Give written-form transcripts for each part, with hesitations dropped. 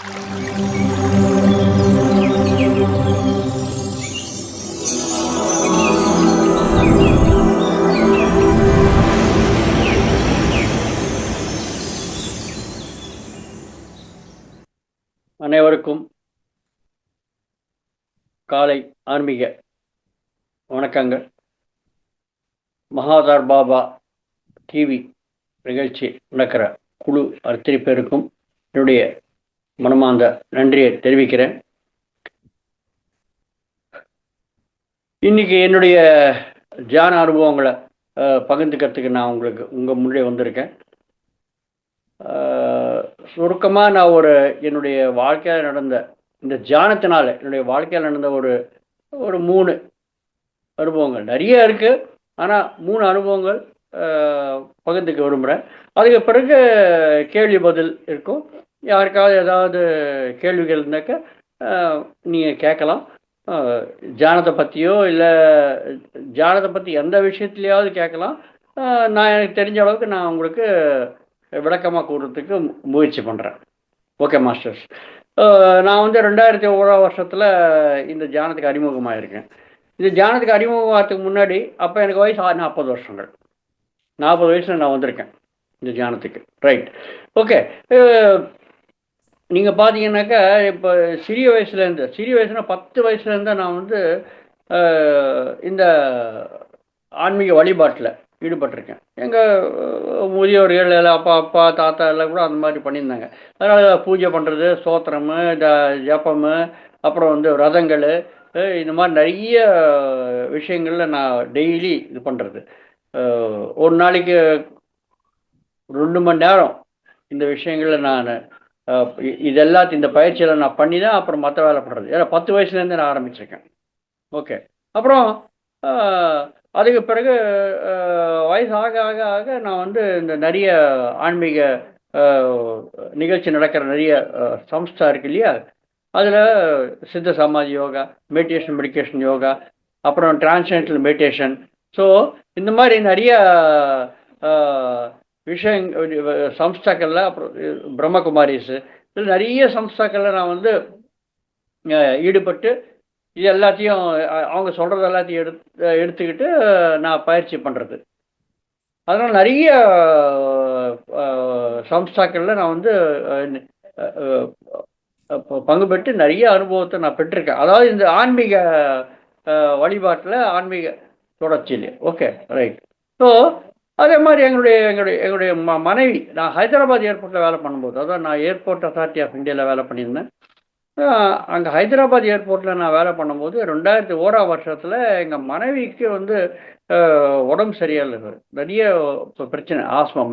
அனைவருக்கும் காலை ஆன்மீக வணக்கங்கள். மகாதார் பாபா டிவி நிகழ்ச்சி நடக்கிற குழு அத்தனை பேருக்கும் என்னுடைய மனமார்ந்த நன்றியை தெரிவிக்கிறேன். இன்னைக்கு என்னுடைய தியான அனுபவங்களை பகிர்ந்துக்கிறதுக்கு நான் உங்கள் முன்னாடி வந்திருக்கேன். சுருக்கமாக நான் என்னுடைய வாழ்க்கையில் நடந்த இந்த தியானத்தினால என்னுடைய வாழ்க்கையில் நடந்த ஒரு 3 அனுபவங்கள் நிறைய இருக்குது. ஆனால் 3 அனுபவங்கள் பகிர்ந்துக்க விரும்புகிறேன். அதுக்கு பிறகு கேள்வி பதில் இருக்கும். யாருக்காவது ஏதாவது கேள்விகள் இருந்தாக்க நீங்கள் கேட்கலாம். தியானத்தை பற்றியோ இல்லை தியானத்தை பற்றி எந்த விஷயத்துலையாவது கேட்கலாம். நான் எனக்கு தெரிஞ்ச அளவுக்கு நான் உங்களுக்கு விளக்கமாக கூறுறதுக்கு முயற்சி பண்ணுறேன். Okay masters. நான் 2001 வருஷத்தில் இந்த தியானத்துக்கு அறிமுகமாகிருக்கேன். இந்த தியானத்துக்கு அறிமுகமாகிறதுக்கு முன்னாடி அப்போ எனக்கு வயசு 40 வருஷங்கள். 40 வயசில் நான் வந்திருக்கேன் இந்த தியானத்துக்கு. Right, okay. நீங்கள் பார்த்தீங்கன்னாக்கா இப்போ சிறிய வயசுனா 10 வயசுலேருந்து நான் இந்த ஆன்மீக வழிபாட்டில் ஈடுபட்டிருக்கேன். எங்கள் முதியோர்கள் எல்லாம் அப்பா தாத்தா எல்லாம் கூட அந்த மாதிரி பண்ணியிருந்தாங்க. அதனால் பூஜை பண்ணுறது, ஸ்தோத்திரம், ஜபம், அப்புறம் ரதங்கள், இந்த மாதிரி நிறைய விஷயங்களில் நான் டெய்லி இது பண்ணுறது. ஒரு நாளைக்கு 2 மணி நேரம் இந்த விஷயங்களில் நான் இதெல்லாத்தையும் இந்த பயிற்சியில் நான் பண்ணி தான் அப்புறம் மற்ற வேலை பண்ணுறது. ஏன்னா 10 வயசுலேருந்து நான் ஆரம்பிச்சிருக்கேன். ஓகே. அப்புறம் அதுக்கு பிறகு வயசு ஆக ஆக ஆக நான் இந்த நிறைய ஆன்மீக நிகழ்ச்சி நடக்கிற நிறைய சம்ஸ்தா இருக்கு இல்லையா, அதில் சித்த சமாதி யோகா, மெடிடேஷன் யோகா, அப்புறம் டிரான்சென்டல் மெடிடேஷன். ஸோ இந்த மாதிரி நிறைய சம்ஸ்தாக்கள்ல, அப்புறம் பிரம்மகுமாரிஸ், இதில் நிறைய சம்ஸ்தாக்கள்ல நான் ஈடுபட்டு இது எல்லாத்தையும் அவங்க சொல்கிறது எல்லாத்தையும் எடுத்துக்கிட்டு நான் பயிற்சி பண்ணுறது. அதனால் நிறைய சம்ஸ்தாக்களில் நான் பங்கு பெற்று நிறைய அனுபவத்தை நான் பெற்றிருக்கேன். அதாவது இந்த ஆன்மீக வழிபாட்டில், ஆன்மீக தொடர்ச்சியில். Okay, right. ஸோ அதே மாதிரி எங்களுடைய மனைவி, நான் ஹைதராபாத் ஏர்போர்ட்டில் வேலை பண்ணும்போது, அதாவது நான் ஏர்போர்ட் அத்தாரிட்டி ஆஃப் இந்தியாவில் வேலை பண்ணியிருந்தேன். அங்கே ஹைதராபாத் ஏர்போர்ட்டில் நான் வேலை பண்ணும்போது 2001 வருஷத்தில் எங்கள் மனைவிக்கு உடம்பு சரியாக இல்லை. நிறைய பிரச்சனை,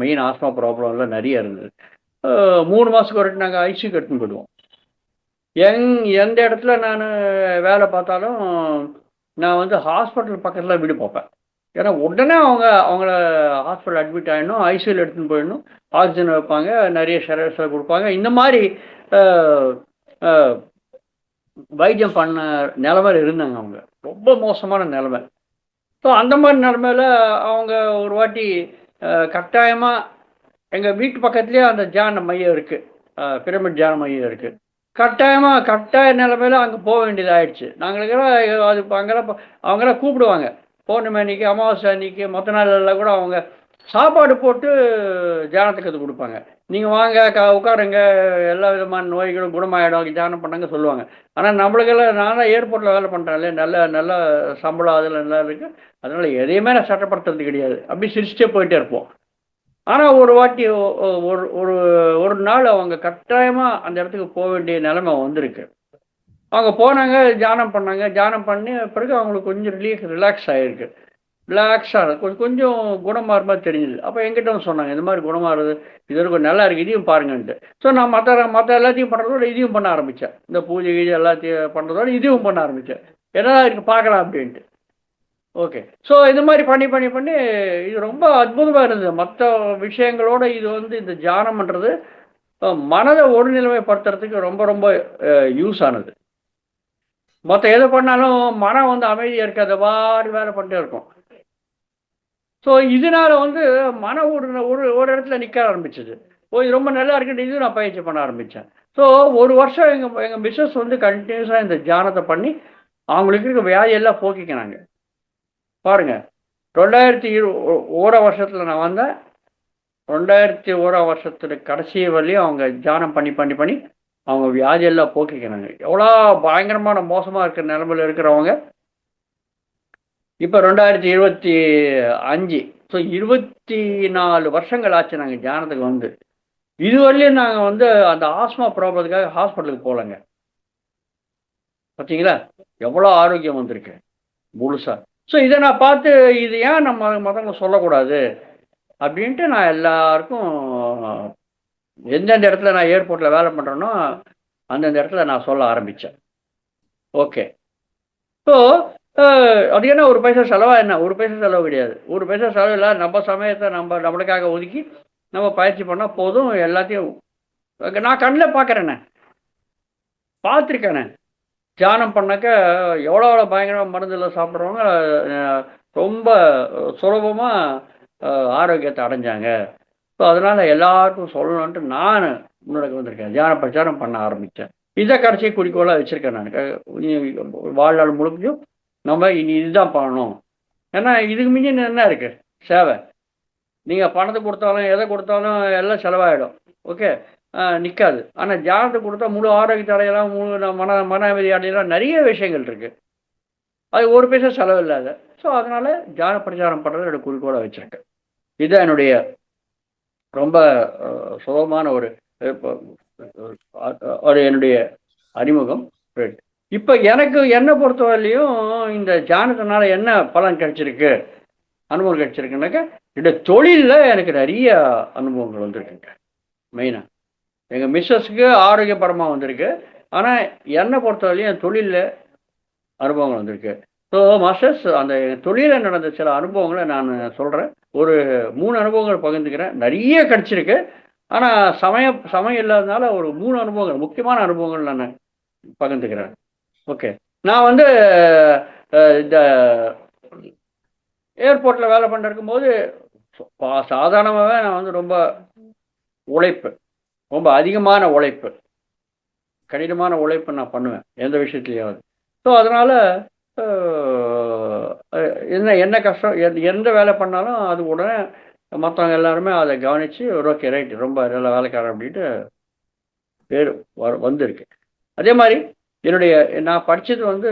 மெயின் ஆஸ்மா ப்ராப்ளம்லாம் நிறைய இருந்தது. 3 மாதத்துக்கு வரைக்கும் நாங்கள் ஐசியூ எடுத்துன்னு போயிடுவோம். எந்த இடத்துல நான் வேலை பார்த்தாலும் நான் ஹாஸ்பிட்டல் பக்கத்தில் வீடு பார்ப்பேன். ஏன்னா உடனே அவங்கள ஹாஸ்பிட்டல் அட்மிட் ஆகிடணும், ஐசியூவில் எடுத்துன்னு போயிடணும், ஆக்சிஜன் வைப்பாங்க, நிறைய ஷெரஸை கொடுப்பாங்க. இந்த மாதிரி வைத்தியம் பண்ண நிலைமையில் இருந்தாங்க. அவங்க ரொம்ப மோசமான நிலைமை. ஸோ அந்த மாதிரி நிலைமையில் அவங்க ஒரு வாட்டி கட்டாயமாக எங்கள் வீட்டு பக்கத்துலேயே அந்த தியான மையம் இருக்குது, பிரமிட் தியான மையம் இருக்குது. கட்டாய நிலைமையில் அங்கே போக வேண்டியதாகிடுச்சு. நாங்களுக்கெல்லாம் அது அவங்கெல்லாம் கூப்பிடுவாங்க. பௌர்ணமி அன்னைக்கு, அமாவாசை அன்னைக்கு, மற்ற நாளெல்லாம் கூட அவங்க சாப்பாடு போட்டு தியானத்துக்கு அது கொடுப்பாங்க. நீங்கள் வாங்க, உட்காருங்க, எல்லா விதமான நோய்களும் குணமாயிடும், தியானம் பண்ணாங்க சொல்லுவாங்க. ஆனால் நம்மளுக்கெல்லாம், நான் தான் ஏர்போர்ட்டில் வேலை பண்ணுறேன்ல, நல்ல சம்பளம் அதில் நல்லா இருக்குது. அதனால் எதையுமே நான் சட்டப்படுத்துறது கிடையாது. அப்படி சிரிச்சிட்டே போயிட்டே இருப்போம். ஆனால் ஒரு வாட்டி ஒரு நாள் அவங்க கட்டாயமாக அந்த இடத்துக்கு போக வேண்டிய நிலைமை வந்திருக்கு. அவங்க போனாங்க, தியானம் பண்ணாங்க. தியானம் பண்ணி பிறகு அவங்களுக்கு கொஞ்சம் ரிலாக்ஸ் ஆகிருக்கு. ரிலாக்ஸாக கொஞ்சம் குணமாகிற மாதிரி தெரிஞ்சுது. அப்போ எங்கிட்ட சொன்னாங்க, இந்த மாதிரி குணமாகிறது இது வரைக்கும் நல்லா இருக்குது, இதையும் பாருங்கன்ட்டு. ஸோ நான் மற்ற எல்லாத்தையும் பண்ணுறதோட இதையும் பண்ண ஆரம்பித்தேன். இந்த பூஜை கீஜை எல்லாத்தையும் பண்ணுறதோட இதையும் பண்ண ஆரம்பித்தேன். ஏன்னா இதுக்கு பார்க்கலாம் அப்படின்ட்டு. ஓகே. ஸோ இந்த மாதிரி பண்ணி இது ரொம்ப அற்புதமாக இருந்தது. மற்ற விஷயங்களோட இது இந்த தியானம் பண்ணுறது மனதை ஒருநிலைமைப்படுத்துறதுக்கு ரொம்ப ரொம்ப யூஸ் ஆனது. மற்ற எதை பண்ணாலும் மனம் அமைதியாக இருக்காது, வேலை பண்ணிட்டே இருக்கும். ஸோ இதனால மனம் ஒரு இடத்துல நிற்க ஆரம்பிச்சது. இது ரொம்ப நல்லா இருக்குன்னு இதுவும் நான் பயிற்சி பண்ண ஆரம்பித்தேன். ஸோ ஒரு வருஷம் எங்கள் மிஸ்ஸஸ் வந்து கண்டினியூஸாக இந்த தியானத்தை பண்ணி அவங்களுக்கு இருக்க வியாதியெல்லாம் போக்கிக்கினாங்க. பாருங்க, 2001 வருஷத்தில் நான் வந்தேன். 2001 வருஷத்துல கடைசி வரலையும் அவங்க தியானம் பண்ணி பண்ணி பண்ணி அவங்க வியாதியெல்லாம் போக்கிக்கிறாங்க. எவ்வளோ பயங்கரமான மோசமாக இருக்கிற நிலைமையில் இருக்கிறவங்க இப்போ 2025, ஸோ 24 வருஷங்கள் ஆச்சு நாங்கள் தியானத்துக்கு வந்து. இதுவரையிலும் நாங்கள் வந்து அந்த ஆஸ்மா ப்ராப்ளத்துக்காக ஹாஸ்பிட்டலுக்கு போகலங்க. பார்த்தீங்களா எவ்வளோ ஆரோக்கியம் வந்திருக்கு முழுசா. ஸோ இதை நான் பார்த்து இது ஏன் நம்ம மற்றவங்க சொல்லக்கூடாது அப்படின்ட்டு நான் எல்லாருக்கும் எந்தெந்த இடத்துல நான் ஏர்போர்ட்டில் வேலை பண்ணுறேனோ அந்தந்த இடத்துல நான் சொல்ல ஆரம்பித்தேன். ஓகே, ஸோ அது என்ன ஒரு பைசா செலவா, என்ன ஒரு பைசா செலவு கிடையாது. ஒரு பைசா செலவு இல்லை. நம்ம சமயத்தை நம்மளுக்காக ஒதுக்கி நம்ம பயிற்சி பண்ணால் போதும். எல்லாத்தையும் நான் கண்ணில் பார்க்குறேண்ணே, பார்த்துருக்கேண்ணே. தியானம் பண்ணாக்க எவ்வளோ எவ்வளோ பயங்கரமாக மருந்தில் சாப்பிட்றவங்க ரொம்ப சுலபமாக ஆரோக்கியத்தை அடைஞ்சாங்க. ஸோ அதனால் எல்லாருக்கும் சொல்லணுன்ட்டு நான் முன்னாடி வந்திருக்கேன். தியான பிரச்சாரம் பண்ண ஆரம்பித்தேன். இதை கடைசி குறிக்கோளாக வச்சுருக்கேன் நான். வாழ்நாள் முழுக்கையும் நம்ம இனி இதுதான் பண்ணணும். ஏன்னா இதுக்கு மிஞ்சின என்ன இருக்குது சேவை. நீங்கள் பணத்தை கொடுத்தாலும் எதை கொடுத்தாலும் எல்லாம் செலவாயிடும். ஓகே, நிற்காது. ஆனால் தியானத்தை கொடுத்தா முழு ஆரோக்கியத்தை அடையலாம், முழு மன அமைதி அடையலாம். நிறைய விஷயங்கள் இருக்குது. அது ஒரு பைசா செலவு இல்லாத. ஸோ அதனால் தியான பிரச்சாரம் பண்ணுறது என்னோடய குறிக்கோளாக வச்சுருக்கேன். இதுதான் என்னுடைய ரொம்ப சுலபமான ஒரு என்னுடைய அறிமுகம். இப்போ எனக்கு என்னை பொறுத்தவரையிலையும் இந்த தியானத்தினால என்ன பலன் கிடைச்சிருக்கு, அனுபவம் கிடைச்சிருக்குனாக்கா, இந்த தொழிலில் எனக்கு நிறைய அனுபவங்கள் வந்திருக்குங்க. மெயினாக எங்கள் மிஸ்ஸஸுக்கு ஆரோக்கியபரமாக வந்திருக்கு. ஆனால் என்னை பொறுத்தவரையிலையும் என் தொழிலில் அனுபவங்கள் வந்திருக்கு. ஸோ மாஸ்டர்ஸ், அந்த தொழிலில் நடந்த சில அனுபவங்களை நான் சொல்கிறேன். ஒரு 3 அனுபவங்கள் பகிர்ந்துக்கிறேன். நிறைய கிடச்சிருக்கு. ஆனால் சமயம் இல்லாததுனால ஒரு 3 அனுபவங்கள், முக்கியமான அனுபவங்கள் நான் பகிர்ந்துக்கிறேன். ஓகே, நான் வந்து இந்த ஏர்போர்ட்டில் வேலை பண்ணிட்டு இருக்கும்போது சாதாரணமாகவே நான் வந்து ரொம்ப உழைப்பு, ரொம்ப அதிகமான உழைப்பு, கடினமான உழைப்பு நான் பண்ணுவேன் எந்த விஷயத்துலையாவது. ஸோ அதனால் என்ன கஷ்டம், எந்த வேலை பண்ணாலும் அது உடனே மற்றவங்க எல்லாருமே அதை கவனித்து ஓகே ரைட் ரொம்ப நல்ல வேலைக்காரன் அப்படின்ட்டு பேர் வந்திருக்கு. அதே மாதிரி நான் படித்தது வந்து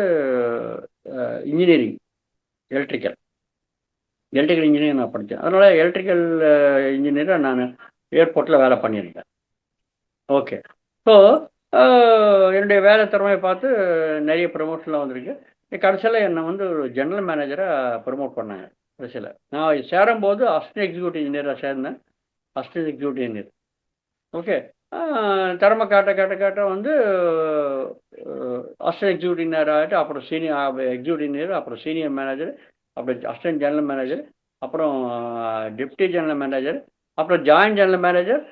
இன்ஜினியரிங், எலக்ட்ரிக்கல் இன்ஜினியரிங் நான் படித்தேன். அதனால் எலக்ட்ரிக்கல் இன்ஜினியராக நான் ஏர்போர்ட்டில் வேலை பண்ணியிருக்கேன். ஓகே, ஸோ என்னுடைய வேலை திறமையை பார்த்து நிறைய ப்ரமோஷன்லாம் வந்திருக்கு. கடைசியில் என்னை வந்து ஒரு ஜெனரல் மேனேஜராக ப்ரமோட் பண்ணாங்க. கடைசியில் நான் சேரும்போது அசிஸ்டன்ட் எக்ஸிக்யூட்டிவ் இன்ஜினியராக சேர்ந்தேன். Assistant executive engineer. ஓகே, திறமை காட்ட வந்து அசிஸ்டன்ட் எக்ஸிக்யூட்டிவ் இன்ஜினியர் ஆகிட்டு, அப்புறம் சீனியர் எக்ஸிக்யூட்டிவ் இன்ஜினியர், அப்புறம் சீனியர் மேனேஜர், அப்புறம் அசிஸ்டன்ட் ஜெனரல் மேனேஜர், அப்புறம் டெப்டி ஜெனரல் மேனேஜர், அப்புறம் ஜாயின்ட் ஜெனரல் மேனேஜர்,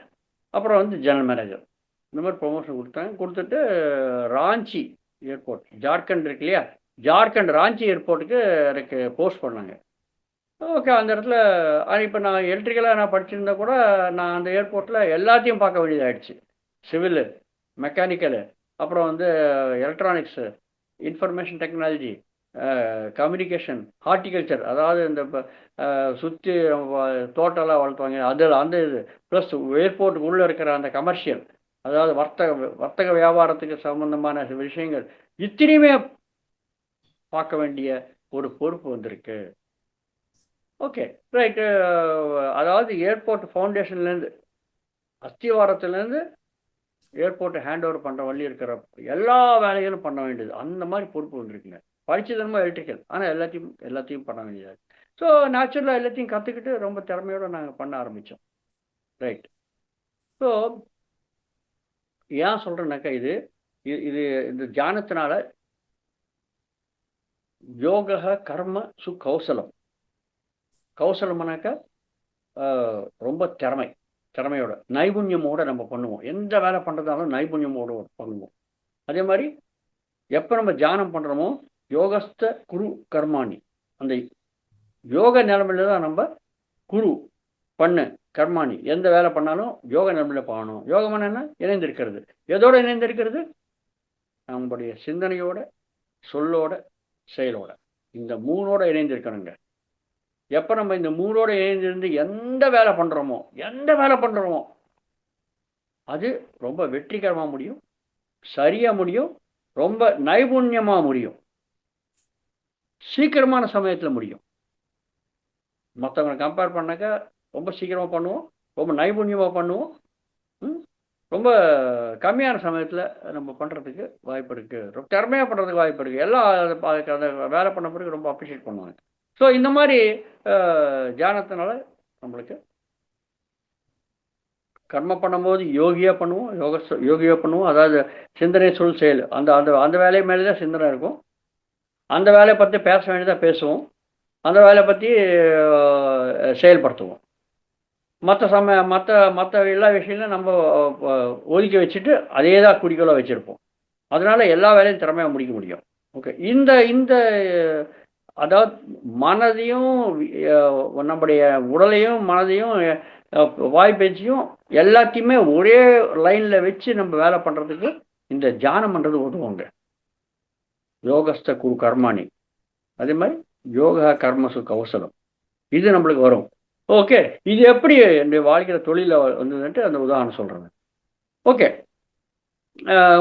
அப்புறம் வந்து ஜெனரல் மேனேஜர். இந்த மாதிரி ப்ரொமோஷன் கொடுத்துட்டு ராஞ்சி ஏர்போர்ட், ஜார்க்கண்ட் இருக்கு இல்லையா, ஜார்க்கண்ட் ராஞ்சி ஏர்போர்ட்டுக்கு எனக்கு போஸ்ட் பண்ணாங்க. ஓகே, அந்த இடத்துல இப்போ நான் எலக்ட்ரிக்கலாக நான் படிச்சிருந்தா கூட நான் அந்த ஏர்போர்ட்டில் எல்லாத்தையும் பார்க்க வேண்டியதாகிடுச்சு. சிவிலு, மெக்கானிக்கலு, அப்புறம் வந்து electronics, information technology, communication, horticulture, அதாவது இந்த சுற்றி தோட்டம்லாம் வளர்த்துவாங்க அந்த இது, ப்ளஸ் ஏர்போர்ட்டுக்கு உள்ளே இருக்கிற அந்த கமர்ஷியல், அதாவது வர்த்தக வியாபாரத்துக்கு சம்பந்தமான விஷயங்கள் இத்தனையுமே பார்க்க வேண்டிய ஒரு பொறுப்பு வந்திருக்கு. ஓகே ரைட்டு, அதாவது ஏர்போர்ட் ஃபவுண்டேஷன்லேருந்து, அஸ்திவாரத்துலேருந்து ஏர்போர்ட்டை ஹேண்ட் ஓவர் பண்ணுற வழி இருக்கிற எல்லா வேலைகளும் பண்ண வேண்டியது, அந்த மாதிரி பொறுப்பு வந்திருக்குங்க. படித்ததுமா எலக்ட்ரிக்கல், ஆனால் எல்லாத்தையும் பண்ண வேண்டியது. ஸோ நேச்சுரலாக எல்லாத்தையும் கற்றுக்கிட்டு ரொம்ப திறமையோடு நாங்கள் பண்ண ஆரம்பித்தோம். ரைட், ஸோ ஏன் சொல்கிறேன்னாக்கா, இது இந்த தியானத்தினால யோக கர்ம கௌசலம், கௌசலம்னாக்கா ரொம்ப திறமையோட நைபுண்யமோட நம்ம பண்ணுவோம். எந்த வேலை பண்ணுறதாலும் நைபுண்யமோட பண்ணுவோம். அதே மாதிரி எப்போ நம்ம தியானம் பண்ணுறோமோ யோகஸ்த குரு கர்மாணி, அந்த யோக நிலைமையில தான் நம்ம குரு பண்ணு கர்மாணி, எந்த வேலை பண்ணாலும் யோக நிலைமையில் பண்ணணும். யோகம் என்ன? இணைந்திருக்கிறது. எதோட இணைந்திருக்கிறது? நம்முடைய சிந்தனையோட, சொல்லோட, செயலோட. இந்த 3ஓட இணைந்திருக்கணுங்க. எப்போ நம்ம இந்த 3ஓட இணைந்திருந்து எந்த வேலை பண்ணுறோமோ அது ரொம்ப வெற்றிகரமாக முடியும், சரியாக முடியும், ரொம்ப நைபுண்ணியமாக முடியும், சீக்கிரமான சமயத்தில் முடியும். மற்றவங்களை கம்பேர் பண்ணாக்கா ரொம்ப சீக்கிரமாக பண்ணுவோம், ரொம்ப நைபுண்ணியமாக பண்ணுவோம், ரொம்ப கம்மியான சமயத்தில் நம்ம பண்ணுறதுக்கு வாய்ப்பு இருக்குது, ரொம்ப திறமையாக பண்ணுறதுக்கு வாய்ப்பு இருக்குது. எல்லாம் அந்த வேலை பண்ண பிறகு ரொம்ப அப்ரிஷியேட் பண்ணுவாங்க. ஸோ இந்த மாதிரி தியானத்தினால நம்மளுக்கு கர்ம பண்ணும்போது யோகியாக பண்ணுவோம், யோகியாக பண்ணுவோம். அதாவது சிந்தனை, சொல், செயல், அந்த அந்த அந்த வேலை மேலே தான் சிந்தனை இருக்கும். அந்த வேலையை பற்றி பேச வேண்டியதாக பேசுவோம், அந்த வேலையை பற்றி செயல்படுத்துவோம். மற்ற எல்லா விஷயங்களும் நம்ம ஒதுக்கி வச்சுட்டு அதே தான் குறிக்கோளாக வச்சுருப்போம். அதனால எல்லா வேலையும் திறமையாக முடிக்க முடியும். ஓகே, இந்த இந்த அதாவது மனதையும் நம்முடைய உடலையும் மனதையும் வாய்ப்பேச்சையும் எல்லாத்தையுமே ஒரே லைனில் வச்சு நம்ம வேலை பண்ணுறதுக்கு இந்த தியானம் பண்ணுறது உதவுங்க. யோகஸ்த குரு கர்மாணி, அதே மாதிரி யோகா கர்மசு கௌசலம், இது நம்மளுக்கு வரும். ஓகே, இது எப்படி என்னுடைய வாழ்க்கையில் தொழிலில் வந்ததுன்ட்டு அந்த உதாரணம் சொல்கிறேன். ஓகே,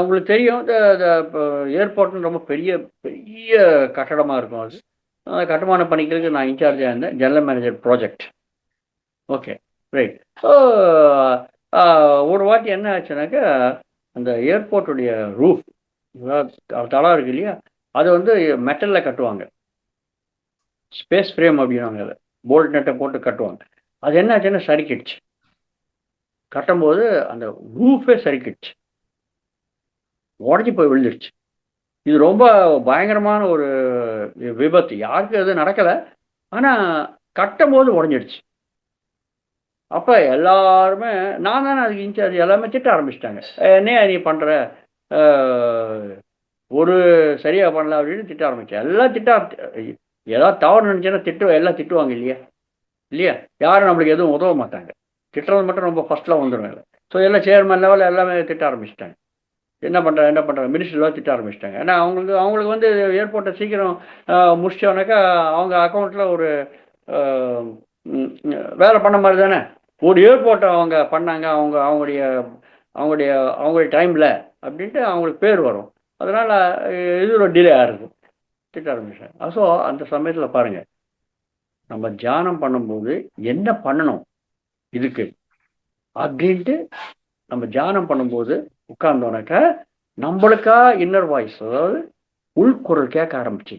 உங்களுக்கு தெரியும், இப்போ ஏர்போர்ட்னு ரொம்ப பெரிய பெரிய கட்டடமாக இருக்கும். அது கட்டுமான பணிகளுக்கு நான் இன்சார்ஜாக இருந்தேன், general manager project. Okay, right. So ஒரு வாட்டி என்ன ஆச்சுனாக்கா, அந்த ஏர்போர்ட்டுடைய ரூஃப், தளம் இருக்கு இல்லையா, அது வந்து மெட்டலில் கட்டுவாங்க, ஸ்பேஸ் ஃப்ரேம் அப்படின்னாங்க, அதை போல்ட் நெட்டை போட்டு கட்டுவாங்க. அது என்ன ஆச்சுன்னா சறுக்கிடுச்சு. கட்டும்போது அந்த ரூஃபே சறுக்கிடுச்சு, உடஞ்சி போய் விழுந்துருச்சு. இது ரொம்ப பயங்கரமான ஒரு விபத்து. யாருக்கும் எதுவும் நடக்கலை, ஆனால் கட்டும் போது உடஞ்சிடுச்சு. அப்போ எல்லாருமே, நான் தானே அதுக்கு இன்சார்ஜ், எல்லாமே திட்ட ஆரம்பிச்சிட்டாங்க. என்னையா நீ பண்ணுற, ஒரு சரியாக பண்ணல அப்படின்னு திட்ட ஆரம்பித்தேன். எல்லாம் ஏதாவது தவறு நினச்சேன்னா எல்லாம் திட்டுவாங்க இல்லையா. யாரும் நம்மளுக்கு எதுவும் உதவ மாட்டாங்க. திட்டுறது மட்டும் ரொம்ப ஃபஸ்ட்டில் வந்துடுவாங்க. ஸோ எல்லாம் சேர்மன் லெவலில் எல்லாமே திட்ட ஆரம்பிச்சிட்டாங்க. என்ன பண்ணுறாங்க மினிஸ்டர்லாம் திட்ட ஆரம்பிச்சிட்டாங்க. ஏன்னா அவங்களுக்கு வந்து ஏர்போர்ட்டை சீக்கிரம் முடிச்சோன்னாக்கா அவங்க அக்கௌண்ட்டில் ஒரு வேலை பண்ண மாதிரி தானே. ஒரு ஏர்போர்ட்டை அவங்க பண்ணாங்க அவங்களுடைய டைமில் அப்படின்ட்டு அவங்களுக்கு பேர் வரும். அதனால் இது ஒரு டிலே ஆகுது, திட்ட ஆரம்பிச்சாங்க. ஸோ அந்த சமயத்தில் பாருங்கள், நம்ம தியானம் பண்ணும்போது என்ன பண்ணணும் இதுக்கு அப்படின்ட்டு நம்ம தியானம் பண்ணும்போது உட்கார்ந்தோனாக்கா நம்மளுக்கா இன்னர் வாய்ஸ், அதாவது உள்குரல் கேட்க ஆரம்பிச்சு.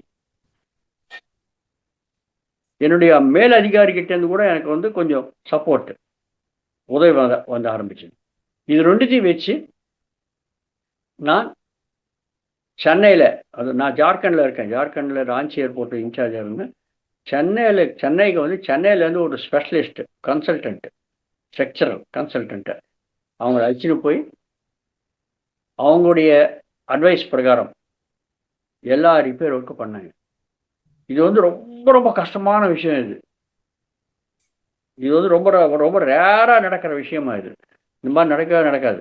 என்னுடைய மேல் அதிகாரிகிட்டேருந்து கூட எனக்கு வந்து கொஞ்சம் சப்போர்ட், உதவி வந்து ஆரம்பிச்சு. இது ரெண்டுத்தையும் வச்சு நான் சென்னையில், நான் ஜார்க்கண்டில் இருக்கேன், ஜார்க்கண்டில் ராஞ்சி ஏர்போர்ட் இன்சார்ஜாக இருந்தேன். சென்னைக்கு வந்து சென்னையிலேருந்து ஒரு ஸ்பெஷலிஸ்ட் கன்சல்டன்ட், ஸ்ட்ரக்சரல் கன்சல்டன்ட்டு, அவங்கள அழைச்சின்னு போய் அவங்களுடைய அட்வைஸ் பிரகாரம் எல்லா ரிப்பேர் ஒர்க்கும் பண்ணாங்க. இது வந்து ரொம்ப ரொம்ப கஷ்டமான விஷயம். இது வந்து ரொம்ப ரொம்ப ரேராக நடக்கிற விஷயமா இது. இந்த மாதிரி நடக்காது.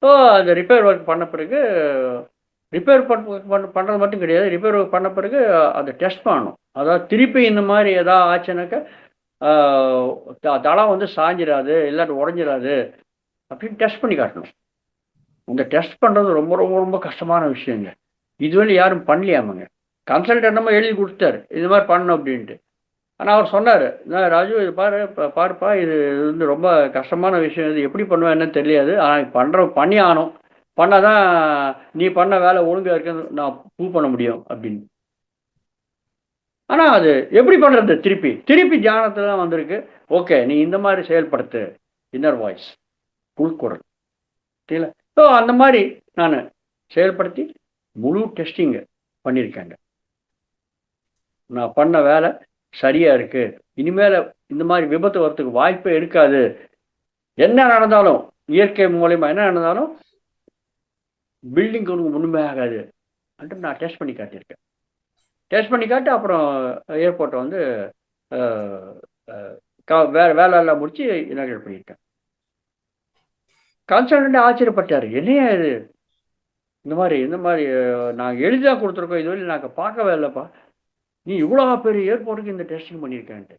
ஸோ அந்த ரிப்பேர் ஒர்க் பண்ண பிறகு, ரிப்பேர் பண்ணுறது மட்டும் கிடையாது, ரிப்பேர் ஒர்க் பண்ண பிறகு அதை டெஸ்ட் பண்ணணும். அதாவது திருப்பி இந்த மாதிரி எதாவது ஆச்சுனாக்கா தளம் வந்து சாஞ்சிடாது, இல்லாட்டி உடஞ்சிடாது அப்படின்னு டெஸ்ட் பண்ணி காட்டணும். இந்த டெஸ்ட் பண்ணுறது ரொம்ப ரொம்ப ரொம்ப கஷ்டமான விஷயங்க. இதுவரை யாரும் பண்ணலையாமங்க. கன்சல்டன்ட் நம்ம எழுதி கொடுத்தாரு இது மாதிரி பண்ணணும் அப்படின்ட்டு. ஆனால் அவர் சொன்னார், ராஜு இது பாருப்பா, இது வந்து ரொம்ப கஷ்டமான விஷயம், இது எப்படி பண்ணுவேன் என்னன்னு தெரியாது, ஆனால் பண்ணி ஆகணும், பண்ணால் தான் நீ பண்ண வேலை ஒழுங்காக இருக்குன்னு நான் ப்ரூவ் பண்ண முடியும் அப்படின்னு. ஆனால் அது எப்படி பண்ணுறது, திருப்பி தியானத்தில் தான் வந்திருக்கு. ஓகே, நீ இந்த மாதிரி செயல்படுத்து, இன்னர் வாய்ஸ், உள்குரல், தெரியல. ஸோ அந்த மாதிரி நான் செயல்படுத்தி முழு டெஸ்டிங்கு பண்ணியிருக்கேங்க. நான் பண்ண வேலை சரியாக இருக்குது, இனிமேல் இந்த மாதிரி விபத்து வரத்துக்கு வாய்ப்பே இருக்காது, என்ன நடந்தாலும் இயற்கை மூலயமா என்ன நடந்தாலும் பில்டிங் ஒன்று ஒன்றுமே ஆகாது அப்படின்ட்டு நான் டெஸ்ட் பண்ணி காட்டியிருக்கேன். டெஸ்ட் பண்ணி காட்டி அப்புறம் ஏர்போர்ட்டை வந்து வேலை எல்லாம் முடிச்சு இனாகிரேட் பண்ணியிருக்கேன். கன்சல்டன்ட் ஆச்சரியப்பட்டார், என்னையா இது இந்த மாதிரி நாங்கள் எழுதி தான் கொடுத்துருக்கோம், இதுவரை நாங்கள் பார்க்கவே இல்லைப்பா, நீ இவ்வளோ பெரிய ஏர்போர்ட்டுக்கு இந்த டெஸ்டிங் பண்ணியிருக்கேன்ட்டு.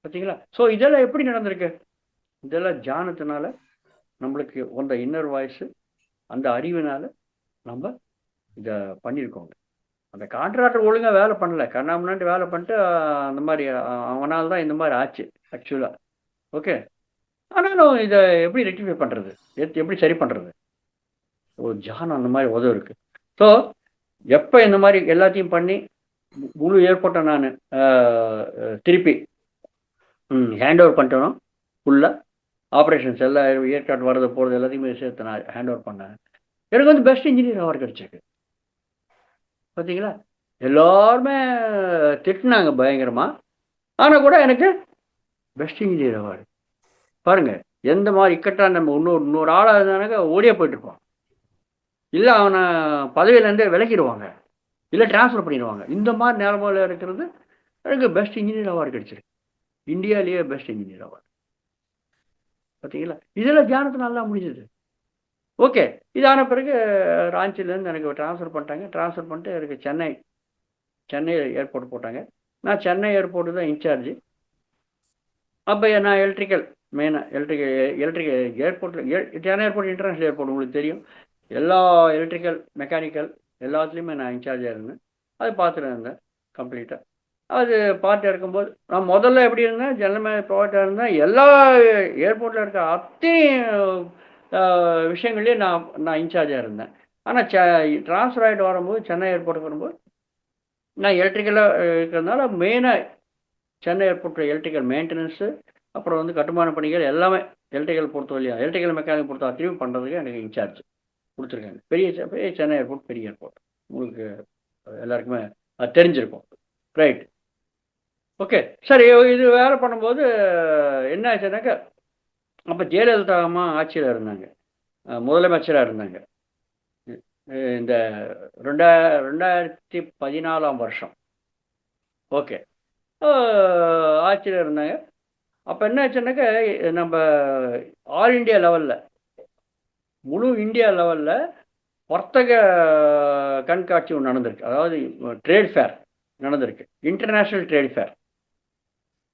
பார்த்தீங்களா? ஸோ இதெல்லாம் எப்படி நடந்திருக்கு? இதெல்லாம் தியானத்தினால நம்மளுக்கு வந்த இன்னர் வாய்ஸு, அந்த அறிவினால நம்ம இதை பண்ணியிருக்கோங்க. அந்த கான்ட்ராக்டர் ஒழுங்காக வேலை பண்ணல, கண்ணாமண்ணாண்டு வேலை பண்ணிட்டு அந்த மாதிரி அவனால் தான் இந்த மாதிரி ஆச்சு ஆக்சுவலாக. ஓகே, ஆனாலும் இதை எப்படி ரெக்டிஃபை பண்ணுறது, எப்படி சரி பண்ணுறது? ஒரு தியானம் அந்த மாதிரி உதவு இருக்குது. ஸோ எப்போ இந்த மாதிரி எல்லாத்தையும் பண்ணி முழு ஏர்போர்ட்டை நான் திருப்பி ஹேண்ட் ஓவர் பண்ணிட்டேனோ, ஃபுல்லாக ஆப்ரேஷன்ஸ் எல்லாம் ஏர்க்ராஃப்ட் வரது போகிறது எல்லாத்தையுமே சேர்த்து நான் ஹேண்ட் ஓவர் பண்ணேன். எனக்கு வந்து பெஸ்ட் இன்ஜினியர் அவார்டு கிடச்சிருக்கு. பார்த்தீங்களா? எல்லாருமே திட்டினாங்க பயங்கரமாக, ஆனால் கூட எனக்கு பெஸ்ட் இன்ஜினியர் அவார்டு. பாருங்கள், எந்த மாதிரி இக்கட்டாக நம்ம இன்னொரு ஆளாக இருந்தானாக்க ஓடியே போயிட்டுருப்பான், இல்லை அவனை பதவியிலேருந்தே விலக்கிடுவாங்க, இல்லை டிரான்ஸ்ஃபர் பண்ணிடுவாங்க. இந்த மாதிரி நிலமையில் இருக்கிறது எனக்கு பெஸ்ட் இன்ஜினியர் அவார்டு கிடச்சிருக்கு, இந்தியாவிலேயே பெஸ்ட் இன்ஜினியர் அவார்டு. பார்த்தீங்களா? இதெல்லாம் தியானத்தை நல்லா முடிஞ்சது. ஓகே, இதான பிறகு ராஞ்சிலேருந்து எனக்கு ட்ரான்ஸ்ஃபர் பண்ணிட்டாங்க. ட்ரான்ஸ்ஃபர் பண்ணிட்டு எனக்கு சென்னை ஏர்போர்ட் போட்டாங்க. நான் சென்னை ஏர்போர்ட்டு தான் இன்சார்ஜு. அப்போ நான் மெயினாக எலக்ட்ரிக்கல் ஏர்போர்ட்டில், சென்னை ஏர்போர்ட் இன்டர்நேஷ்னல் ஏர்போர்ட் உங்களுக்கு தெரியும், எல்லா எலக்ட்ரிக்கல் மெக்கானிக்கல் எல்லாத்துலேயுமே நான் இன்சார்ஜாக இருந்தேன். அது பார்த்துட்டு இருந்தேன் கம்ப்ளீட்டாக. அது பார்த்து இருக்கும்போது நான் முதல்ல எப்படி இருந்தேன், ஜெனரல் மேனேஜர் ப்ரொவைடராக இருந்தேன். எல்லா ஏர்போர்ட்டில் இருக்க அத்தனை விஷயங்கள்லேயும் நான் இன்சார்ஜாக இருந்தேன். ஆனால் ட்ரான்ஸ்ஃபர் ஆகிட்டு வரும்போது, சென்னை ஏர்போர்ட்டுக்கு வரும்போது, நான் எலக்ட்ரிக்கலாக இருக்கிறதுனால மெயினாக சென்னை ஏர்போர்ட்டில் எலக்ட்ரிக்கல் மெயின்டெனன்ஸு, அப்புறம் வந்து கட்டுமான பணிகள் எல்லாமே எலக்ட்ரிக்கல் பொறுத்தவரையும், எலக்ட்ரிக்கல் மெக்கானிக் பொறுத்த அத்தனையும் பண்ணுறதுக்கு எனக்கு இன்சார்ஜ் கொடுத்துருக்காங்க. பெரிய சென்னை ஏர்போர்ட் பெரிய ஏர்போர்ட், உங்களுக்கு எல்லாருக்குமே அது தெரிஞ்சிருக்கும். ரைட், ஓகே, சரி. இது வேலை பண்ணும்போது என்ன ஆச்சுன்னாக்கா, அப்போ ஜெயலலிதா அம்மா ஆட்சியில் இருந்தாங்க, முதலமைச்சராக இருந்தாங்க. இந்த 2014 வருஷம். ஓகே, ஆட்சியில் இருந்தாங்க. அப்போ என்ன ஆச்சுன்னாக்கா, நம்ம ஆல் இண்டியா லெவலில், முழு இந்தியா லெவலில் வர்த்தக கண்காட்சி ஒன்று நடந்திருக்கு, அதாவது ட்ரேட் ஃபேர் நடந்திருக்கு, இன்டர்நேஷ்னல் ட்ரேட் ஃபேர்.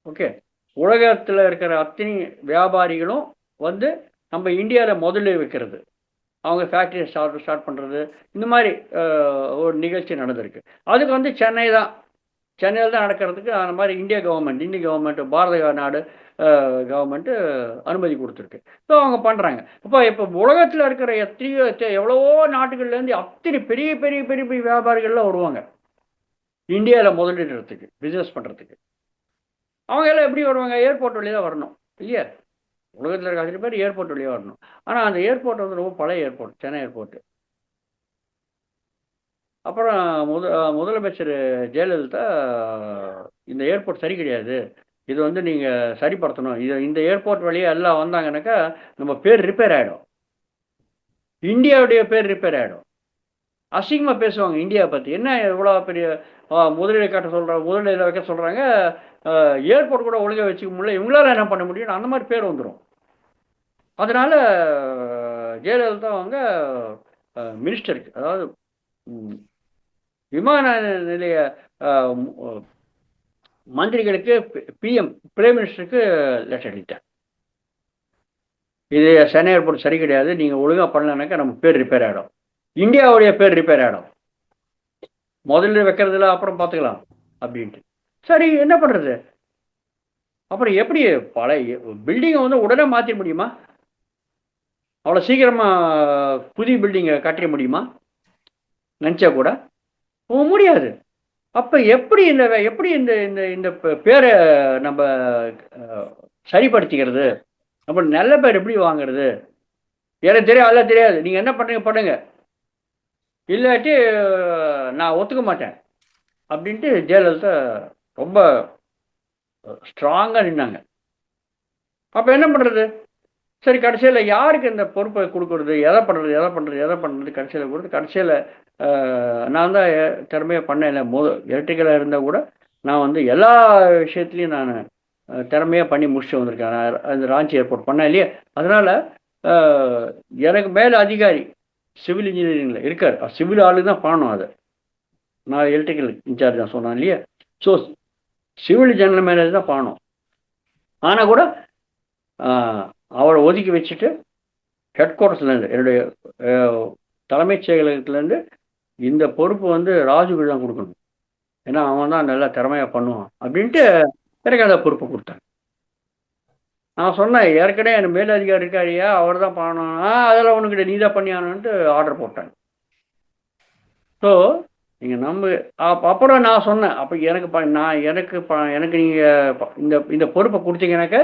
ஓகே, உலகத்தில் இருக்கிற அத்தனை வியாபாரிகளும் வந்து நம்ம இந்தியாவில் முதல்ல வைக்கிறது, அவங்க ஃபேக்ட்ரியை ஸ்டார்ட் பண்ணுறது, இந்த மாதிரி ஒரு நிகழ்ச்சி நடந்திருக்கு. அதுக்கு வந்து சென்னையில் தான் நடக்கிறதுக்கு அந்த மாதிரி இந்திய கவர்மெண்ட் பாரத நாடு கவர்மெண்ட்டு அனுமதி கொடுத்துருக்கு. ஸோ அவங்க பண்ணுறாங்க. இப்போ உலகத்தில் இருக்கிற எவ்வளவோ நாட்டுகள்லேருந்து அத்தனை பெரிய பெரிய பெரிய பெரிய வியாபாரிகள்லாம் வருவாங்க இந்தியாவில் முதலீடுறதுக்கு, பிஸ்னஸ் பண்ணுறதுக்கு. அவங்க எல்லாம் எப்படி வருவாங்க? ஏர்போர்ட் வழியாக தான் வரணும் இல்லையா? உலகத்தில் இருக்க அத்தனை பேர் ஏர்போர்ட் வழியாக வரணும். ஆனால் அந்த ஏர்போர்ட் வந்து ரொம்ப பழைய ஏர்போர்ட், சென்னை ஏர்போர்ட்டு. அப்புறம் முதலமைச்சர் ஜெயலலிதா, இந்த ஏர்போர்ட் சரி கிடையாது, இது வந்து நீங்கள் சரிப்படுத்தணும், இந்த ஏர்போர்ட் வழியாக எல்லாம் வந்தாங்கன்னாக்கா நம்ம பேர் ரிப்பேர் ஆகிடும், இந்தியாவுடைய பேர் ரிப்பேர் ஆகிடும், அசிங்கமாக பேசுவாங்க இந்தியாவை பற்றி. என்ன இவ்வளோ பெரிய முதலீடு வைக்க சொல்கிறாங்க, ஏர்போர்ட் கூட ஒழுங்காக வச்சுக்க முடியல, இவங்களால என்ன பண்ண முடியும், அந்த மாதிரி பேர் வந்துடும். அதனால் ஜெயலலிதா அவங்க மினிஸ்டருக்கு, அதாவது விமான நிலைய மந்திரிகளுக்கு, பிரைம் மினிஸ்டருக்கு லெட்டர் எழுதிட்டேன், இது சென்னை ஏர்போர்ட் சரி கிடையாது, நீங்கள் ஒழுங்காக பண்ணலனாக்கா நம்ம பேர் ரிப்பேர் ஆகிடும், இந்தியாவுடைய பேர் ரிப்பேர் ஆகிடும், முதல்ல வைக்கிறதுல அப்புறம் பார்த்துக்கலாம் அப்படின்ட்டு. சரி, என்ன பண்ணுறது? அப்புறம் எப்படி பழைய பில்டிங்கை வந்து உடனே மாற்றிட முடியுமா? அவ்வளோ சீக்கிரமாக புதிய பில்டிங்கை கட்டிட முடியுமா? நினச்சா கூட முடியாது. அப்போ எப்படி இந்த பேரை நம்ம சரிப்படுத்திக்கிறது, நம்ம நல்ல பேர் எப்படி வாங்கிறது? எனக்கு தெரியாது, அதெல்லாம் தெரியாது, நீங்கள் என்ன பண்ணுங்க, இல்லாட்டி நான் ஒத்துக்க மாட்டேன் அப்படின்ட்டு ஜெயலலிதா ரொம்ப ஸ்ட்ராங்காக நின்னாங்க. அப்போ என்ன பண்ணுறது? சரி, கடைசியில் யாருக்கு இந்த பொறுப்பை கொடுக்குறது, எதை பண்ணுறது கடைசியில் கொடுத்து, கடைசியில் நான் தான் திறமையாக பண்ணேன். எலக்ட்ரிக்கலாக இருந்தால் கூட நான் வந்து எல்லா விஷயத்துலையும் நான் திறமையாக பண்ணி முடிச்சுட்டு வந்திருக்கேன். நான் அந்த ராஞ்சி ஏர்போர்ட் பண்ணேன் இல்லையா? அதனால் எனக்கு மேலே அதிகாரி சிவில் இன்ஜினியரிங்கில் இருக்கார். சிவில் ஆளு தான் பண்ணணும் அதை. நான் எலக்ட்ரிக்கல் இன்சார்ஜ் தான் சொன்னேன் இல்லையா? ஸோ சிவில் ஜெனரல் மேனேஜர் தான் பண்ணணும். ஆனால் கூட அவரை ஒதுக்கி வச்சுட்டு ஹெட் குவார்ட்டர்ஸ்லேருந்து என்னுடைய தலைமைச் செயலகத்துலேருந்து இந்த பொறுப்பு வந்து ராஜுக்கு தான் கொடுக்கணும். ஏன்னா அவன் தான் நல்லா திறமையாக பண்ணுவான் அப்படின்ட்டு எனக்கு அந்த பொறுப்பை கொடுத்தாங்க. நான் சொன்னேன், ஏற்கனவே என் மேலதிகாரி இருக்காரியா, அவர் தான் பண்ணணும். அதெல்லாம் ஒன்றுக்கிட்ட நீ தான் பண்ணியானுன்ட்டு ஆர்டர் போட்டாங்க. ஸோ நீங்கள் நம்ம அப்புறம் நான் சொன்னேன், அப்போ எனக்கு நீங்கள் இந்த பொறுப்பை கொடுத்தீங்கன்னாக்க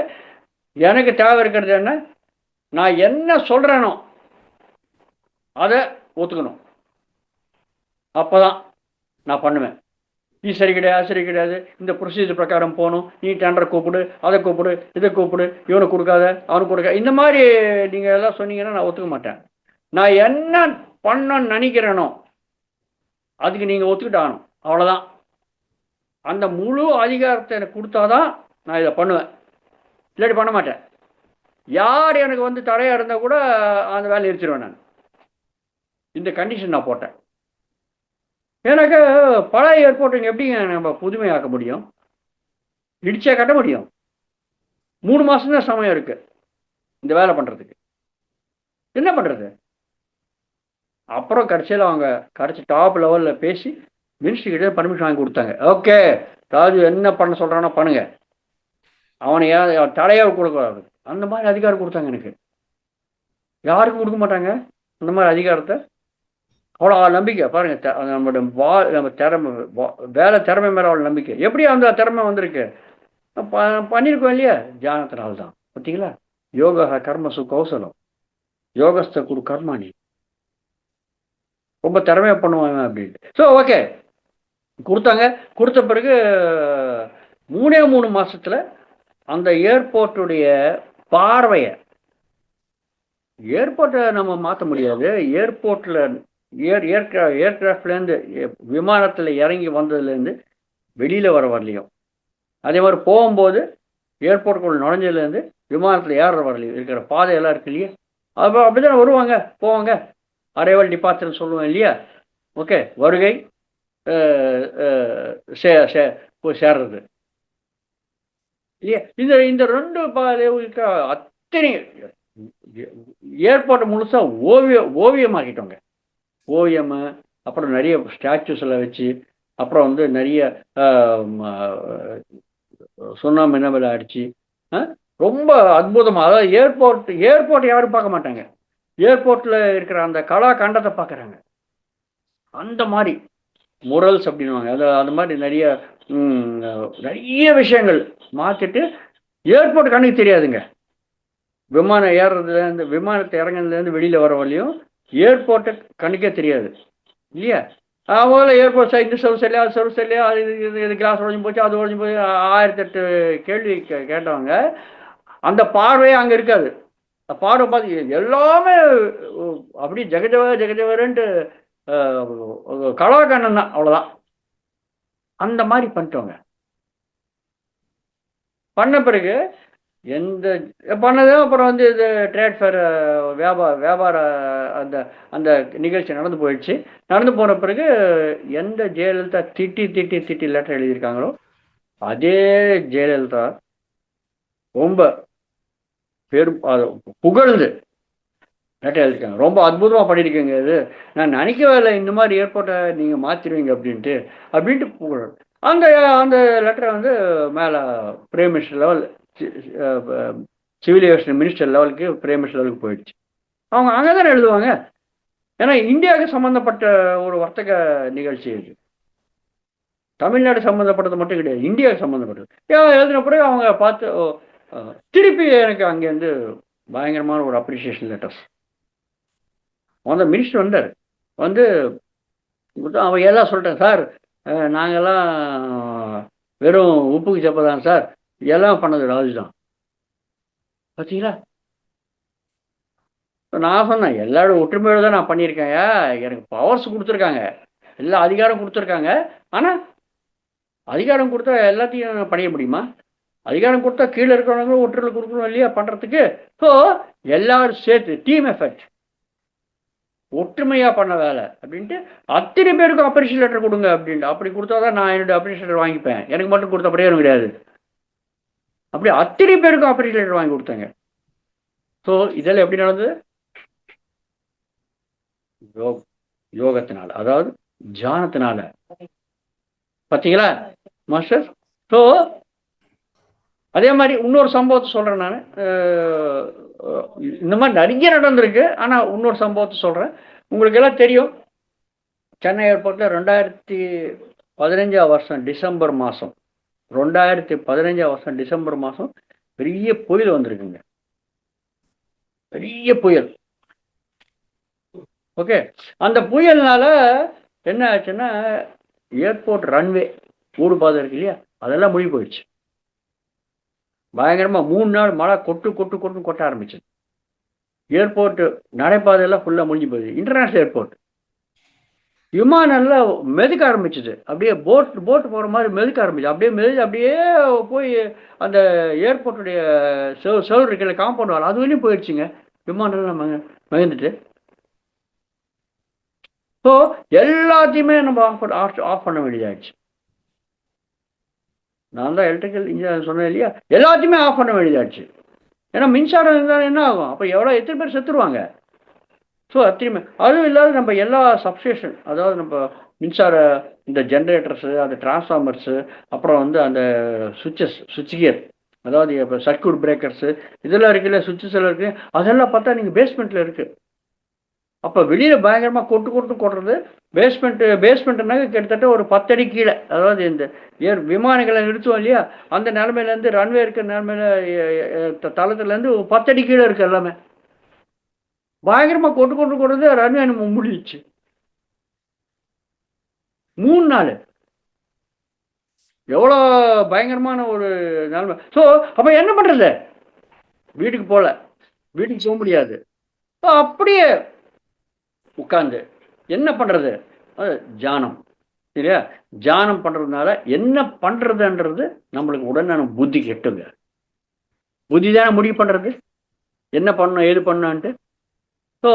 எனக்கு தேவை இருக்கிறது என்ன, நான் என்ன சொல்கிறேனோ அதை ஒத்துக்கணும். அப்போ தான் நான் பண்ணுவேன். நீ சரி கிடையாது, சரி கிடையாது, இந்த ப்ரொசீஜர் பிரகாரம் போகணும், நீ டெண்டரை கூப்பிடு, அதை கூப்பிடு, இதை கூப்பிடு, இவனை கொடுக்காத, அவனுக்கு கொடுக்க, இந்த மாதிரி நீங்கள் எல்லாம் சொன்னீங்கன்னா நான் ஒத்துக்க மாட்டேன். நான் என்ன பண்ணணும்னு நினைக்கிறேனோ அதுக்கு நீங்கள் ஒத்துக்கிட்டாகணும். அவ்வளோதான். அந்த முழு அதிகாரத்தை எனக்கு கொடுத்தாதான் நான் இதை பண்ணுவேன், இல்லாட்டி பண்ண மாட்டேன். யார் எனக்கு வந்து தடையாக இருந்தால் கூட அந்த வேலையை நிறுத்திடுவேன். நான் இந்த கண்டிஷன் நான் போட்டேன். எனக்கு பழைய ஏர்போர்ட்டுங்க எப்படிங்க நம்ம புதுமையாக்க முடியும்? இடிச்சா கட்ட முடியும்? 3 மாதம் தான் சமயம் இருக்கு இந்த வேலை பண்ணுறதுக்கு. என்ன பண்ணுறது? அப்புறம் கடைசியில் அவங்க டாப் லெவலில் பேசி மினிஸ்ட்ரிக்கிட்டே பர்மிஷன் வாங்கி கொடுத்தாங்க. ஓகே, ராஜு என்ன பண்ண சொல்கிறானோ பண்ணுங்க, அவனை தடையாக கொடுக்கூடாது, அந்த மாதிரி அதிகாரம் கொடுத்தாங்க எனக்கு. யாருக்கும் கொடுக்க மாட்டாங்க அந்த மாதிரி அதிகாரத்தை. அவ்வளோ நம்பிக்கை பாருங்கள். நம்ம திறமை, வேலை திறமை மேலே அவ்வளோ நம்பிக்கை. எப்படி அந்த திறமை வந்திருக்கு? பண்ணியிருக்கோம் இல்லையா? தியானத்தினால தான். பார்த்தீங்களா? யோகா கர்மசு கௌசலம், யோகஸ்த குரு கர்மாணி. ரொம்ப திறமையாக பண்ணுவாங்க அப்படின்ட்டு. ஸோ ஓகே, கொடுத்தாங்க. கொடுத்த பிறகு 3 மாதத்தில் அந்த ஏர்போர்ட்டுடைய பார்வையை, ஏர்போர்ட்டை நம்ம மாற்ற முடியாது. ஏர்போர்ட்டில் ஏர்கிராஃப்ட்லேருந்து விமானத்தில் இறங்கி வந்ததுலேருந்து வெளியில் வரலையும், அதே மாதிரி போகும்போது ஏர்போர்ட்டுக்குள்ள நுழைஞ்சதுலேருந்து விமானத்தில் ஏறுற வரலையும் இருக்கிற பாதையெல்லாம் இருக்கு இல்லையா? அப்படி தான் வருவாங்க போவாங்க. அரைவல் டிபார்ச்சர்னு சொல்லுவோம் இல்லையா? ஓகே, வருகை போய் சேர்றது இல்லையா? இந்த 2 அத்தனை ஏர்போர்ட்டை முழுசாக ஓவியமாக்கிட்டோங்க. ஓவியம், அப்புறம் நிறைய ஸ்டாச்சுஸ் எல்லாம் வச்சு, அப்புறம் வந்து நிறைய சுண்ணாம்பு மின்னவெல்லாம் அடிச்சு ரொம்ப அற்புதமாக. அதாவது ஏர்போர்ட் யாரும் பார்க்க மாட்டாங்க, ஏர்போர்ட்டில் இருக்கிற அந்த கலா கண்டத்தை பார்க்குறாங்க. அந்த மாதிரி முரல்ஸ் அப்படின்வாங்க. அது மாதிரி நிறைய விஷயங்கள் மாற்றிட்டு ஏர்போர்ட் கண்ணுக்கு தெரியாதுங்க. விமானம் ஏறுறதுலேருந்து, விமானத்தை இறங்குறதுலேருந்து வெளியில் வர வரையும் ஏர்போர்ட்டை கண்ணுக்கே தெரியாது இல்லையா? முதல்ல ஏர்போர்ட் இந்த சர்வீஸ் இல்லையா, அது சர்வீஸ் இல்லையா, இது கிளாஸ் உடஞ்சி போச்சு, அது உடஞ்சி போச்சு, 1008 கேள்வி கேட்டவங்க. அந்த பார்வையே அங்கே இருக்காது. பார்வை பார்த்து எல்லாமே அப்படி ஜெகஜவரன்ட்டு கலாகண்ணன் தான், அவ்வளோதான். அந்த மாதிரி பண்ணிட்டோங்க. பண்ண பிறகு பண்ணது அப்புறம் வந்து இது ட்ரேட் ஃபேர் வியாபார அந்த அந்த நிகழ்ச்சி நடந்து போயிடுச்சு. நடந்து போன பிறகு எந்த ஜெயலலிதா திட்டி லெட்டர் எழுதியிருக்காங்களோ அதே ஜெயலலிதா ரொம்ப புகழ்ந்து லெட்டர் எழுதியிருக்காங்க. ரொம்ப அற்புதமாக பண்ணியிருக்கீங்க, இது நான் நினைக்கவே இல்லை இந்த மாதிரி ஏர்போர்ட்டை நீங்கள் மாற்றிடுவீங்க அப்படின்ட்டு புகழ். அந்த அந்த லெட்டரை வந்து மேலே prime minister level, civil aviation minister லெவலுக்கு, பிரைம் மினிஸ்டர் லெவலுக்கு போயிடுச்சு. அவங்க அங்கே தானே எழுதுவாங்க. ஏன்னா இந்தியாவுக்கு சம்மந்தப்பட்ட ஒரு வர்த்தக நிகழ்ச்சி இது. தமிழ்நாடு சம்மந்தப்பட்டது மட்டும் கிடையாது, இந்தியாவுக்கு சம்மந்தப்பட்டது. எழுதின பிறகு அவங்க பார்த்து திருப்பி எனக்கு அங்கேருந்து பயங்கரமான ஒரு அப்ரிசியேஷன் லெட்டர்ஸ். அந்த மினிஸ்டர் வந்தார். வந்து அவங்க எல்லாம் சொல்லிட்டேன், சார் நாங்கள்லாம் வெறும் உப்புக்கு சப்பதான் சார், எல்லாம் பண்ணது ராஜு தான். பார்த்தீங்களா? நான் சொன்னேன், எல்லாரும் ஒற்றுமையோடு தான் நான் பண்ணியிருக்கேன். எனக்கு பவர்ஸ் கொடுத்துருக்காங்க, எல்லா அதிகாரம் கொடுத்துருக்காங்க. ஆனால் அதிகாரம் கொடுத்தா எல்லாத்தையும் பண்ணிட முடியுமா? அதிகாரம் கொடுத்தா கீழே இருக்கிறவங்க ஒற்றுல கொடுக்கணும் இல்லையா பண்ணுறதுக்கு. ஸோ எல்லாரும் சேர்த்து டீம் எஃபெக்ட், ஒற்றுமையாக பண்ண வேலை அப்படின்ட்டு அத்தனை பேருக்கும் அப்ரிஷியேட் லெட்டர் கொடுங்க அப்படின்ட்டு. அப்படி கொடுத்தா தான் நான் என்னோட அப்ரிஷியேட் லெட்டர் வாங்கிப்பேன். எனக்கு மட்டும் கொடுத்த பிரயோஜனம் கிடையாது. அப்படி அத்தனை பேருக்கும் அப்ரிஷியேட் லெட்டர் வாங்கி கொடுத்தாங்க. ஸோ இதெல்லாம் எப்படி நடந்தது? யோகத்தினால, அதாவது தியானத்தினால. பார்த்தீங்களா மாஸ்டர்? ஸோ அதே மாதிரி இன்னொரு சம்பவத்தை சொல்கிறேன் நான். இந்த மாதிரி நிறைய நடந்திருக்கு. ஆனால் இன்னொரு சம்பவத்தை சொல்கிறேன். உங்களுக்கு எல்லாம் தெரியும், சென்னை ஏர்போர்ட்டில் 2015 வருஷம் டிசம்பர் மாதம் 2015 வருஷம் டிசம்பர் மாதம் பெரிய புயல் வந்திருக்குங்க. பெரிய புயல். ஓகே, அந்த புயல்னால என்ன ஆச்சுன்னா, ஏர்போர்ட் ரன்வே ஊடு பாதை இருக்கு இல்லையா, அதெல்லாம் மூழ்கி போயிடுச்சு. பயங்கரமாக 3 நாள் மழை கொட்ட ஆரம்பிச்சது. ஏர்போர்ட்டு நடைபாதையெல்லாம் ஃபுல்லாக முடிஞ்சு போயிடுது. International airport. விமானம்லாம் மெதுக்க ஆரம்பிச்சிது. அப்படியே போட்டு போகிற மாதிரி மெதுக்க ஆரம்பிச்சு. அப்படியே போய் அந்த ஏர்போர்ட்டுடைய செவரு இருக்கிற காம்பவுண்ட் வால் அது வரையும் போயிடுச்சுங்க. விமானம்லாம் மகிழ்ந்துட்டு. ஸோ எல்லாத்தையுமே நம்ம ஆஃப் பண்ண வேண்டியதாகிடுச்சு. நான் தான் எலக்ட்ரிக்கல் இன்ஜினியர் சொன்னேன் இல்லையா, எல்லாத்தையுமே ஆஃப் பண்ண வேண்டியதாச்சு. ஏன்னா மின்சாரம் இருந்தாலும் என்ன ஆகும், அப்போ எத்தனை பேர் செத்துருவாங்க. ஸோ அத்தனையுமே. அதுவும் இல்லாத நம்ம எல்லா சப்ஸ்டேஷன், அதாவது நம்ம மின்சார இந்த ஜென்ரேட்டர்ஸு, அந்த டிரான்ஸ்ஃபார்மர்ஸு, அப்புறம் அந்த சுவிட்ச் கியர், அதாவது இப்போ சர்க்யூட் பிரேக்கர்ஸு இதெல்லாம் இருக்குல்ல, சுவிட்சஸ் எல்லாம் இருக்குது. அதெல்லாம் பார்த்தா நீங்கள் பேஸ்மெண்ட்டில் இருக்குது. அப்போ வெளியில் பயங்கரமாக கொட்டுறது. பேஸ்மெண்ட்டுனாக்க கிட்டத்தட்ட ஒரு 10 அடி கீழே, அதாவது இந்த விமானங்களை நிறுத்துவோம் இல்லையா, அந்த நிலமையிலேருந்து ரன்வே இருக்கிற நிலமையில தளத்துலேருந்து 10 அடி கீழே இருக்குது. எல்லாமே பயங்கரமாக கொட்டுறது. ரன்வே முடிச்சு 3 நாள். எவ்வளோ பயங்கரமான ஒரு நிலைமை. ஸோ அப்போ என்ன பண்ணுறது? வீட்டுக்கு போக முடியாது. அப்படியே உட்காந்து என்ன பண்ணுறது? தியானம். சரியா? தியானம் பண்ணுறதுனால என்ன பண்ணுறதுன்றது நம்மளுக்கு உடனே புத்தி கெட்டுங்க. புத்தி தானே முடிவு பண்ணுறது என்ன பண்ணணும் ஏது பண்ணான்ட்டு. ஸோ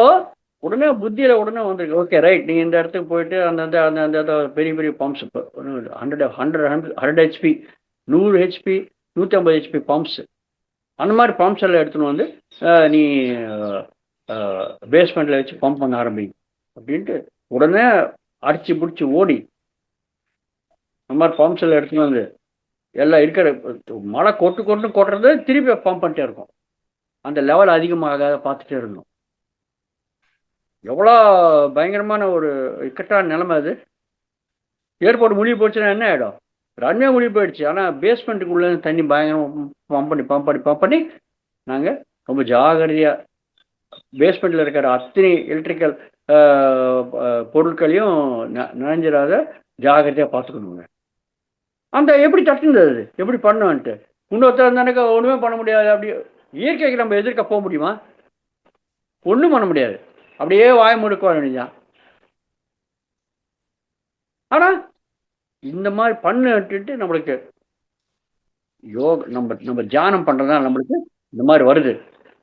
உடனே புத்தியில் உடனே வந்துருக்கு. ஓகே ரைட், நீங்கள் இந்த இடத்துக்கு போயிட்டு அந்த பெரிய பம்ப்ஸ், இப்போ 100 ஹெச்பி 100 ஹெச்பி 150 ஹெச்பி பம்ப்ஸ், அந்த மாதிரி பம்ப்ஸ் எல்லாம் எடுத்துன்னு வந்து நீ பேஸ்மெண்ட்டில் வச்சு பம்ப் பண்ண ஆரம்பிக்கும் அப்படின்ட்டு உடனே அடிச்சு பிடிச்சி ஓடி அந்த மாதிரி பம்ப்ஸ் எல்லாம் எடுத்துன்னு வந்து எல்லாம் இருக்கிற மழை கொட்டுறது திருப்பி பம்ப் பண்ணிட்டே இருக்கும். அந்த லெவல் அதிகமாக பார்த்துட்டே இருந்தோம். எவ்வளோ பயங்கரமான ஒரு இக்கட்டான நிலைமை அது. ஏர்போர்ட் மூழ்கி போச்சுன்னா என்ன ஆகிடும்? ரன்வே மூழ்கி போயிடுச்சு. ஆனால் பேஸ்மெண்ட்டுக்குள்ளே தண்ணி பயங்கரமாக பம்ப் பண்ணி நாங்கள் ரொம்ப ஜாகிரதையாக பேஸ்மெண்ட்டில் இருக்கிற அத்தனை எலக்ட்ரிக்கல் பொருட்களையும் நனைஞ்சிடாத ஜாகிரதையாக பார்த்துக்கணுங்க. அந்த எப்படி தட்டுந்தது, எப்படி பண்ணோன்ட்டு இன்னொருத்தர் இருந்தானக்கா ஒன்றுமே பண்ண முடியாது. அப்படி இயற்கைக்கு நம்ம எதிர்க்க போக முடியுமா? ஒன்றும் பண்ண முடியாது. அப்படியே வாய் முடுக்க வேண்டியதான். ஆனால் இந்த மாதிரி பண்ணிட்டு நம்மளுக்கு நம்ம தியானம் பண்ணுறதுனால நம்மளுக்கு இந்த மாதிரி வருது.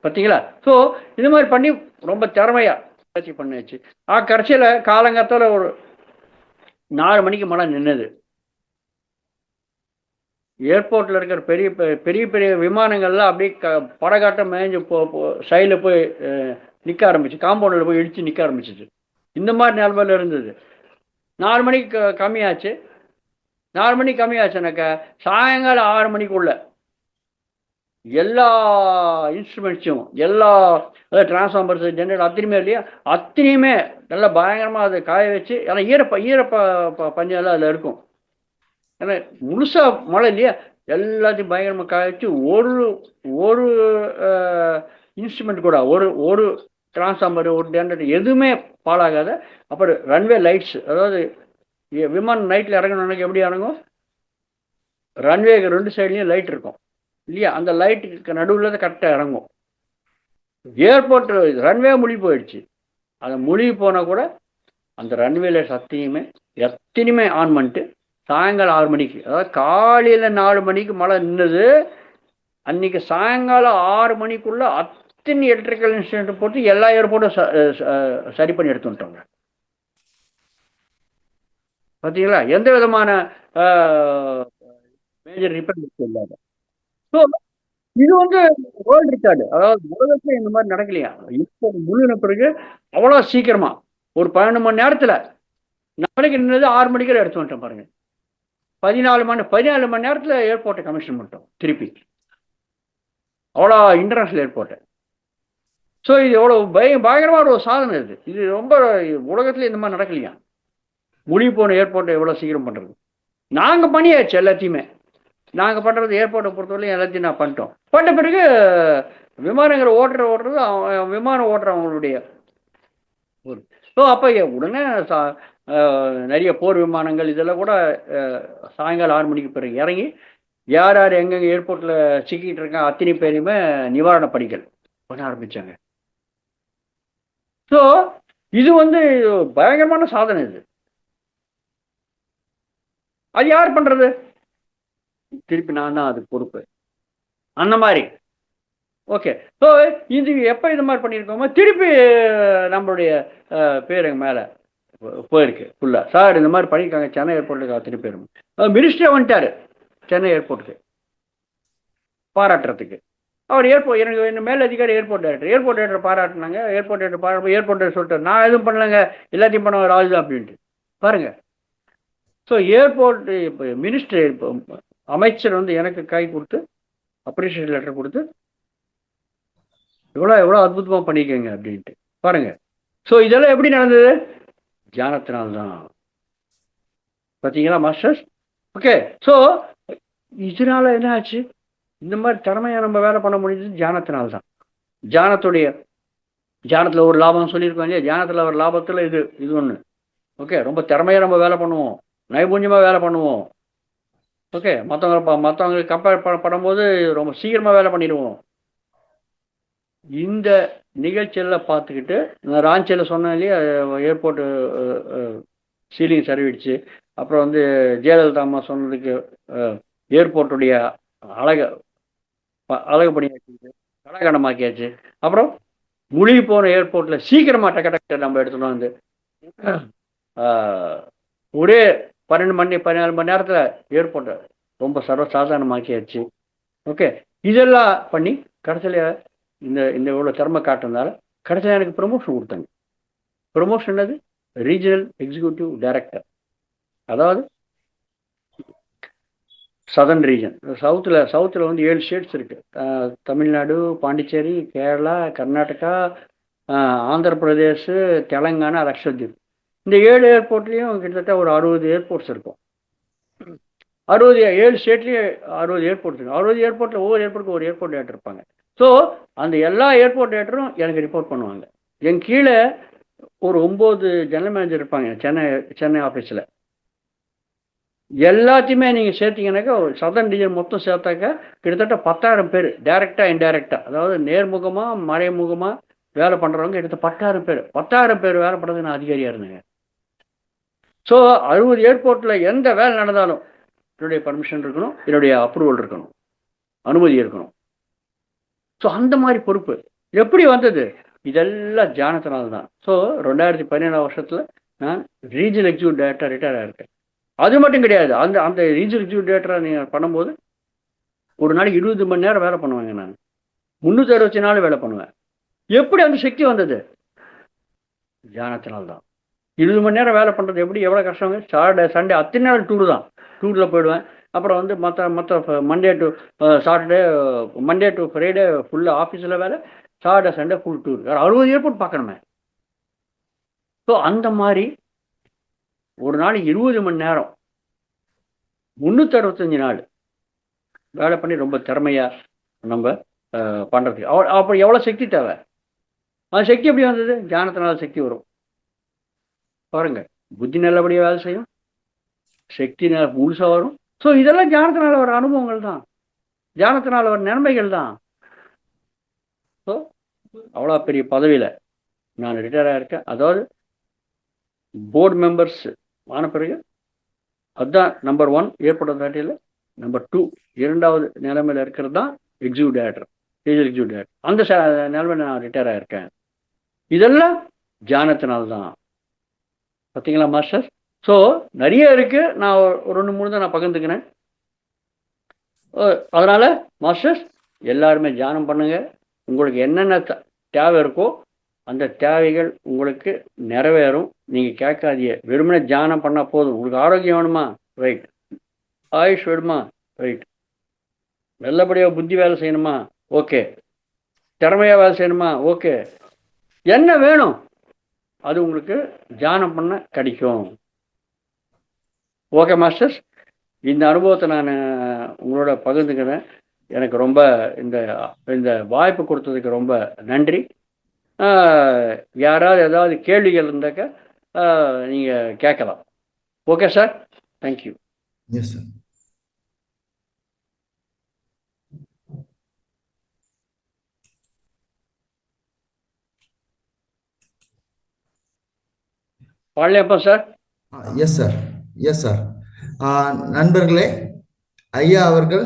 பார்த்தீங்களா? ஸோ இது மாதிரி பண்ணி ரொம்ப திறமையாக பண்ணியாச்சு. கடைசியில் காலங்காத்தால் ஒரு 4 மணிக்கு மழை நின்றுது. ஏர்போர்ட்டில் இருக்கிற பெரிய விமானங்கள்லாம் அப்படியே படகாட்டம் மேய்ஞ்சு சைடில் போய் நிற்க ஆரம்பிச்சு, காம்பவுண்டில் போய் இடித்து நிற்க ஆரம்பிச்சிச்சு. இந்த மாதிரி நிலமையில் இருந்தது. 4 மணிக்கு கம்மியாச்சு. 4 மணிக்கு கம்மியாச்சுனாக்கா சாயங்காலம் 6 மணிக்குள்ள எல்லா இன்ஸ்ட்ருமெண்ட்ஸும், எல்லா டிரான்ஸ்ஃபார்மர்ஸ், ஜென்ரேட்டர் அத்தனையுமே இல்லையா, அத்தனையுமே நல்லா பயங்கரமாக அதை காய வச்சு, ஏன்னா ஈரப்ப பஞ்செல்லாம் அதில் இருக்கும். ஏன்னா முழுசாக மழை இல்லையா, எல்லாத்தையும் பயங்கரமாக காய வச்சு ஒரு இன்ஸ்ட்ருமெண்ட் கூட ஒரு டிரான்ஸ்ஃபார்மர், ஒரு ஜென்ரேட்டர் எதுவுமே பாழாகாத. அப்புறம் ரன்வே லைட்ஸ், அதாவது விமானம் நைட்டில் இறங்கணும்னாக்க எப்படி இறங்கும், ரன்வேக்கு 2 சைட்லேயும் லைட் இருக்கும் இல்லையா, அந்த லைட்டுக்கு நடுவில் தான் கரெக்டாக இறங்கும். ஏர்போர்ட் ரன்வே மூழ்கி போயிடுச்சு. அதை மூழ்கி போனால் கூட அந்த ரன்வே லைட்ஸ் எத்தனையுமே ஆன் பண்ணிட்டு சாயங்காலம் 6 மணிக்கு, அதாவது காலையில் 4 மணிக்கு மழை நின்றுது. அன்னைக்கு சாயங்காலம் 6 மணிக்குள்ள அத்தனை எலக்ட்ரிக்கல் இன்ஸ்ட்ருமெண்ட் போட்டு எல்லா ஏர்போர்ட்டும் சரி பண்ணி எடுத்து வந்துட்டோங்க. பார்த்தீங்களா, எந்த விதமான மேஜர் ரிப்பேர் இல்லாத. ஸோ இது வந்து வேர்ல்டு ரெக்கார்டு, அதாவது உலகத்துல இந்த மாதிரி நடக்கலையா. இப்போ முழுன பிறகு அவ்வளோ சீக்கிரமா ஒரு 12 மணி நேரத்தில் நாளைக்கு நின்னது 6 மணிக்கு எடுத்து வந்துட்டோம் பாருங்க. 14 மணி நேரத்தில் ஏர்போர்ட்டை கமிஷன் பண்ணிட்டோம் திருப்பி. அவ்வளோ இன்டர்நேஷனல் ஏர்போர்ட்டு. ஸோ இது எவ்வளோ பயங்கரமான ஒரு சாதனை இது. இது ரொம்ப உலகத்துல இந்த மாதிரி நடக்கலையா. மொழி போன ஏர்போர்ட்டை எவ்வளோ சீக்கிரம் பண்ணுறது. நாங்கள் பண்ணியாச்சு எல்லாத்தையுமே. நாங்கள் பண்ணுறது ஏர்போர்ட்டை பொறுத்தவரையும் எல்லாத்தையும் நான் பண்ணிட்டோம். பண்ண பிறகு விமானங்களை ஓட்டுறது விமானம் ஓட்டுறவங்களுடைய ஒரு. ஸோ அப்போ உடனே நிறைய போர் விமானங்கள் இதெல்லாம் கூட சாயங்காலம் 6 மணிக்கு பிறகு இறங்கி யார் யார் எங்கெங்கே ஏர்போர்ட்டில் சிக்கிட்டு இருக்காங்க அத்தனை பேரையுமே நிவாரண பணிகள் பண்ண ஆரம்பித்தாங்க. ஸோ இது வந்து பயங்கரமான சாதனை. இது அது யார் பண்ணுறது? திருப்பி நான் தான் அதுக்கு பொறுப்பு. அந்த மாதிரி ஓகே. ஸோ இது எப்போ இது மாதிரி பண்ணியிருக்கோமோ திருப்பி நம்மளுடைய பேர் எங்கள் மேலே போயிருக்கு ஃபுல்லாக. சார் இந்த மாதிரி பண்ணியிருக்காங்க சென்னை ஏர்போர்ட்டுக்கு அத்தனை பேரும். மினிஸ்டரே வந்துட்டார் சென்னை ஏர்போர்ட்டுக்கு பாராட்டுறதுக்கு. அவர் எனக்கு என்ன மேல் அதிகாரி ஏர்போர்ட் டைரக்டர் பாராட்டினாங்க. ஏர்போர்ட் டைரக்டர் சொல்லிட்டார், நான் எதுவும் பண்ணலைங்க, எல்லாத்தையும் பண்ண ராஜு தான் அப்படின்ட்டு பாருங்க. ஸோ ஏர்போர்ட் இப்போ மினிஸ்டர் இப்போ அமைச்சர் வந்து எனக்கு கை கொடுத்து அப்ரிஷியேஷன் லெட்டர் கொடுத்து எவ்வளோ அற்புதமாக பண்ணிக்கோங்க அப்படின்ட்டு பாருங்க. ஸோ இதெல்லாம் எப்படி நடந்தது? தியானத்தினால்தான். பார்த்தீங்களா மாஸ்டர்ஸ்? ஓகே. ஸோ இதனால என்ன ஆச்சு? இந்த மாதிரி திறமையாக நம்ம வேலை பண்ண முடிஞ்சது தியானத்தினால்தான். தியானத்தில் ஒரு லாபம் சொல்லியிருக்கோம் இல்லையா. தியானத்தில் ஒரு லாபத்தில் இது ஒன்று. ஓகே. ரொம்ப திறமையாக நம்ம வேலை பண்ணுவோம், நைபுண்ணியமாக வேலை பண்ணுவோம். ஓகே. மற்றவங்களுக்கு கம்பேர் பண்ணும்போது ரொம்ப சீக்கிரமாக வேலை பண்ணிடுவோம். இந்த நிகழ்ச்சியெல்லாம் பார்த்துக்கிட்டு நான் ராஞ்சியில் சொன்னேன் இல்லையா, ஏர்போர்ட்டு சீலிங் சர்வீடிச்சு. அப்புறம் வந்து ஜெயலலிதா அம்மா சொன்னதுக்கு ஏர்போர்ட்டுடைய அழகு பண்ணியாச்சு, கலகடமாக்கியாச்சு. அப்புறம் மொழி போன ஏர்போர்ட்டில் சீக்கிரமாக டக்க நம்ம எடுத்துகிட்டு வந்து ஒரே 14 மணி நேரத்தில் ஏர்போர்ட்டை ரொம்ப சர்வசாதாரணமாக்கியாச்சு. ஓகே. இதெல்லாம் பண்ணி கடைசியில் இந்த இவ்வளோ திறமை காட்டுறதுனால கடைசியில் எனக்கு ப்ரமோஷன் கொடுத்தாங்க. ப்ரமோஷன் அது ரீஜனல் எக்ஸிக்யூட்டிவ் டைரக்டர். அதாவது சதர்ன் ரீஜன், சவுத்தில் வந்து 7 ஸ்டேட்ஸ் இருக்குது. தமிழ்நாடு, பாண்டிச்சேரி, கேரளா, கர்நாடகா, ஆந்திர பிரதேஷ், தெலங்கானா, லக்ஷத்வீப். இந்த 7 ஏர்போர்ட்லேயும் கிட்டத்தட்ட ஒரு 60 ஏர்போர்ட்ஸ் இருக்கும். 7 ஸ்டேட்லேயும் 60 ஏர்போர்ட்ஸ் இருக்கும். 60 ஏர்போர்ட்டில் ஒவ்வொரு ஏர்போர்ட்டுக்கு ஒரு ஏர்போர்ட் டேரக்டர் இருப்பாங்க. ஸோ அந்த எல்லா ஏர்போர்ட் டேரக்டரும் எனக்கு ரிப்போர்ட் பண்ணுவாங்க. என் கீழே ஒரு 9 ஜெனரல் மேனேஜர் இருப்பாங்க சென்னை ஆஃபீஸில். எல்லாத்தையுமே நீங்கள் சேர்த்திங்கனாக்கா சதர்ன் ரீஜன் மொத்தம் சேர்த்தாக்கா கிட்டத்தட்ட 10,000 பேர் டைரெக்டாக இன்டைரக்டாக, அதாவது நேர்முகமாக மறைமுகமாக வேலை பண்ணுறவங்க கிட்டத்தட்ட 10,000 பேர் வேலை பண்ணுறதுக்கு நான் அதிகாரியாக இருந்தேங்க. ஸோ 60 ஏர்போர்ட்டில் எந்த வேலை நடந்தாலும் என்னுடைய பர்மிஷன் இருக்கணும், என்னுடைய அப்ரூவல் இருக்கணும், அனுமதி இருக்கணும். ஸோ அந்த மாதிரி பொறுப்பு எப்படி வந்தது? இதெல்லாம் தியானத்தினால்தான். ஸோ 2017 வருஷத்தில் நான் ரீஜனல் எக்ஸிக்யூட்டிவ் டைரக்டர் ரிட்டையர் ஆகிருக்கேன். அது மட்டும் கிடையாது, அந்த ரீஜனல் எக்ஸிக்யூட்டிவ் டைரக்டராக நீங்கள் பண்ணும்போது ஒரு நாளைக்கு 20 மணி நேரம் வேலை பண்ணுவேங்க. நான் 364 நாள் வேலை பண்ணுவேன். எப்படி அந்த சக்தி வந்தது? தியானத்தினால்தான். 20 மணி நேரம் வேலை பண்ணுறது எப்படி, எவ்வளோ கஷ்டங்க. சாட்டர்டே சண்டே அத்தனை நாள் டூரில் போயிடுவேன். அப்புறம் வந்து மற்ற Monday to Saturday, Monday to Friday ஃபுல்லாக ஆஃபீஸில் வேலை, Saturday Sunday full tour. 60 airport பார்க்கணுமே. ஸோ அந்த மாதிரி ஒரு நாளைக்கு 20 மணி நேரம் 365 நாள் வேலை பண்ணி ரொம்ப திறமையாக நம்ம பண்ணுறதுக்கு அப்போ எவ்வளோ சக்தி தேவை? அந்த சக்தி எப்படி வந்தது? தியானத்தினால சக்தி வரும் பாருங்க. புத்தி நல்லபடியாக வேலை செய்யும், சக்தி முழுசாக வரும். ஸோ இதெல்லாம் தியானத்தினால வர அனுபவங்கள் தான், தியானத்தினால வர நன்மைகள் தான். ஸோ அவ்வளோ பெரிய பதவியில் நான் ரிட்டையர் ஆகிருக்கேன். அதாவது போர்டு மெம்பர்ஸ் ஆன பிறகு அதுதான் நம்பர் 1 ஏற்படுறதாட்டியில். நம்பர் 2 இரண்டாவது நிலைமையில் இருக்கிறது தான் எக்ஸிக்யூட்டிவ் டைரக்டர், எக்ஸிக்யூட்டிவ் டைரக்டர். அந்த நிலைமையில் நான் ரிட்டையர் ஆகியிருக்கேன். இதெல்லாம் தியானத்தினால்தான். பார்த்தீங்களா மாஸ்டர்? ஸோ நிறைய இருக்குது. நான் ஒரு 2-3 தான் நான் பகிர்ந்துக்கிறேன். அதனால் மாஸ்டர்ஸ் எல்லாருமே தியானம் பண்ணுங்கள். உங்களுக்கு என்னென்ன தேவை இருக்கோ அந்த தேவைகள் உங்களுக்கு நிறைவேறும். நீங்கள் கேட்காதீங்க. வெறுமனே தியானம் பண்ணால் போதும். உங்களுக்கு ஆரோக்கியம் வேணுமா? ரைட். ஆயுஷ் வேணுமா? ரைட். நல்லபடியாக புத்தி வேலை செய்யணுமா? ஓகே. திறமையாக வேலை செய்யணுமா? ஓகே. என்ன வேணும் அது உங்களுக்கு தியானம் பண்ண கிடைக்கும். ஓகே மாஸ்டர்ஸ், இந்த அனுபவத்தை நான் உங்களோட பகிர்ந்துக்கிறேன். எனக்கு ரொம்ப இந்த இந்த வாய்ப்பு கொடுத்ததுக்கு ரொம்ப நன்றி. யாராவது ஏதாவது கேள்விகள் இருந்தாக்க நீங்கள் கேட்கலாம். Okay sir, thank you. Yes sir. பாடலையாப்பா sir? Yes sir, yes sir. நண்பர்களே, ஐயா அவர்கள்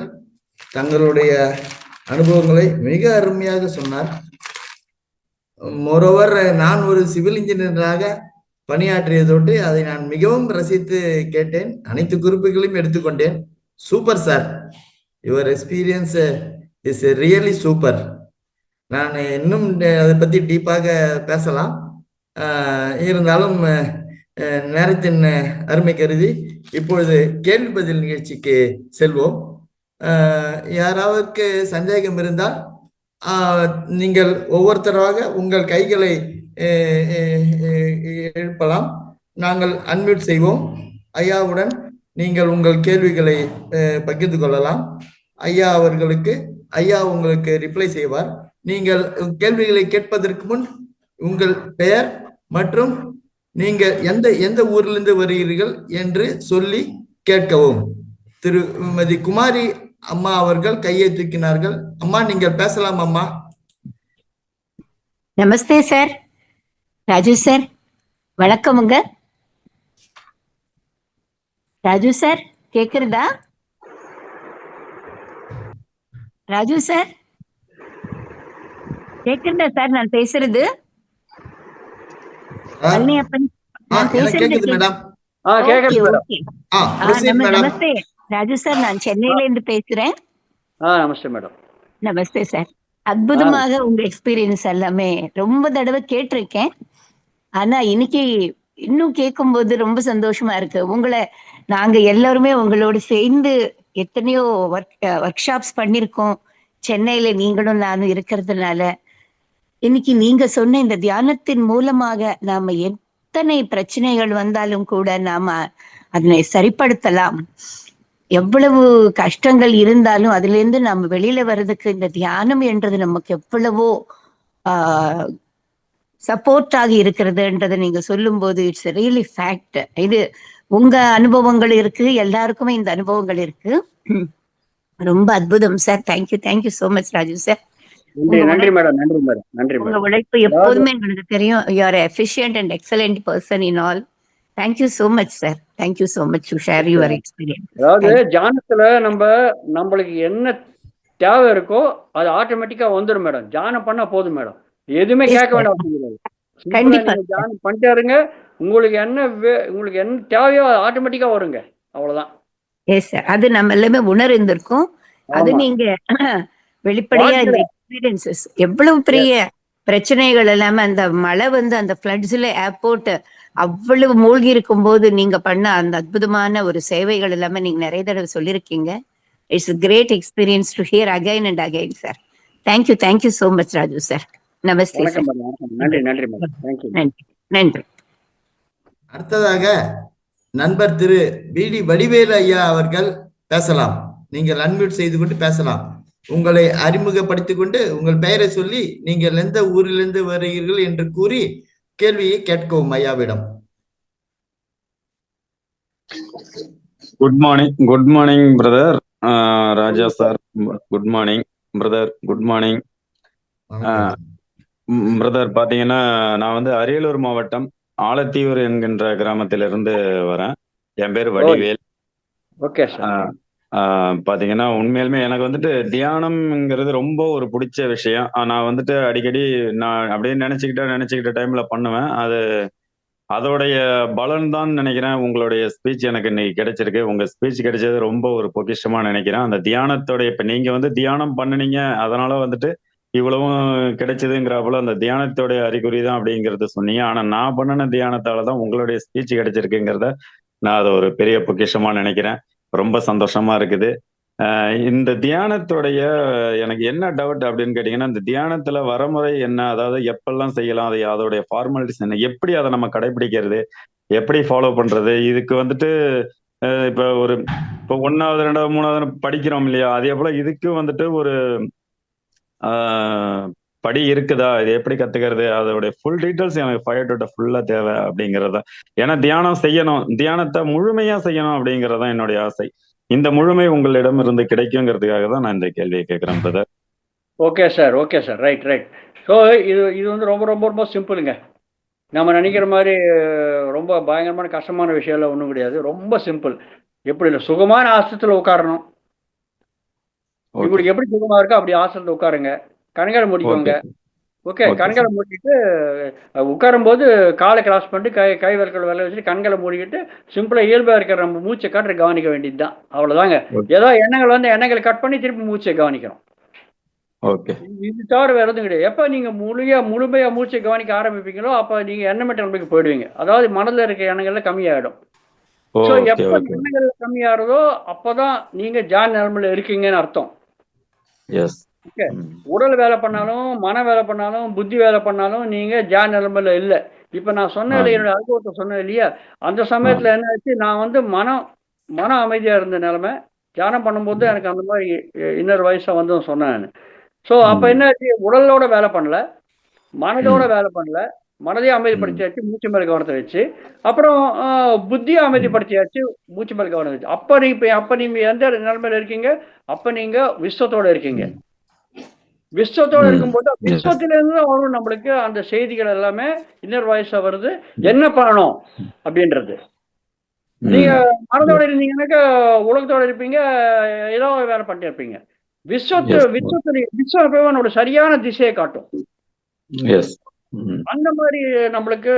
தங்களுடைய அனுபவங்களை மிக அருமையாக சொன்னார். மோரோவர் நான் ஒரு சிவில் இன்ஜினியராக பணியாற்றியதோடு அதை நான் மிகவும் ரசித்து கேட்டேன். அனைத்து குறிப்புகளையும் எடுத்துக்கொண்டேன். Super sir, your experience is really super. நான் இன்னும் அதை பற்றி டீப்பாக பேசலாம். இருந்தாலும் நேரத்தின் அருமை கருதி இப்பொழுது கேள்வி பதில் நிகழ்ச்சிக்கு செல்வோம். யாராவதுக்கு சந்தேகம் இருந்தால் நீங்கள் ஒவ்வொருத்தராக உங்கள் கைகளை எழுப்பலாம். நாங்கள் அன்மியூட் செய்வோம். ஐயாவுடன் நீங்கள் உங்கள் கேள்விகளை பகிர்ந்து கொள்ளலாம். ஐயா அவர்களுக்கு ஐயா உங்களுக்கு ரிப்ளை செய்வார். நீங்கள் கேள்விகளை கேட்பதற்கு முன் உங்கள் பெயர் மற்றும் நீங்கள் எந்த ஊரிலிருந்து வருகிறீர்கள் என்று சொல்லி கேட்கவும். திருமதி குமாரி அம்மா அவர்கள் கையை தூக்கினார்கள். அம்மா, நீங்கள் பேசலாம் அம்மா. நமஸ்தே சார். ராஜு சார் வணக்கமுங்க. ராஜு சார் கேக்குறதா? ராஜு சார் கேக்குறதா சார் நான் பேசுறது? நமஸ்தே ராஜு சார், நான் சென்னையில இருந்து பேசுறேன். நமஸ்தே மேடம். நமஸ்தே சார். அற்புதமாக உங்க எக்ஸ்பீரியன்ஸ் எல்லாமே ரொம்ப தடவை கேட்டிருக்கேன். ஆனா இன்னைக்கு இன்னும் கேட்கும்போது ரொம்ப சந்தோஷமா இருக்கு. உங்களை நாங்க எல்லாருமே உங்களோட சேர்ந்து எத்தனையோ ஒர்க் ஷாப்ஸ் பண்ணிருக்கோம் சென்னையில, நீங்களும் நானும் இருக்கிறதுனால. இன்னைக்கு நீங்க சொன்ன இந்த தியானத்தின் மூலமாக நாம எத்தனை பிரச்சனைகள் வந்தாலும் கூட நாம அதனை சரிப்படுத்தலாம். எவ்வளவு கஷ்டங்கள் இருந்தாலும் அதுல இருந்து நம்ம வெளியில வர்றதுக்கு இந்த தியானம் என்றது நமக்கு எவ்வளவோ சப்போர்ட் ஆகி இருக்கிறதுன்றதை நீங்க சொல்லும் போது இட்ஸ் ரியலி ஃபேக்ட். இது உங்க அனுபவங்கள் இருக்கு, எல்லாருக்குமே இந்த அனுபவங்கள் இருக்கு. ரொம்ப அற்புதம் sir. Thank you, thank you so much Raju sir. நன்றி மேடம், நன்றி மேடம், நன்றி. உங்க உழைப்பு எப்போதுமே எங்களுக்கு தெரியும். You are efficient and excellent person in all. Thank you so much sir. Thank you so much to share your experience. அதாவது தியானத்துல நம்மளுக்கு என்ன தேவை இருக்கோ அது ஆட்டோமேட்டிக்கா வந்துடும் மேடம். தியானம் பண்ணா போதும் மேடம், எதுவுமே கேட்க வேண்டாம். கண்டிப்பா தியானம் பண்ணிட்டே இருங்க. உங்களுக்கு என்ன தேவையோ அது ஆட்டோமேட்டிக்கா வருங்க. அவ்வளவுதான். எஸ் சார், அது நம்ம எல்லாமே உணர்ந்திருக்கோம். அது நீங்க வெளிப்படையா இந்த எக்ஸ்பீரியன்சஸ் எவ்வளவு பெரிய பிரச்சனைகள் எல்லாமே அந்த மழை அந்த ஃபிளட்ஸ்ல ஏர்போர்ட் அவ்வளவு மூழ்கி இருக்கும் போது நீங்க பண்ண அந்த அற்புதமான ஒரு சேவைகள் எல்லாமே நீங்க நிறைய தடவை சொல்லியிருக்கீங்க. It's great experience to hear again and again sir. Thank you, thank you so much Raju sir. நமஸ்தே சார். நன்றி, நன்றி, நன்றி, நன்றி. அடுத்ததாக நண்பர் திரு பிடி வடிவேலு ஐயா அவர்கள் பேசலாம். நீங்கள் அன்மியூட் செய்து கொண்டு பேசலாம். உங்களை அறிமுகப்படுத்திக் கொண்டு உங்கள் பெயரை சொல்லி நீங்கள் எந்த ஊரிலிருந்து வருகிறீர்கள் என்று கூறி கேள்வியை கேட்கவும் ஐயாவிடம். Good morning brother. Raja sir good morning. Brother good morning. Brother பாத்தீங்கன்னா நான் அரியலூர் மாவட்டம் ஆலத்தீவூர் என்கின்ற கிராமத்திலிருந்து வரேன். என் பேர் வடிவேல். Okay sir. பாத்தீங்கன்னா உண்மையிலுமே எனக்கு வந்துட்டு தியானம்ங்கிறது ரொம்ப ஒரு பிடிச்ச விஷயம். நான் வந்துட்டு அடிக்கடி நான் அப்படியே நினைச்சுக்கிட்ட டைம்ல பண்ணுவேன். அதோடைய பலன் தான் நினைக்கிறேன். உங்களுடைய ஸ்பீச் எனக்கு இன்னைக்கு கிடைச்சிருக்கு. உங்க ஸ்பீச் கிடைச்சது ரொம்ப ஒரு பொக்கிஷமா நினைக்கிறேன். அந்த தியானத்தோடைய இப்ப நீங்க வந்து தியானம் பண்ணுனீங்க, அதனால வந்துட்டு இவ்வளவும் கிடைச்சதுங்கிறப்பல அந்த தியானத்தோடைய அறிகுறி தான் அப்படிங்கறத சொன்னீங்க. ஆனா நான் பண்ணின தியானத்தால தான் உங்களுடைய ஸ்பீச் கிடைச்சிருக்குங்கிறத நான் அதை ஒரு பெரிய பொக்கிஷமா நினைக்கிறேன். ரொம்ப சந்தோஷமா இருக்குது. இந்த தியானத்தோடைய எனக்கு என்ன டவுட் அப்படின்னு கேட்டீங்கன்னா, இந்த தியானத்துல வரமுறை என்ன? அதாவது எப்பெல்லாம் செய்யலாம்? அதோடைய ஃபார்மாலிட்டிஸ் என்ன? எப்படி அதை நம்ம கடைபிடிக்கிறது? எப்படி ஃபாலோ பண்றது? இதுக்கு வந்துட்டு இப்ப இப்போ 1வது 2வது 3வது படிக்கிறோம் இல்லையா? அதே போல இதுக்கு வந்துட்டு ஒரு படி இருக்குதா? இது எப்படி கத்துக்கிறது? அதோடைய ஃபுல் டீட்டெயில்ஸ் எனக்கு 5 to ஃபுல்லா தேவை அப்படிங்கறத. ஏன்னா தியானம் செய்யணும், தியானத்தை முழுமையா செய்யணும் அப்படிங்கறதான் என்னுடைய ஆசை. இந்த முழுமை உங்களிடம் இருந்து கிடைக்குங்கிறதுக்காக தான் நான் இந்த கேள்வியை கேட்கிறேன் brother. Okay sir, okay sir. Right. So இது வந்து ரொம்ப ரொம்ப ரொம்ப சிம்பிளுங்க. நம்ம நினைக்கிற மாதிரி ரொம்ப பயங்கரமான கஷ்டமான விஷயம்லாம் ஒன்றும் கிடையாது. ரொம்ப சிம்பிள். எப்படி இல்லை, சுகமான ஆசனத்தில் உட்காரணும். உங்களுக்கு எப்படி சுகமா இருக்கோ அப்படி ஆசனத்தில் உட்காருங்க. கண்களை மூடிக்கோங்க. ஓகே, கண்களை மூடிட்டு உட்காரும் போது காலை கிராஸ் பண்ணிட்டு கை விரல்கள் வேலை வச்சுட்டு கண்களை மூடிக்கிட்டு சிம்பிளா இயல்பா இருக்கிற நம்ம மூச்சை காட்டுற கவனிக்க வேண்டியது தான். அவ்வளவுதாங்க. ஏதோ எண்ணங்கள் வந்து எண்ணங்களை கட் பண்ணி திருப்பி மூச்சை கவனிக்கணும். இது தவிர வேற எதுவும் கிடையாது. எப்ப நீங்க முழுமையா மூச்சை கவனிக்க ஆரம்பிப்பீங்களோ அப்ப நீங்க எண்ணமற்ற நிலைமைக்கு போயிடுவீங்க. அதாவது மனதில் இருக்க எண்ணங்கள்ல கம்மியாயிடும். எப்ப எண்ணங்கள் கம்மியாகிறதோ அப்பதான் நீங்க ஜான் நிலைமையில இருக்கீங்கன்னு அர்த்தம். ஓகே, உடல் வேலை பண்ணாலும் மன வேலை பண்ணாலும் புத்தி வேலை பண்ணாலும் நீங்க ஜான் நிலைமையில இல்லை. இப்ப நான் சொன்ன என்னோட அனுபவத்தை சொன்னேன் இல்லையா, அந்த சமயத்துல என்ன ஆச்சு, நான் வந்து மன அமைதியா இருந்த நிலைமை தியானம் பண்ணும்போது எனக்கு அந்த மாதிரி இன்னொரு வயசா வந்து சொன்னேன். ஸோ அப்ப என்ன ஆச்சு, உடலோட வேலை பண்ணல, மனதோட வேலை பண்ணல, மனதையும் அமைதிப்படுத்தியாச்சு, மூச்சு மேல கவனத்தை வச்சு, அப்புறம் புத்தியும் அமைதிப்படுத்தியாச்சு, மூச்சு மேல கவனம் வச்சு. அப்ப நீங்க எந்த நிலைமையில இருக்கீங்க, அப்ப நீங்க விஸ்வத்தோட இருக்கீங்க. விஸ்வத்தோட இருக்கும்போது விஸ்வத்திலிருந்து வரும் நம்மளுக்கு அந்த செய்திகள் எல்லாமே இன்னர் வாய்ஸா வருது, என்ன பண்ணணும் அப்படின்றது. நீங்க மனதோட இருந்தீங்கன்னாக்கா உலகத்தோட இருப்பீங்க, ஏதோ வேலை பண்ணிட்டு இருப்பீங்க. விஸ்வத்தோட சரியான திசையை காட்டும். அந்த மாதிரி நம்மளுக்கு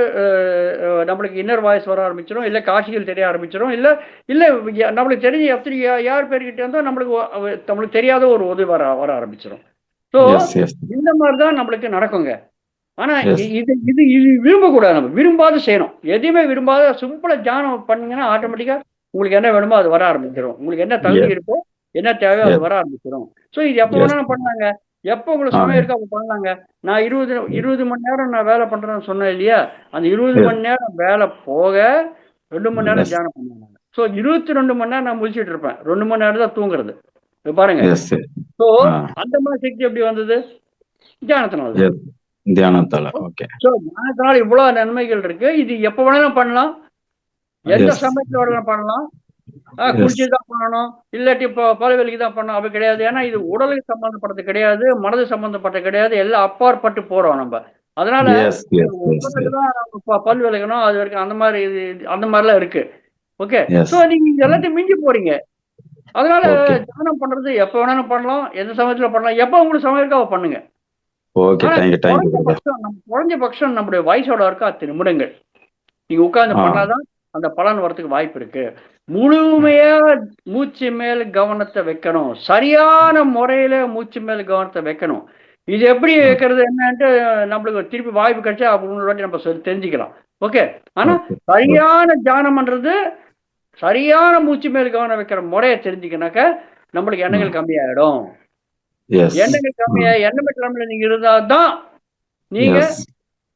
இன்னர் வாய்ஸ் வர ஆரம்பிச்சிடும், இல்ல காட்சிகள் தெரிய ஆரம்பிச்சிடும், இல்ல நம்மளுக்கு தெரிஞ்ச எத்தனை யார் பேர்கிட்ட இருந்தோ நம்மளுக்கு தெரியாத ஒரு உதவி வர ஆரம்பிச்சிடும். ஸோ இந்த மாதிரிதான் நம்மளுக்கு நடக்குங்க. ஆனா இது இது இது விரும்பக்கூடாது. நம்ம விரும்பாத செய்யணும். எதையுமே விரும்பாத சிம்பிளா தியானம் பண்ணீங்கன்னா ஆட்டோமேட்டிக்கா உங்களுக்கு என்ன வேணுமோ அது வர ஆரம்பிச்சிடும். உங்களுக்கு என்ன தகுதி இருக்கோ என்ன தேவையோ அது வர ஆரம்பிச்சிடும். ஸோ இது எப்போ வேணாலும் பண்ணலாங்க. எப்போ உங்களுக்கு சமயம் இருக்கோ அப்போ பண்ணலாங்க. நான் 20 மணி நேரம் நான் வேலை பண்றேன்னு சொன்னேன் இல்லையா, அந்த 20 மணி நேரம் வேலை போக 2 மணி நேரம் தியானம் பண்ணுவாங்க. ஸோ 22 மணி நேரம் நான் முடிச்சுட்டு இருப்பேன். 2 மணி நேரம் தான் தூங்குறது பாருங்க. ஸோ அந்த மாதிரி சக்தி எப்படி வந்தது? தியானத்தினால. தியானத்தினால இவ்வளவு நன்மைகள் இருக்கு. இது எப்ப வேணாலும் பண்ணலாம், எந்த சமயத்துல வேணாலும் பண்ணலாம். குளிச்சுதான் பண்ணணும், இல்லாட்டி இப்போ பலவெளிக்கு தான் பண்ணணும் அப்படி கிடையாது. ஏன்னா இது உடலுக்கு சம்பந்தப்பட்டது கிடையாது, மனது சம்பந்தப்பட்டது கிடையாது, எல்லாம் அப்பாற்பட்டு போறோம் நம்ம. அதனால பல் விளக்கணும் அது வரைக்கும் அந்த மாதிரிலாம் இருக்கு. ஓகே, ஸோ நீங்க எல்லாத்தையும் மிஞ்சி போறீங்க. அதனால தியானம் பண்றது எப்ப வேணாலும் பண்ணலாம், எந்த சமயத்துல பண்ணலாம், எப்ப உங்களுக்கு சமயம் இருக்கோ பண்ணுங்க. குறைஞ்சபட்சம் நம்முடைய வயசோட இருக்கா 10 நிமிடங்கள் நீங்க உட்கார்ந்து பண்ணாதான் அந்த பலன் வரத்துக்கு வாய்ப்பு இருக்கு. முழுமையா மூச்சு மேல கவனத்தை வைக்கணும், சரியான முறையில மூச்சு மேல கவனத்தை வைக்கணும். இது எப்படி வைக்கிறது என்னன்ட்டு நம்மளுக்கு திருப்பி வாய்ப்பு கிடைச்சா அப்படின்னு நம்ம தெரிஞ்சுக்கலாம். ஓகே, ஆனா சரியான தியானம் பண்றது, சரியான மூச்சு மேல் கவனம் வைக்கிற முறையை தெரிஞ்சுக்கனாக்க நம்மளுக்கு எண்ணங்கள் கம்மியாயிடும். எண்ணங்கள் எண்ணமற்ற நிலைமையில நீங்க இருந்தாதான் நீங்க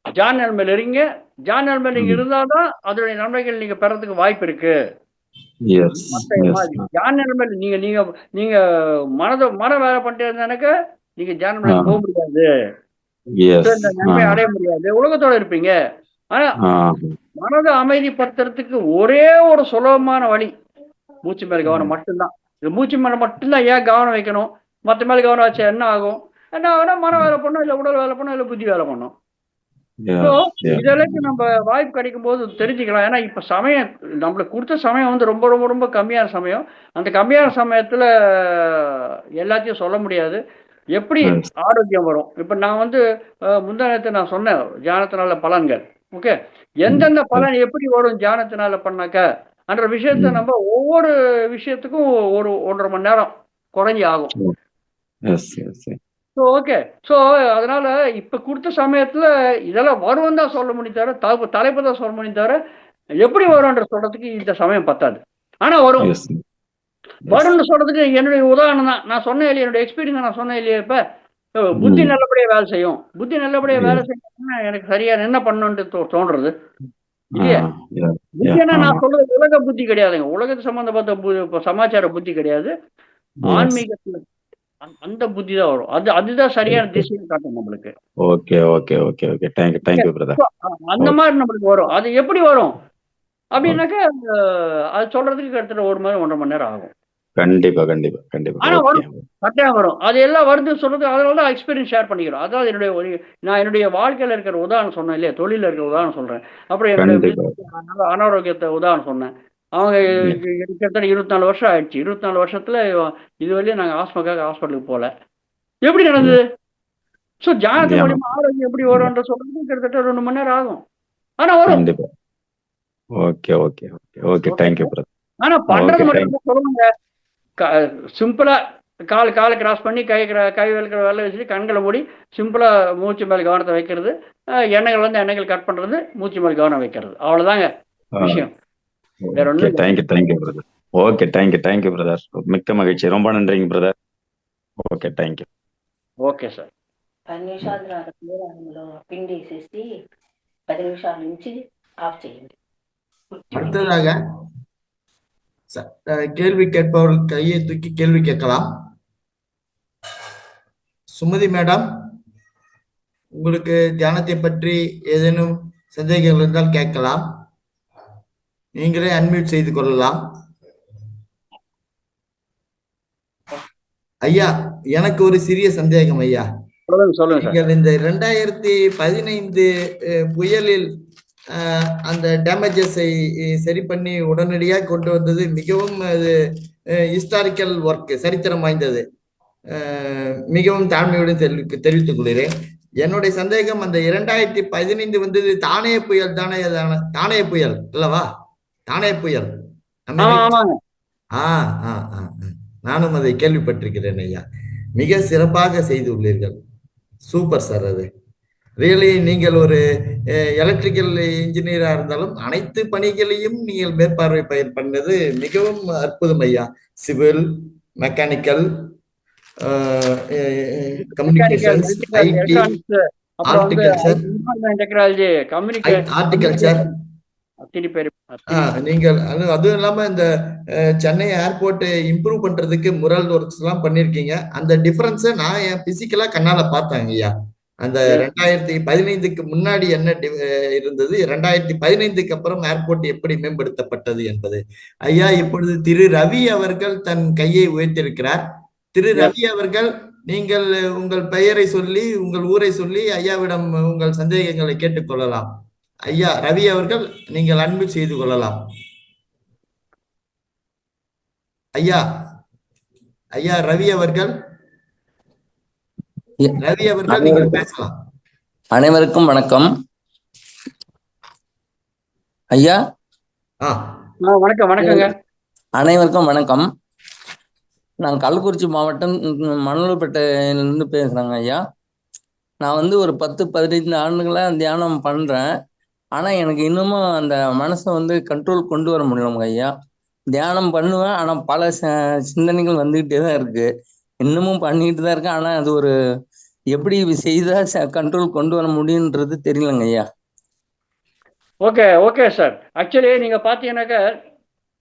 ஜான் நிலைமையில இருக்கீங்க. ஜான் நிலைமையில நீங்க இருந்தாதான் அதனுடைய நன்மைகள் நீங்க பெறதுக்கு வாய்ப்பு இருக்கு. ஜான் நிலைமையில நீங்க நீங்க மன வேலை பண்ணிட்டு இருந்தாக்க நீங்க ஜான் நிலைமையில போக முடியாது, நன்மை அடைய முடியாது, உலகத்தோட இருப்பீங்க. ஆனா மனதை அமைதிப்படுத்துறதுக்கு ஒரே ஒரு சுலபமான வழி மூச்சு மேல கவனம் மட்டும்தான். இது மூச்சு மேல மட்டும்தான் ஏன் கவனம் வைக்கணும், மற்ற மேல கவனம் வச்சா என்ன ஆகும்? என்ன ஆகுனா மன வேலை பண்ணும், இல்ல உடல் வேலை பண்ணும், இல்ல புத்தி வேலை பண்ணும். So yeah. இதெல்லாம் நம்ம வாய்ப்பு கிடைக்கும் போது தெரிஞ்சுக்கலாம். ஏன்னா இப்ப சமயம் நம்மளுக்கு கொடுத்த சமயம் வந்து ரொம்ப ரொம்ப ரொம்ப கம்மியான சமயம். அந்த கம்மியான சமயத்துல எல்லாத்தையும் சொல்ல முடியாது. எப்படி Yes. ஆரோக்கியம் வரும்? இப்ப நான் வந்து முந்தா நேத்து நான் சொன்னேன் தியானத்தினால பலன்கள். ஓகே. எந்தெந்த பலன் எப்படி வரும் தியானத்தினால பண்ணாக்க என்ற விஷயத்த நம்ம ஒவ்வொரு விஷயத்துக்கும் ஒரு 1.5 மணி நேரம் குறைஞ்சி ஆகும். Yes, yes, yes. So okay. So அதனால இப்ப கொடுத்த சமயத்துல இதெல்லாம் வரும்னு தான் சொல்ல முடியும் தவிர தலைப்பு தான் சொல்ல முடியும் தவிர எப்படி வரும்ன்ற சொல்றதுக்கு இந்த சமயம் பத்தாது. ஆனா வரும். Yes. வரும்னு சொல்றதுக்கு என்னுடைய உதாரணம் தான். நான் சொன்னேன் இல்லையா, என்னுடைய எக்ஸ்பீரியன்ஸ் நான் சொன்னேன் இல்லையா. இப்ப புத்தி நல்லபடியா வேலை செய்யும். புத்தி நல்லபடியா வேலை செய்யணும்னா எனக்கு சரியா என்ன பண்ணணும்னு தோன்றது இல்லையா. புத்தினா நான் சொல்றது உலக புத்தி கிடையாதுங்க. உலகத்து சம்பந்தப்பட்ட சமாச்சார புத்தி கிடையாது. ஆன்மீகத்துல அந்த புத்தி தான் வரும். அதுதான் சரியான திசையை காட்டும் நம்மளுக்கு. Okay okay okay okay thank you brother. அந்த மாதிரி நம்மளுக்கு வரும். அது எப்படி வரும் அப்படின்னாக்கா அது சொல்றதுக்கு கிட்டத்தட்ட 1 மணி நேரம் ஆகும். கண்டிப்பா கண்டிப்பா கண்டிப்பா. ஆனா வரும், கட்டாயம் வரும். அது எல்லாம் வருதுன்னு சொல்றது அதனால தான் எக்ஸ்பீரியன்ஸ் ஷேர் பண்ணிக்கிறோம். அதாவது நான் என்னுடைய வாழ்க்கையில இருக்கிற உதாரணம் சொன்னேன் இல்லையா, தொழில இருக்கிற உதாரணம் சொல்றேன். அப்புறம் என்னுடைய அனாரோக்கியத்தை உதாரணம் சொன்னேன். அவங்க கிட்டத்தட்ட 24 வருஷம் ஆயிடுச்சு. 24 வருஷத்துல இதுவரையும் நாங்க ஆஸ்மாக்காக ஹாஸ்பிட்டலுக்கு போல. எப்படி நடந்தது? ஸோ தியானத்து மூலியமா ஆரோக்கியம் எப்படி வரும்ன்ற சொல்றது கிட்டத்தட்ட 2 மணி நேரம் ஆகும். ஆனா வரும். Okay okay okay okay thank you brother. ஆனா பண்றது மட்டும் சொல்லுவாங்க. சிம்பிளா காலை கிராஸ் பண்ணி கை வைக்கிற வேலை வச்சுட்டு கண்களை மூடி சிம்பிளா மூச்சு மேல கவனத்தை வைக்கிறது, எண்ணெய்கள் கட் பண்றது, மூச்சு மேல கவனம் வைக்கிறது, அவ்வளவுதாங்க விஷயம். Thank you brother. Okay thank you brother. மிக்க மகிழ்ச்சி. ரொம்ப நன்றிங்க brother. Okay thank you. Okay sir. 10 నిమిషాలు రాకముందు అందులో పిండి వేసేసి 10 నిమిషాల నుంచి ఆఫ్ చేయండి. அடுத்ததாக கேள்வி கேட்பவர்கள் கையை தூக்கி கேள்வி கேட்கலாம். சுமதி மேடம், உங்களுக்கு தியானத்தை பற்றி ஏதேனும் சந்தேகங்கள் இருந்தால் கேட்கலாம். நீங்களே அன்மியூட் செய்து கொள்ளலாம். ஐயா, எனக்கு ஒரு சிறிய சந்தேகம் ஐயா. நீங்கள் இந்த 2015 புயலில் அந்த டேமேஜஸை சரி பண்ணி உடனடியாக கொண்டு வந்தது மிகவும் ஹிஸ்டாரிக்கல் ஒர்க், சரித்திரம் வாய்ந்தது. மிகவும் தாழ்மையுடன் தெரிவித்துக் கொள்கிறேன். என்னுடைய சந்தேகம், அந்த 2015 வந்தது தானே புயல் தானே புயல் அல்லவா? தானே புயல். நானும் அதை கேள்விப்பட்டிருக்கிறேன் ஐயா. மிக சிறப்பாக செய்துள்ளீர்கள். Super sir. அது ரியலி நீங்கள் ஒரு எலக்ட்ரிக்கல் இன்ஜினியரா இருந்தாலும் அனைத்து பணிகளையும் நீங்கள் மேற்பார்வை பண்ணது மிகவும் அற்புதம் ஐயா. Civil, mechanical, communications, IT, horticulture. நீங்கள் அதுவும் இல்லாம இந்த சென்னை ஏர்போர்ட் இம்ப்ரூவ் பண்றதுக்கு முரல் ஒர்க்ஸ் எல்லாம் பண்ணிருக்கீங்க. அந்த டிஃபரன்ஸை நான் என் பிசிக்கலா கண்ணால பார்த்தேன் ஐயா. அந்த 2015க்கு முன்னாடி என்ன இருந்தது, 2015க்கு அப்புறம் ஏர்போர்ட் எப்படி மேம்படுத்தப்பட்டது என்பது. ஐயா, இப்பொழுது திரு ரவி அவர்கள் தன் கையை உயர்த்திருக்கிறார். திரு ரவி அவர்கள், நீங்கள் உங்கள் பெயரை சொல்லி உங்கள் ஊரை சொல்லி ஐயாவிடம் உங்கள் சந்தேகங்களை கேட்டுக்கொள்ளலாம். ஐயா ரவி அவர்கள், நீங்கள் அன்பு செய்து கொள்ளலாம். ஐயா ரவி அவர்கள், நீங்கள் பேசலாம். அனைவருக்கும் வணக்கம் ஐயா. வணக்கங்க. அனைவருக்கும் வணக்கம். நான் கள்ளக்குறிச்சி மாவட்டம் மணலூர்பேட்டையிலிருந்து பேசுறேங்க ஐயா. நான் ஒரு 10-15 ஆண்டுகளா தியானம் பண்றேன். ஆனா எனக்கு இன்னமும் அந்த மனசை கண்ட்ரோல் கொண்டு வர முடியலங்க ஐயா. தியானம் பண்ணுவேன், ஆனா பல சிந்தனைகள் வந்துகிட்டே தான் இருக்கு. இன்னமும் பண்ணிட்டு தான் இருக்கேன். ஆனா அது எப்படி செய்தா கண்ட்ரோல் கொண்டு வர முடியுன்றது தெரியலங்க ஐயா. Okay sir. ஆக்சுவலி நீங்க பாத்தீங்கன்னாக்கா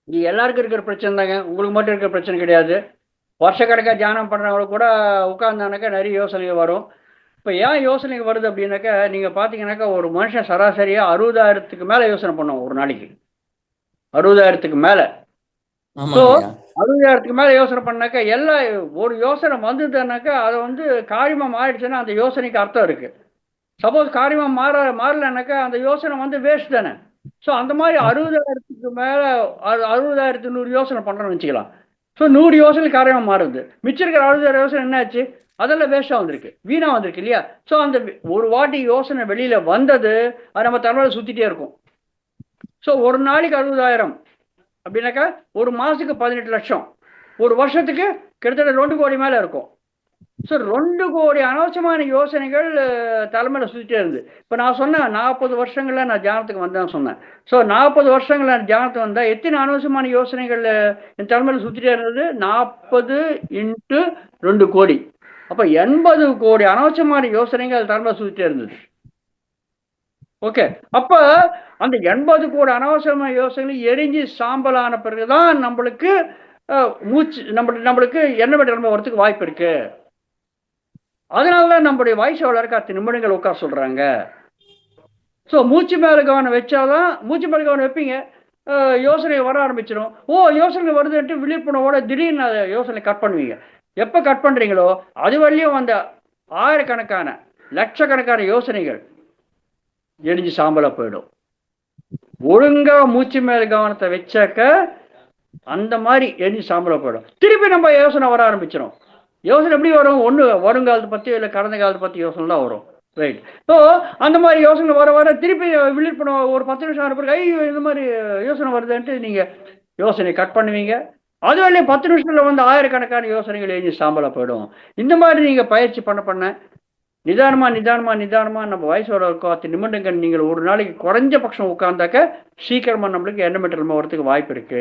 இது எல்லாருக்கும் இருக்கிற பிரச்சனை தாங்க, உங்களுக்கு மட்டும் இருக்கிற பிரச்சனை கிடையாது. வருஷக்கணக்காக தியானம் பண்றவங்களுக்கு கூட உட்கார்ந்தானாக்கா நிறைய யோசனை வரும். இப்போ ஏன் யோசனை வருது அப்படின்னாக்கா, நீங்க பாத்தீங்கன்னாக்கா ஒரு மனுஷன் சராசரியா 60,000க்கு மேல யோசனை பண்ணுவோம் ஒரு நாளைக்கு. 60,000க்கு மேல. 60,000க்கு மேல யோசனை பண்ணாக்கா ஒரு யோசனை வந்ததுன்னாக்கா அதை காரியமா மாறிடுச்சுன்னா அந்த யோசனைக்கு அர்த்தம் இருக்கு. சப்போஸ் காரியமாக மாறலைனாக்கா அந்த யோசனை வந்து வேஸ்ட் தானே. ஸோ அந்த மாதிரி 60,000க்கு மேலே 60,100 யோசனை பண்ணுறோன்னு வச்சுக்கலாம். ஸோ 100 யோசனை காரியமாக மாறுது. மிச்சம் இருக்கிற 60,000 யோசனை என்னாச்சு? அதெல்லாம் வேஸ்ட்டாக வந்திருக்கு, வீணாக வந்திருக்கு இல்லையா? ஸோ அந்த ஒரு வாட்டி யோசனை வெளியில் வந்தது அது நம்ம தலைமையில் சுற்றிட்டே இருக்கும். ஸோ ஒரு நாளைக்கு 60,000 அப்படின்னாக்கா ஒரு மாதத்துக்கு 18 லட்சம், ஒரு வருஷத்துக்கு கிட்டத்தட்ட 2 கோடி மேலே இருக்கும். ஸோ 2 கோடி அனாவசியமான யோசனைகள் தலைமையில் சுற்றிட்டே இருந்து. இப்போ நான் சொன்னேன் 40 வருஷங்களில் நான் தியானத்துக்கு வந்தேன்னு சொன்னேன். ஸோ 40 வருஷங்களில் நான் தியானத்துக்கு வந்தால் எத்தனை அனாவசியமான யோசனைகள் என் தலைமையில் சுற்றிட்டே இருந்தது? 40 × 2 கோடி. அப்போ 80 கோடி அனாவசியமான யோசனைகள் தலைமையில் சுற்றிட்டே இருந்தது. ஓகே, அப்போ அந்த 80 கோடி அனாவசியமான யோசனைகள் எரிஞ்சு சாம்பலான பிறகுதான் நம்மளுக்கு மூச்சு நம்மளுக்கு எண்ணெய் நிலைமை வரத்துக்கு வாய்ப்பு இருக்கு. அதனாலதான் நம்முடைய வயசு வளர்க்க 10 நிமிடங்கள் உட்கார சொல்றாங்க. ஸோ மூச்சு மேல கவனம் வச்சாதான், மூச்சு மேல கவனம் வைப்பீங்க, யோசனை வர ஆரம்பிச்சிடும். யோசனை வருதுன்ட்டு விழிப்புணர்வோட திடீர்னு யோசனை கட் பண்ணுவீங்க. எப்போ கட் பண்றீங்களோ அது வரையும் அந்த ஆயிரக்கணக்கான லட்சக்கணக்கான யோசனைகள் எரிஞ்சு சாம்பலா போயிடும். ஒழுங்கா மூச்சு மேல கவனத்தை வச்சாக்க அந்த மாதிரி எரிஞ்சு சாம்பலா போயிடும். திருப்பி நம்ம யோசனை வர ஆரம்பிச்சிடும். யோசனை எப்படி வரும்? ஒன்று வருங்காலத்தை பற்றி இல்லை கடந்த காலத்தை பற்றி யோசனை தான் வரும். ரைட். ஸோ அந்த மாதிரி யோசனை வர திருப்பி விழிப்புணர்வு ஒரு 10 நிமிஷம் ஆன பிறகு இந்த மாதிரி யோசனை வருதுன்ட்டு நீங்கள் யோசனை கட் பண்ணுவீங்க. அது வரையும் 10 நிமிஷத்தில் வந்து ஆயிரக்கணக்கான யோசனைகள் எழுதி சாம்பலா போயிடும். இந்த மாதிரி நீங்கள் பயிற்சி பண்ண நிதானமாக நம்ம வயசோட 10 நிமிடங்கள் நீங்கள் ஒரு நாளைக்கு குறைஞ்சபட்சம் உட்கார்ந்தாக்க சீக்கிரமாக நம்மளுக்கு எண்ணமெட்டல் வரதுக்கு வாய்ப்பு இருக்கு.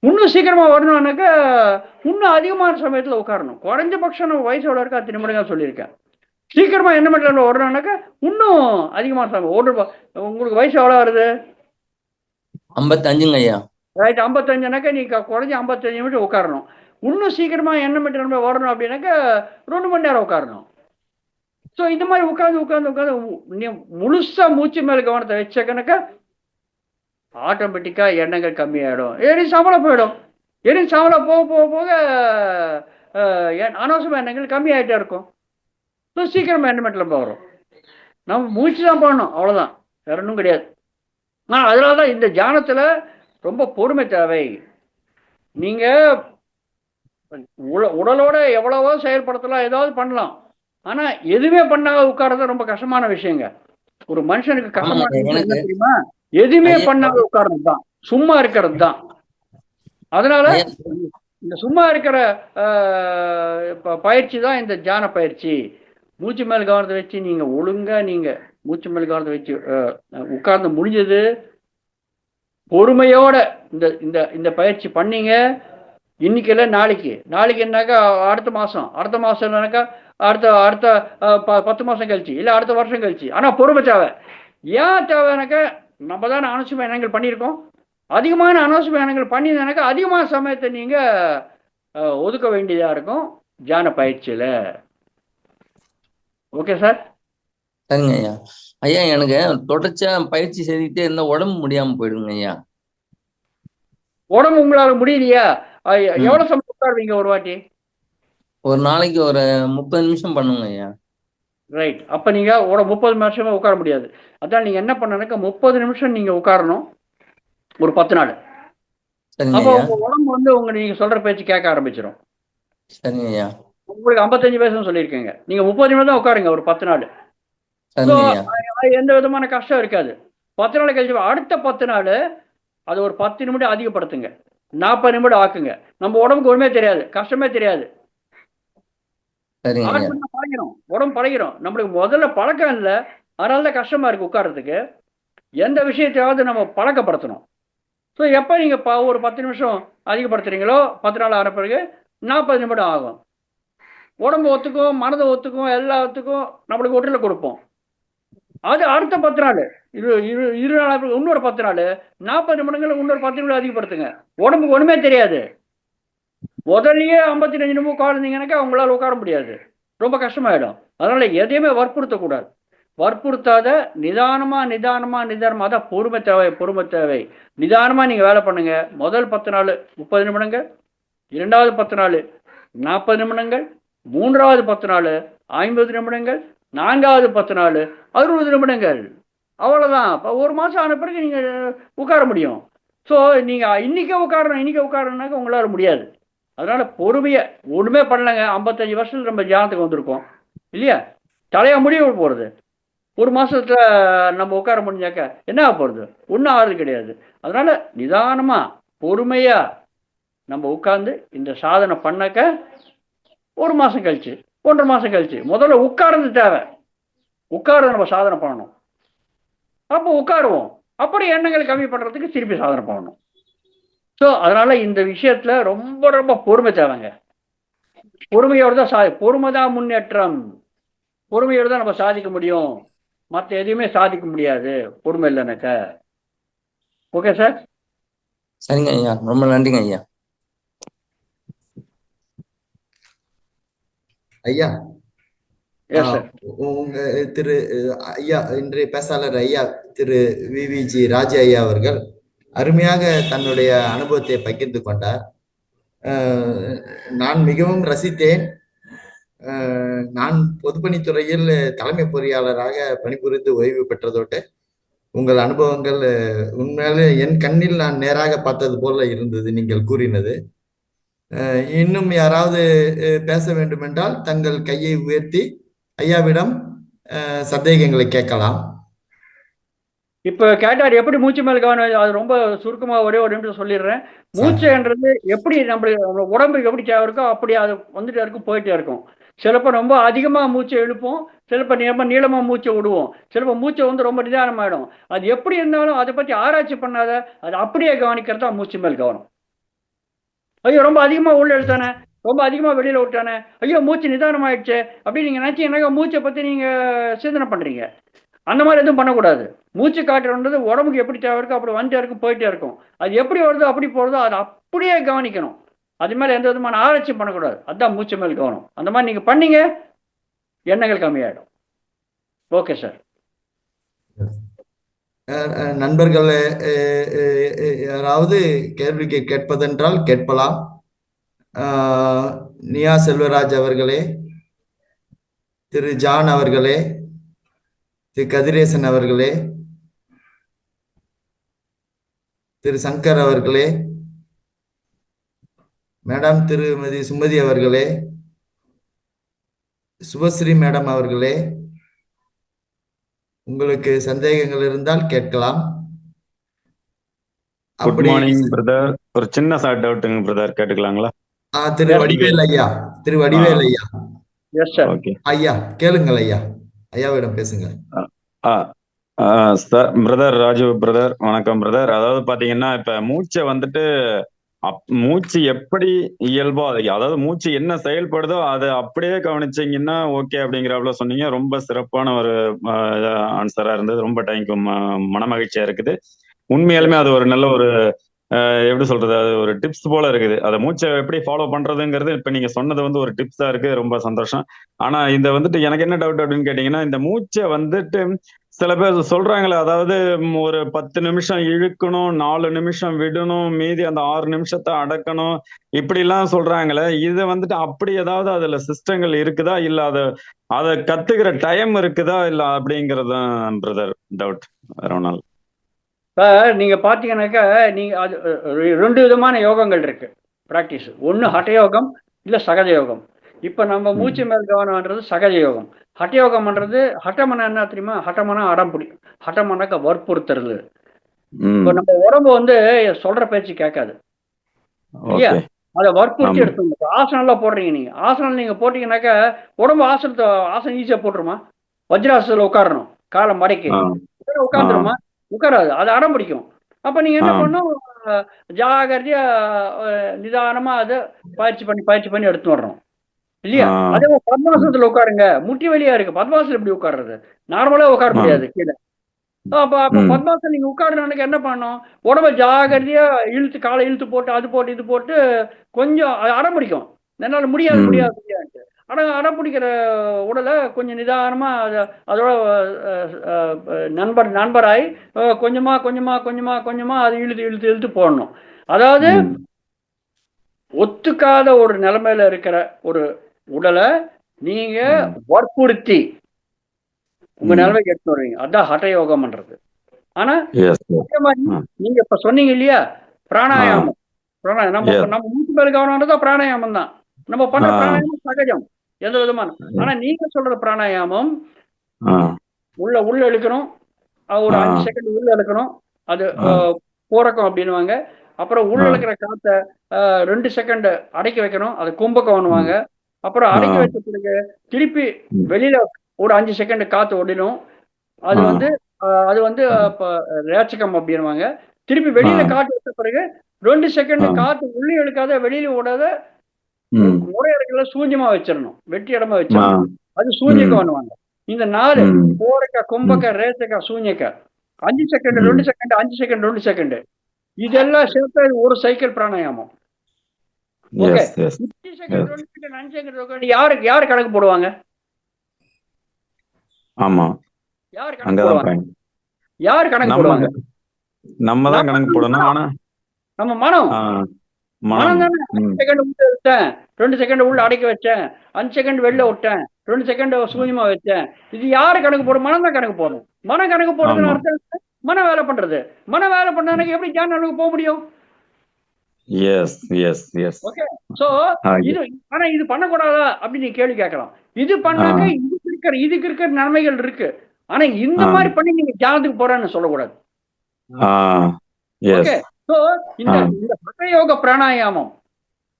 இன்னும் சீக்கிரமாக வரணும்னாக்கா இன்னும் அதிகமான சமயத்தில் உட்காரணும். குறைஞ்சபட்சம் நம்ம வயசோட 10 நிமிடங்கள் சொல்லியிருக்கேன். சீக்கிரமாக எண்ணமெட்டல் வரணும்னாக்கா இன்னும் அதிகமான சமயம். உங்களுக்கு வயசு எவ்வளோ வருது? 55ங்க ஐயா. ரைட். 55னாக்கா நீங்க குறைஞ்ச 55 நிமிஷம் உட்காரணும். இன்னும் சீக்கிரமாக எண்ணமெட்டல் வரணும் அப்படின்னாக்கா 2 மணி நேரம் உட்காரணும். ஸோ இந்த மாதிரி உட்காந்து முழுசா மூச்சு மேல கவனத்தை வச்சக்கனாக்கா ஆட்டோமேட்டிக்காக எண்ணங்கள் கம்மியாயிடும், எரிஞ்சு சாம்பலா போயிடும். எரிஞ்சு சாம்பலா போக அனாவசியமான எண்ணங்கள் கம்மியாயிட்டே இருக்கும். ஸோ சீக்கிரமாக எண்ணமெட்டல் வரும். நம்ம மூச்சு தான் போடணும், அவ்வளோதான், வேற ஒன்றும் கிடையாது. அதனால தான் இந்த தியானத்தில் ரொம்ப பொறுமை தேவை. நீங்கள் உடலோட எவ்வளவோ செயல்படுத்தலாம், ஏதாவது பண்ணலாம். ஆனா எதுவுமே பண்ணாத உட்கார்றது ரொம்ப கஷ்டமான விஷயங்க. ஒரு மனுஷனுக்கு கஷ்டமான விஷயம் என்ன தெரியுமா? எதுவுமே பண்ணாத உட்கார்றது தான், சும்மா இருக்கிறது தான். அதனால இந்த சும்மா இருக்கிற பயிற்சி தான் இந்த தியான பயிற்சி. மூச்சு மேல் கவனத்தை வச்சு நீங்க ஒழுங்கா மூச்சு மேல் கவனத்தை வச்சு உட்கார்ந்து முடிஞ்சது பொறுமையோட இந்த பயிற்சி பண்ணீங்க. இன்னைக்கு இல்லை நாளைக்கு என்னாக்கா அடுத்த மாசம் இல்லைனாக்கா அடுத்த 10 மாசம் கழிச்சு, இல்லை அடுத்த வருஷம் கழிச்சு. ஆனா பொறுமை தேவை. ஏன் தேவைனாக்கா நம்ம தானே அனாவசியமான எண்ணங்கள் பண்ணியிருக்கோம். அதிகமான அனாவசியமான எண்ணங்கள் பண்ணியிருந்தானாக்கா அதிகமான சமயத்தை நீங்க ஒதுக்க வேண்டியதா இருக்கும் தியான பயிற்சியில. Okay sir? சரிங்க ஐயா. ஐயா எனக்கு தொடர்ச்சியா பயிற்சி செய்துக்கிட்டே இருந்தா உடம்பு முடியாம போயிடுங்க ஐயா. உடம்பு உங்களால முடியலையா? எவ்வளவு சமயம் உட்காருவீங்க ஒரு வாட்டி? ஒரு நாளைக்கு ஒரு 30 நிமிஷம் பண்ணுங்க ஐயா. ரைட். அப்ப நீங்க 30 நிமிஷமா உட்கார முடியாது. அதான் நீங்க என்ன பண்ணனாக்கா 30 நிமிஷம் நீங்க உட்காரணும் ஒரு 10 நாள். அப்போ உங்க உடம்பு வந்து நீங்க சொல்ற பேச்சு கேட்க ஆரம்பிச்சிடும். சரிங்க ஐயா. உங்களுக்கு 55 வயசுன்னு சொல்லியிருக்கீங்க. நீங்க 30 நிமிஷம் தான் உட்காருங்க ஒரு 10 நாள். எந்த விதமான கஷ்டம் இருக்காது. 10 நாள் கழிச்சு அடுத்த 10 நாள் அது ஒரு 10 நிமிடம் அதிகப்படுத்துங்க, 40 நிமிடம் ஆக்குங்க. நம்ம உடம்புக்கு ஒண்ணுமே தெரியாது, கஷ்டமே தெரியாது. பழகிறோம், உடம்பு பழகிறோம். நம்மளுக்கு முதல்ல பழக்கம் இல்லை, அதனாலதான் கஷ்டமா இருக்கு உட்கார்றதுக்கு. எந்த விஷயத்தையாவது நம்ம பழக்கப்படுத்தணும். ஸோ எப்போ நீங்க ஒரு 10 நிமிஷம் அதிகப்படுத்துறீங்களோ 10 நாள் ஆன பிறகு 40 நிமிடம் ஆகும். உடம்பு ஒத்துக்கும், மனதை ஒத்துக்கும், எல்லாத்துக்கும் நம்மளுக்கு ஒற்றில கொடுப்போம். அது அடுத்த 10 நாள், இரு நாள், இன்னொரு 10 நாள், 40 நிமிடங்கள் இன்னொரு 10 நிமிடம் அதிகப்படுத்துங்க. உடம்புக்கு ஒண்ணுமே தெரியாது. முதல்லயே 55 நிமிடம் உட்கார்ந்தீங்கன்னாக்கா உங்களால் உட்கார முடியாது, ரொம்ப கஷ்டமாயிடும். அதனால எதையுமே வற்புறுத்தக்கூடாது. வற்புறுத்தாத நிதானமா அதான் பொறுமை தேவை. நிதானமா நீங்க வேலை பண்ணுங்க. முதல் 10 நாள் 30 நிமிடங்கள், இரண்டாவது 10 நாள் 40 நிமிடங்கள், மூன்றாவது 10 நாள் 50 நிமிடங்கள், 4வது 10 நாள் 60 நிமிடங்கள், அவ்வளோதான். இப்போ 1 மாதம் ஆன பிறகு நீங்கள் உட்கார முடியும். ஸோ நீங்கள் இன்னைக்கே உட்காரணுனாக்க உங்களால் முடியாது. அதனால பொறுமையை ஒன்றுமே பண்ணலைங்க. 55 வருஷத்துல நம்ம தியானத்துக்கு வந்திருக்கோம் இல்லையா? தலையா முடிவு போகிறது 1 மாசத்துல நம்ம உட்கார முடிஞ்சாக்க என்ன ஆக போகிறது? ஒன்றும் ஆகிறது கிடையாது. அதனால நிதானமா பொறுமையா நம்ம உட்கார்ந்து இந்த சாதனை பண்ணாக்க 1 மாசம் கழிச்சு 1.5 மாசம் கழிச்சு முதல்ல உட்கார்றது தேவை. உட்கார நம்ம சாதனை பண்ணணும். அப்போ உட்காருவோம். அப்புறம் எண்ணங்கள் கம்மி பண்றதுக்கு திருப்பி சாதனை பண்ணணும். ஸோ அதனால இந்த விஷயத்துல ரொம்ப ரொம்ப பொறுமை தேவைங்க. பொறுமையோடு தான் பொறுமை தான் முன்னேற்றம். பொறுமையோடு தான் நம்ம சாதிக்க முடியும். மற்ற எதுவுமே சாதிக்க முடியாது பொறுமை இல்லைனாக்க. Okay sir. சரிங்க ஐயா, ரொம்ப நன்றிங்க ஐயா. ஐயா, எஸ் சார். உங்க திரு ஐயா, இன்றைய பேசாளர் ஐயா திரு விவிஜி ராஜா ஐயா அவர்கள் அருமையாக தன்னுடைய அனுபவத்தை பகிர்ந்து கொண்டார். நான் மிகவும் ரசித்தேன். நான் பொதுப்பணித்துறையில் தலைமை பொறியாளராக பணிபுரிந்து ஓய்வு பெற்றதோடு உங்கள் அனுபவங்கள் உண்மையிலே என் கண்ணில் நான் நேராக பார்த்தது போல இருந்தது நீங்கள் கூறினது. இன்னும் யாராவது பேச வேண்டும் என்றால் தங்கள் கையை உயர்த்தி ஐயாவிடம் சந்தேகங்களை கேட்கலாம். இப்ப கேட்டார் எப்படி மூச்சு மேல் கவனம். அது ரொம்ப சுருக்கமா ஒரே ஒரு நிமிஷம் சொல்லிடுறேன். மூச்சுன்றது எப்படி நம்ம உடம்புக்கு எப்படி தேவை இருக்கோ அப்படி அது வந்துட்டே இருக்கும், போயிட்டே இருக்கும். சிலப்போ ரொம்ப அதிகமா மூச்சை இழுப்போம், சிலப்போ ரொம்ப நீளமா மூச்சை விடுவோம், சிலப்போ மூச்சை வந்து ரொம்ப நிதானமாயிடும். அது எப்படி இருந்தாலும் அதை பத்தி ஆராய்ச்சி பண்ணாத, அது அப்படியே கவனிக்கிறதா மூச்சு மேல் கவனம். ஐயோ ரொம்ப அதிகமா உள்ள எழுத்தானே, ரொம்ப அதிகமா வெளியில விட்டானே, ஐயோ மூச்சு நிதானம் ஆயிடுச்சு அப்படின்னு நீங்க நினைச்சீங்கன்னாக்கா மூச்சை பத்தி நீங்க சிந்தனை பண்றீங்க. அந்த மாதிரி எதுவும் பண்ணக்கூடாது. மூச்சு காட்டுறது உடம்புக்கு எப்படி தேவை இருக்கோ அப்படி வந்துட்டே இருக்கும், போயிட்டே இருக்கும். அது எப்படி வருதோ அப்படி போறதோ அதை அப்படியே கவனிக்கணும். அது மேல எந்த விதமான ஆராய்ச்சி பண்ணக்கூடாது. அதுதான் மூச்சு மேல் கவனம். அந்த மாதிரி நீங்க பண்ணீங்க, எண்ணங்கள் கம்மியாயிடும். Okay sir. நண்பர்கள் யாராவது கேள்வி கேட்பதென்றால் கேட்கலாம். நியா செல்வராஜ் அவர்களே, திரு ஜான் அவர்களே, திரு கதிரேசன் அவர்களே, திரு சங்கர் அவர்களே, மேடம் திருமதி சுமதி அவர்களே, சுபஸ்ரீ மேடம் அவர்களே, உங்களுக்கு சந்தேகங்கள் இருந்தால் கேட்கலாம். Good morning brother. ஒரு சின்ன ஷார்ட் டவுட்டுங்க பிரதர், கேட்டுக்கலாங்களா? திரு வடிவேல் ஐயா, திரு வடிவேல் ஐயா. Yes sir. ஓகே ஐயா கேளுங்கள் ஐயா, ஐயாவிடம் பேசுங்க. பிரதர் ராஜு பிரதர், வணக்கம் பிரதர். அதாவது பாத்தீங்கன்னா இப்ப மூச்சை வந்துட்டு மூச்சு எப்படி இயல்போ அதாவது மூச்சு என்ன செயல்படுதோ அதை அப்படியே கவனிச்சீங்கன்னா ஓகே அப்படிங்கிறப்பல சொன்னீங்க. ரொம்ப சிறப்பான ஒரு ஆன்சரா இருந்தது. ரொம்ப டைம்க்கு மன மகிழ்ச்சியா இருக்குது. உண்மையாலுமே அது ஒரு நல்ல ஒரு எப்படி சொல்றது, அது ஒரு டிப்ஸ் போல இருக்குது. அதை மூச்சை எப்படி ஃபாலோ பண்றதுங்கிறது இப்ப நீங்க சொன்னது வந்து ஒரு டிப்ஸா இருக்கு. ரொம்ப சந்தோஷம். ஆனா இந்த வந்துட்டு எனக்கு என்ன டவுட் அப்படின்னு கேட்டீங்கன்னா, இந்த மூச்சை வந்துட்டு சில பேர் சொல்றாங்களே, அதாவது ஒரு 10 நிமிஷம் இழுக்கணும், 4 நிமிஷம் விடணும், மீதி அந்த 6 நிமிஷத்தை அடக்கணும், இப்படி எல்லாம் சொல்றாங்களே, இது வந்துட்டு அப்படி ஏதாவது அதுல சிஸ்டங்கள் இருக்குதா, இல்ல அதை கத்துக்கிற டைம் இருக்குதா, இல்ல அப்படிங்கறதுதான் பிரதர் டவுட். வேற ஒன்றும். நீங்க பாத்தீங்கன்னாக்கா நீங்க அது 2 விதமான யோகங்கள் இருக்கு பிராக்டிஸ். ஒன்னு ஹட்டயோகம், இல்ல சகஜ யோகம். இப்ப நம்ம மூச்சு மேல் கவனம்ன்றது சகஜ யோகம். ஹட்டயோகம் பண்றது, ஹட்டமனா என்ன தெரியுமா? ஹட்டமனா அடம்புடி, ஹட்டமனாக்க வற்புறுத்துறது. இப்ப நம்ம உடம்பு வந்து சொல்ற பேச்சு கேட்காது இல்லையா? அதை வற்புறுத்தி எடுத்து ஆசனம் எல்லாம் போடுறீங்க. நீங்க ஆசனம் நீங்க போட்டீங்கன்னாக்கா உடம்பு ஆசனம் ஈஸியா போட்டுருமா? வஜ்ராசனத்துல உட்காரணும், காலை மடக்கி உட்காந்துருமா? உட்காராது, அது அடம் பிடிக்கும். அப்ப நீங்க என்ன பண்ணும், ஜாகிரதையா நிதானமா அதை பயிற்சி பண்ணி எடுத்து வர்றோம் இல்லையா? அதே பத்மாசனத்துல உட்காருங்க. முட்டி வலியா இருக்கு, பத்மாசனம் எப்படி உட்கார்றது? நார்மலா உட்கார முடியாது கீழே. அப்ப பத்மாசனம் நீங்க உட்காருறதுக்கு என்ன பண்ணணும், உடம்ப ஜாகிரதையா இழுத்து, காலை இழுத்து போட்டு அது போட்டு இது போட்டு கொஞ்சம் அடம் பிடிக்கும். என்னால முடியாது. அடம் பிடிக்கிற உடலை கொஞ்சம் நிதானமா அதோட நண்பராய் கொஞ்சமா அது இழுத்து போடணும். அதாவது ஒத்துக்காத ஒரு நிலைமையில இருக்கிற ஒரு உடலை நீங்க வற்புறுத்தி உங்க நிலைமைக்கு எடுத்து வருவீங்க. அதான் ஹಠ யோகம் பண்றது. ஆனா எஸ் அதே மாதிரி நீங்க இப்ப சொன்னீங்க இல்லையா, பிராணாயாமம். நம்ம மூச்சு மேல கவனம் பிராணாயாமம் தான். நம்ம பண்ற பிராணாயாமம் சகஜம், எந்த விதமான. ஆனா நீங்க சொல்ற பிராணாயாமம் உள்ள இழுக்கணும், ஒரு 5 செகண்ட் உள்ள இழுக்கணும், அது போறக்கம் அப்படின்னுவாங்க. அப்புறம் உள்ள இழுக்கிற காத்த 2 செகண்ட் அடக்கி வைக்கணும், அது கும்பகம்னுவாங்க. அப்புறம் அடக்கி வச்ச பிறகு திருப்பி வெளியில ஒரு 5 செகண்ட் காத்து ஓடிடும், அது வந்து ரேச்சகம் அப்படின்னுவாங்க. திருப்பி வெளியில காத்து வச்ச பிறகு 2 செகண்ட் காத்து உள்ளே இழுக்காத வெளியில ஓடாத முறையீடுகளை சூன்யமா வச்சிடணும், வெற்றி இடமா வச்சிடணும். அது சூன்யக்கம் பண்ணுவாங்க. இந்த 4 போரக்க, கும்பக்க, ரேச்சக, சூன்யக்க, 5 செகண்ட் 2 செகண்ட் 5 செகண்ட் 2 செகண்ட், இதெல்லாம் சேர்த்து ஒரு சைக்கிள் பிராணாயாமம். ஓகே, 50 செகண்ட் 2 செகண்ட் 5 செகண்ட் யாரு கணக்கு போடுவாங்க? ஆமா, யாரு கணக்கு போடுவாங்க? யாரு கணக்கு போடுவாங்க? நம்ம தான் கணக்கு போடணும். ஆனா நம்ம மனம் தானே. 5 செகண்ட் உள்ள விட்டேன், 2 செகண்ட் உள்ள அடக்கி வச்சேன், 5 செகண்ட் வெளில விட்டேன், 2 செகண்ட் சூன்யமா வச்சேன். இது யாரு கணக்கு போடும்? மனம் தான் கணக்கு போடணும். மனம் கணக்கு போடுறதுன்னு அர்த்தம் மனம் வேலை பண்றது. மனம் வேலை பண்ணானக்கு எப்படி தியான அளவுக்கு போக முடியும்? ஓகே, சோ இது ஆனா இது பண்ணக்கூடாதா அப்படின்னு நீ கேள்வி கேட்கலாம். இது பண்ணாங்க, இதுக்கு இருக்கிற நன்மைகள் இருக்கு. ஆனா இந்த மாதிரி பண்ணி நீங்க தியானத்துக்கு போறேன்னு சொல்லக்கூடாது. ஓகே, சோ இந்த ஹಠ யோக பிராணாயாமம்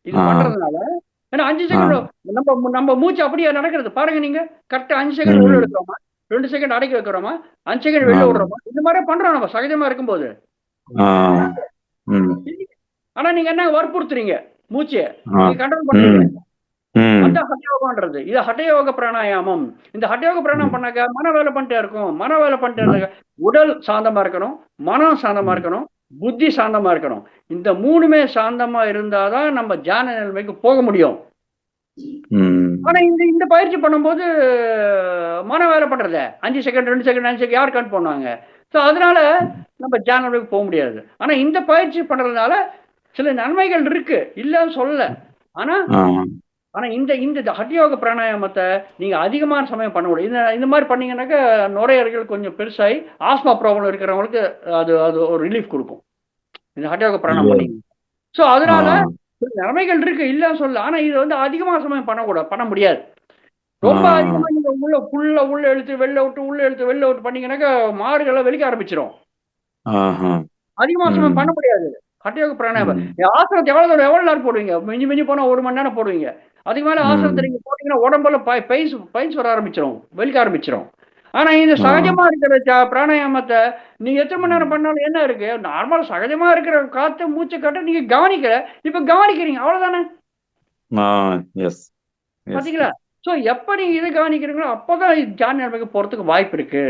இது பண்றதுனால, ஏன்னா 5 செகண்ட் நம்ம மூச்சு அப்படியே நடக்கிறது பாருங்க. நீங்க கரெக்டா 5 செகண்ட் உள்ள எடுக்கிறோமா, 2 செகண்ட் அடக்கி வைக்கிறோமா, 5 செகண்ட் வெளில விடுறோமா, இந்த மாதிரி பண்றோம் நம்ம சகஜமா இருக்கும்போது. ஆனா நீங்க என்ன வற்புறுத்துறீங்க? மூச்சு நீங்க கண்ட்ரோல் பண்றீங்க. அதான் ஹಠ யோகம்ன்றது. இது ஹಠ யோக பிராணாயாமம். இந்த ஹಠ யோக பிராணாயாமம் பண்ணாக்க மன வேலை பண்ணிட்டே இருக்கும். மன வேலை பண்ணிட்டே இருந்தாக்க உடல் சாந்தமா இருக்கணும், மனம் சாந்தமா இருக்கணும், புத்தி சாந்தமா இருக்கணும். இந்த 3மே சாந்தமா இருந்தாதான் நம்ம தியான நிலைமைக்கு போக முடியும். ஆனா இந்த பயிற்சி பண்ணும்போது மன வேலை பண்றத 5 செகண்ட் 2 செகண்ட் 5 செகண்ட் யார் கண் பண்ணுவாங்க? ஸோ அதனால நம்ம தியான நிலைமைக்கு போக முடியாது. ஆனா இந்த பயிற்சி பண்றதுனால சில நன்மைகள் இருக்கு, இல்லன்னு சொல்லல. ஆனா இந்த ஹಠ யோக பிராணாயாமத்தை நீங்க அதிகமான சமயம் பண்ண முடியும். இந்த மாதிரி பண்ணீங்கன்னாக்கா நுரையீரல்கள் கொஞ்சம் பெருசாகி ஆஸ்மா ப்ராப்ளம் இருக்கிறவங்களுக்கு அது ஒரு ரிலீஃப் கொடுக்கும், இந்த ஹಠ யோக பிராணாயாமம் பண்ணீங்க. ஸோ அதனால நன்மைகள் இருக்கு, இல்லன்னு சொல்லல. ஆனா இது வந்து அதிகமான சமயம் பண்ண முடியாது. ரொம்ப அதிகமா நீங்க உள்ள இழுத்து வெளில விட்டு உள்ள இழுத்து வெளில விட்டு பண்ணீங்கன்னாக்கா மாடுகளை வெளிக்க ஆரம்பிச்சிடும். அதிகமான சமயம் பண்ண முடியாது ஹಠ யோக பிராணாயாமம். ஆசனத்தை எவ்வளவு நேரம் போடுவீங்க? மிஞ்சி போனா 1 மணி நேரம் போடுவீங்க. அதுக்கு மேல ஆசனத்தை நீங்க போட்டீங்கன்னா உடம்புல பைல்ஸ் வர ஆரம்பிச்சிடும், வெளிக்க ஆரம்பிச்சிடும். ஆனா இந்த சகஜமா இருக்கிற பிராணாயாமத்தை நீங்க எத்தனை மணி நேரம் பண்ணாலும் என்ன இருக்கு? நார்மல் சகஜமா இருக்கிற காத்து மூச்சை காட்ட நீங்க இப்ப கவனிக்கிறீங்க, அவ்வளவுதானே? பாத்தீங்களா? சோ எப்ப நீங்க இதை கவனிக்கிறீங்களோ அப்பதான் தியான நிலைமைக்கு போறதுக்கு வாய்ப்பு இருக்கு.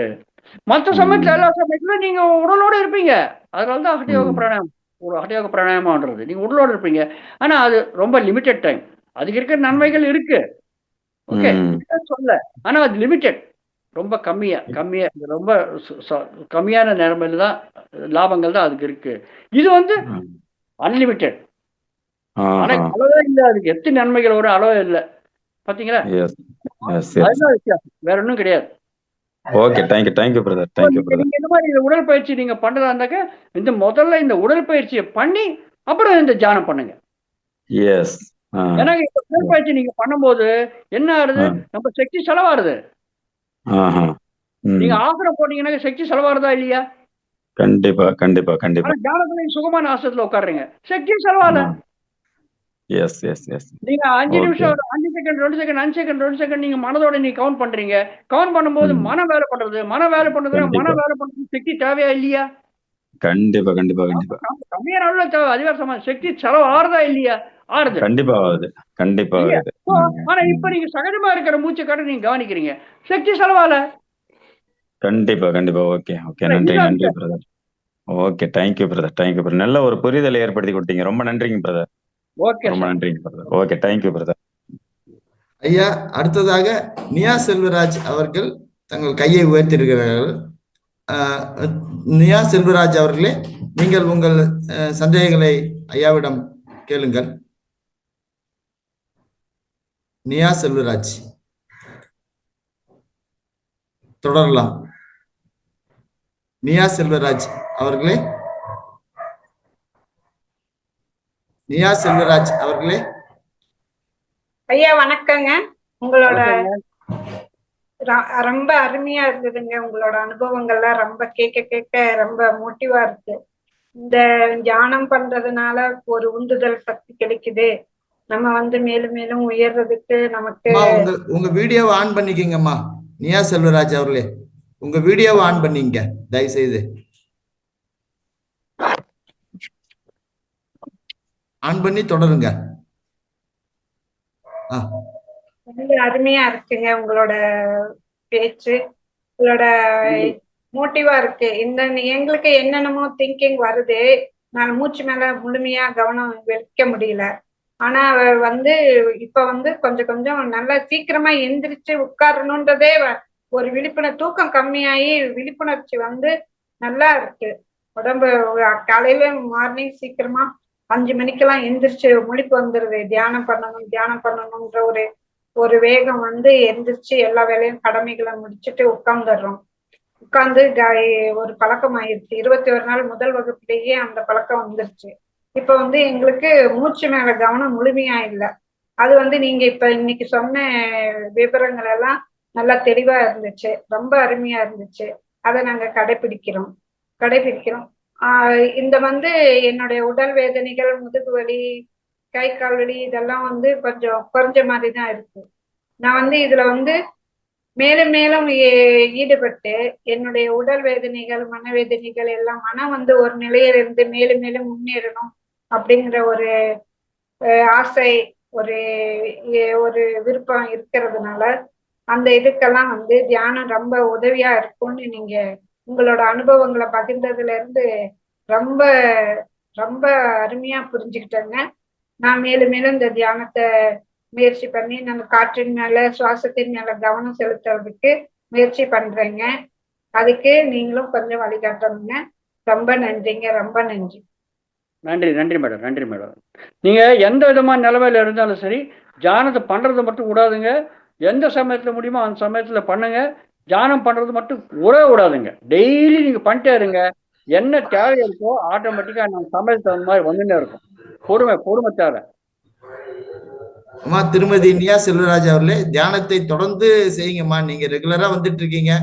மற்ற சமயத்துல எல்லா சமயத்துல நீங்க உடலோட இருப்பீங்க. அதனாலதான் ஹಠ யோக பிராணாயாமம், ஒரு ஹಠ யோக பிராணாயாமம்ன்றது. நீங்க உடலோட இருப்பீங்க, ஆனா அது ரொம்ப லிமிட்டட் டைம். அதுக்கு இருக்கிற நன்மைகள் இருக்கு, ஓகே, சொல்ல. ஆனா அது லிமிட்டட், ரொம்ப கம்மியா ரொம்ப கம்மியான நிலைமையில தான் லாபங்கள் தான் அதுக்கு இருக்கு. இது வந்து அன்லிமிட்டெட். ஆனா அளவே இல்லை, அதுக்கு எத்தனை நன்மைகள் வரும் அளவே இல்லை. பாத்தீங்களா? அதுதான் வித்தியாசம், வேற ஒன்றும் கிடையாது. Okay, thank you brother. நீங்க இந்த மாதிரி உடற்பயிற்சி நீங்க பண்றதா இருந்தாக்க முதல்ல இந்த உடற்பயிற்சியை பண்ணி அப்புறம் இந்த தியானம் பண்ணுங்க. ஏன்னா இந்த உடற்பயிற்சி நீங்க பண்ணும்போது என்ன ஆகுது? நம்ம சக்தி செலவாருது. நீங்க ஆசனம் போட்டீங்கன்னா சக்தி செலவாருதா இல்லையா? கண்டிப்பா. தியானத்துல சுகமான ஆசனத்துல உட்காருங்க, சக்தி செலவால. நீங்க 5 நிமிஷம் 5 செகண்ட் 2 செகண்ட் 5 செகண்ட் 2 செகண்ட் நீங்க மனதோட நீங்க கவுண்ட் பண்றீங்க. கவுண்ட் பண்ணும்போது மன வேலை பண்றது சக்தி தேவையா இல்லையா? கண்டிப்பா. கம்மியான அளவுல தேவை, அதிகார சக்தி செலவு ஆறுதா இல்லையா? ஆறுது, கண்டிப்பா. ஆனா இப்ப நீங்க சகஜமா இருக்கிற மூச்சை காட்ட நீங்க கவனிக்கிறீங்க, சக்தி செலவால. கண்டிப்பா. ஓகே, நன்றி பிரதர். Okay, thank you brother. நல்ல ஒரு புரிதலை ஏற்படுத்தி கொடுத்தீங்க. ரொம்ப நன்றிங்க பிரதர். ரொம்ப நன்றிங்க பிரதர். Okay, thank you brother. ஐயா, அடுத்ததாக நியா செல்வராஜ் அவர்கள் தங்கள் கையை உயர்த்தியிருக்கிறார்கள். நியா செல்வராஜ் அவர்களே, நீங்கள் உங்கள் சந்தேகங்களை ஐயாவிடம் கேளுங்கள். நியா செல்வராஜ். தொடரலாம். நியா செல்வராஜ் அவர்களே, நியா செல்வராஜ் அவர்களே. ஐயா வணக்கங்க. உங்களோட வணக்கங்க. ரொம்ப அருமையா இருந்ததுங்க. உங்களோட அனுபவங்கள்லாம் ரொம்ப கேட்க ரொம்ப மோட்டிவா இருக்கு. இந்த தியானம் பண்றதுனால ஒரு உந்துதல் சக்தி கிடைக்குது. நம்ம மேலும் மேலும் உயர்றதுக்கு நமக்கு. உங்க வீடியோவை ஆன் பண்ணிக்கங்கம்மா. நியா செல்வராஜ் அவர்களே, உங்க வீடியோவை ஆன் பண்ணிங்க தயவு செய்து. ஆன் பண்ணி தொடருங்க. ரொம்ப அருமையா இருக்குங்க உங்களோட பேச்சு. உங்களோட மோட்டிவா இருக்கு. எங்களுக்கு என்னென்னமோ திங்கிங் வருது. நான் மூச்சு மேல முழுமையா கவனம் வைக்க முடியல. ஆனா இப்ப கொஞ்சம் கொஞ்சம் நல்லா சீக்கிரமா எந்திரிச்சு உட்காரணுன்றதே ஒரு விழிப்புணர்வு. தூக்கம் கம்மியாகி விழிப்புணர்ச்சி நல்லா இருக்கு. உடம்பு காலையில மார்னிங் சீக்கிரமா 5 மணிக்கெல்லாம் எந்திரிச்சு முழிப்பு வந்துருது. தியானம் பண்ணணும்ன்ற ஒரு வேகம் எந்திரிச்சு எல்லா வேலையும் கடமைகளை முடிச்சுட்டு உட்கார்ந்து ஒரு பழக்கம் ஆயிடுச்சு. 21 நாள் முதல் வகுப்புலேயே அந்த பழக்கம் வந்துருச்சு. இப்ப எங்களுக்கு மூச்சு மேல கவனம் முழுமையா இல்லை. அது நீங்க இப்ப இன்னைக்கு சொன்ன விவரங்கள் எல்லாம் நல்லா தெளிவா இருந்துச்சு. ரொம்ப அருமையா இருந்துச்சு. அதை நாங்க கடைபிடிக்கிறோம். இந்த என்னுடைய உடல் வேதனைகள், முதுகு வலி, கை கால் வலி இதெல்லாம் கொஞ்சம் குறைஞ்ச மாதிரி தான் இருக்கு. நான் இதுல மேலும் மேலும் ஈடுபட்டு என்னுடைய உடல் வேதனைகள், மனவேதனைகள் எல்லாம் மனம் ஒரு நிலையிலிருந்து மேலும் மேலும் முன்னேறணும் அப்படிங்கிற ஒரு ஆசை, ஒரு விருப்பம் இருக்கிறதுனால அந்த இதுக்கெல்லாம் தியானம் ரொம்ப உதவியா இருக்கும்னு நீங்க உங்களோட அனுபவங்களை பகிர்ந்ததுல இருந்து ரொம்ப ரொம்ப அருமையா புரிஞ்சுக்கிட்டேங்க. நான் மேலும் மேலும் இந்த தியானத்தை முயற்சி பண்ணி நம்ம காற்றின் மேல, சுவாசத்தின் மேல கவனம் செலுத்துறதுக்கு முயற்சி பண்றேங்க. அதுக்கு நீங்களும் கொஞ்சம் வழிகாட்டணுங்க. ரொம்ப நன்றிங்க. ரொம்ப நன்றி. நன்றி மேடம். நன்றி மேடம். நீங்க எந்த விதமான நிலைமையில இருந்தாலும் சரி, தியானத்தை பண்றது மட்டும் விடாதுங்க. எந்த சமயத்துல முடியுமோ அந்த சமயத்துல பண்ணுங்க. தியானம் பண்றது மட்டும் விடாதுங்க. டெய்லி நீங்க பண்ணிட்டே இருங்க. என்ன தேவை இருக்கோ ஆட்டோமேட்டிக்கா நம்ம சமயத்துக்கு தகுந்த மாதிரி வந்துட்டே இருக்கும். பொறுமை தேவை. அம்மா திருமதி நியா செல்வராஜ் அவர்களே, தியானத்தை தொடர்ந்து செய்யுங்கம்மா. நீங்க ரெகுலரா வந்துட்டு இருக்கீங்க.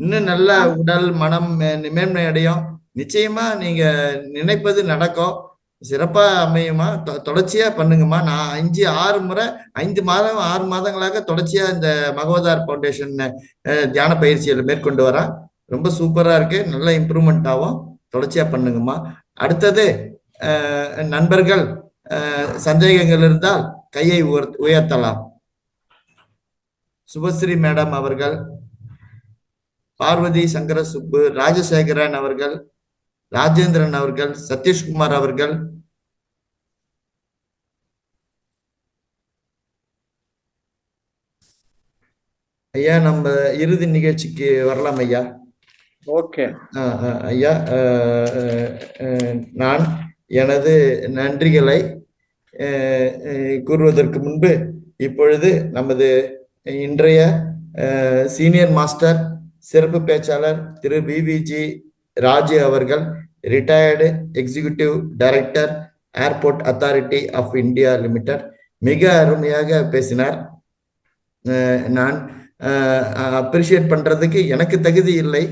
இன்னும் நல்ல உடல் மனம் மேன்மை அடையும். நிச்சயமா நீங்க நினைப்பது நடக்கும். சிறப்பா அமையுமா. தொடர்ச்சியா பண்ணுங்கம்மா. நான் 5 மாதம் 6 மாதங்களாக தொடர்ச்சியா இந்த மகவதார் பவுண்டேஷன் தியான பயிற்சிகளை மேற்கொண்டு வரேன். ரொம்ப சூப்பரா இருக்கு. நல்ல இம்ப்ரூவ்மெண்ட் ஆகும். தொடர்ச்சியா பண்ணுங்கம்மா. அடுத்தது நண்பர்கள் சந்தேகங்கள் இருந்தால் கையை உயர்த்தலாம். சுபஸ்ரீ மேடம் அவர்கள், பார்வதி சங்கர சுப்பு, ராஜசேகரன் அவர்கள், ராஜேந்திரன் அவர்கள், சதீஷ்குமார் அவர்கள், ஐயா நம்ம இறுதி நிகழ்ச்சிக்கு வரலாம் ஐயா. ஓகே ஐயா, நான் எனது நன்றிகளை கூறுவதற்கு முன்பு இப்பொழுது நமது இன்றைய சீனியர் மாஸ்டர் சிறப்பு பேச்சாளர் திரு விவிஜி ராஜு அவர்கள், retired executive director Airport Authority of India Limited, மிக அருமையாக பேசினார். நான் அப்ரிஷியேட் பண்றதுக்கு எனக்கு தகுதி இல்லை,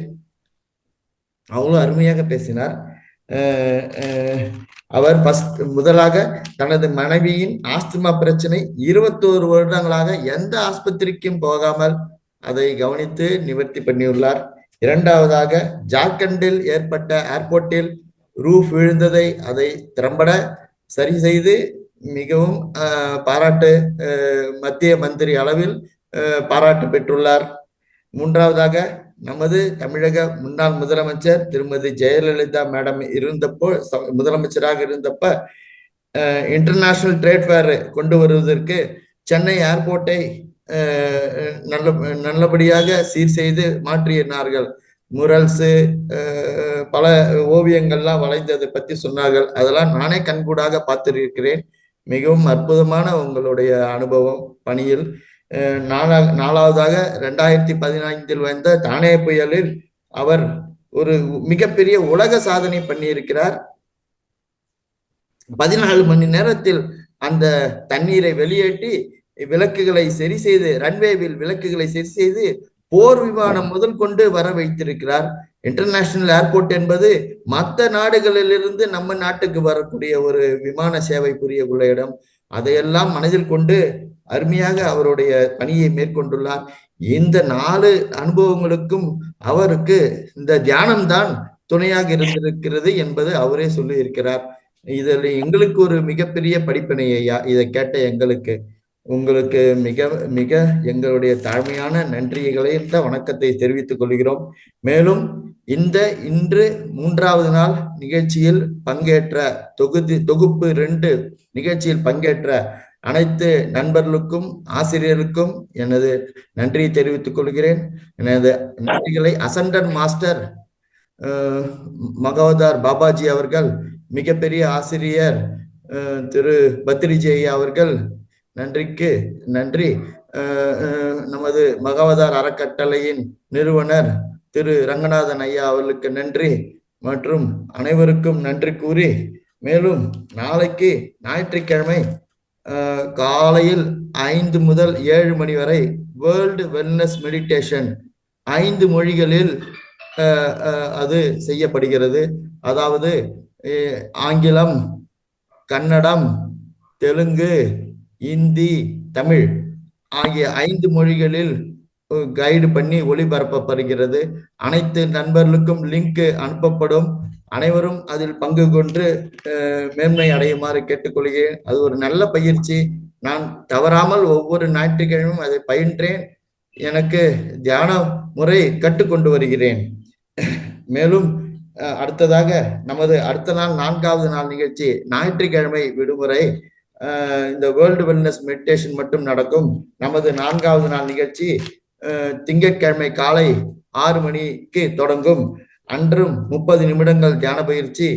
அவ்வளோ அருமையாக பேசினார். அவர் முதலாக தனது மனைவியின் ஆஸ்துமா பிரச்சனை 21 வருடங்களாக எந்த ஆஸ்பத்திரிக்கும் போகாமல் அதை கவனித்து நிவர்த்தி பண்ணியுள்ளார். இரண்டாவதாக ஜார்க்கண்டில் ஏற்பட்ட ஏர்போர்ட்டில் ரூஃப் விழுந்ததை அதை திறம்பட சரி செய்து மிகவும் பாராட்டு, மத்திய மந்திரி அளவில் பாராட்டு பெற்றுள்ளார். மூன்றாவதாக நமது தமிழக முன்னாள் முதலமைச்சர் திருமதி ஜெயலலிதா மேடம் முதலமைச்சராக இருந்தப்ப இன்டர்நேஷனல் ட்ரேட் ஃபேர் கொண்டு வருவதற்கு சென்னை ஏர்போர்ட்டை நல்லபடியாக சீர் செய்து மாற்றினார்கள். முரல்ஸு பல ஓவியங்கள்லாம் வளைந்ததை பற்றி சொன்னார்கள். அதெல்லாம் நானே கண்கூடாக பார்த்திருக்கிறேன். மிகவும் அற்புதமான உங்களுடைய அனுபவம் பணியில். நாலாவதாக 2015 வந்த தானே புயலில் அவர் ஒரு மிகப்பெரிய உலக சாதனை பண்ணியிருக்கிறார். 14 மணி நேரத்தில் அந்த தண்ணீரை வெளியேற்றி விளக்குகளை சரி செய்து, ரன்வேவில் விளக்குகளை சரி செய்து போர் விமானம் முதல் கொண்டு வர வைத்திருக்கிறார். இன்டர்நேஷனல் ஏர்போர்ட் என்பது மற்ற நாடுகளிலிருந்து நம்ம நாட்டுக்கு வரக்கூடிய ஒரு விமான சேவை புரியக்குள்ள இடம். அதையெல்லாம் மனதில் கொண்டு அருமையாக அவருடைய பணியை மேற்கொண்டுள்ளார். இந்த 4 அனுபவங்களுக்கும் அவருக்கு இந்த தியானம்தான் துணையாக இருந்திருக்கிறது என்பது அவரே சொல்லி இருக்கிறார். இதில் எங்களுக்கு ஒரு மிகப்பெரிய படிப்பினை ஐயா. இதை கேட்ட எங்களுக்கு உங்களுக்கு மிக மிக எங்களுடைய தாழ்மையான நன்றிகளை வணக்கத்தை தெரிவித்துக் கொள்கிறோம். மேலும் இன்று 3வது நாள் நிகழ்ச்சியில் பங்கேற்ற தொகுப்பு 2 நிகழ்ச்சியில் பங்கேற்ற அனைத்து நண்பர்களுக்கும் ஆசிரியர்களுக்கும் எனது நன்றியை தெரிவித்துக் கொள்கிறேன். எனது நன்றிகளை அசண்டன் மாஸ்டர் மகவதார் பாபாஜி அவர்கள், மிகப்பெரிய ஆசிரியர் திரு பத்ரிஜி ஐயா அவர்கள் நன்றிக்கு நன்றி. நமது மகவதார் அறக்கட்டளையின் நிறுவனர் திரு ரங்கநாதன் ஐயா அவர்களுக்கு நன்றி மற்றும் அனைவருக்கும் நன்றி கூறி, மேலும் நாளைக்கு ஞாயிற்றுக்கிழமை காலையில் 5 முதல் 7 மணி வரை வேர்ல்டு வெல்னஸ் மெடிடேஷன் 5 மொழிகளில் அது செய்யப்படுகிறது. அதாவது ஆங்கிலம், கன்னடம், தெலுங்கு, இந்தி, தமிழ் ஆகிய 5 மொழிகளில் கைடு பண்ணி ஒளிபரப்பப்படுகிறது. அனைத்து நண்பர்களுக்கும் லிங்க் அனுப்பப்படும். அனைவரும் அதில் பங்கு கொண்டு மேன்மை அடையுமாறு கேட்டுக்கொள்கிறேன். அது ஒரு நல்ல பயிற்சி. நான் தவறாமல் ஒவ்வொரு ஞாயிற்றுக்கிழமையும் அதை பயின்றேன். எனக்கு தியான முறை கற்றுக்கொண்டு வருகிறேன். மேலும் அடுத்ததாக நமது அடுத்த நாள் 4வது நாள் நிகழ்ச்சி ஞாயிற்றுக்கிழமை விடுமுறை. இந்த வேர்ல்டு வெல்னஸ் மெடிடேஷன் மட்டும் நடக்கும். நமது 4வது நாள் நிகழ்ச்சி திங்கட்கிழமை காலை 6 மணிக்கு தொடங்கும். அன்றும் 30 நிமிடங்கள் தியான பயிற்சி,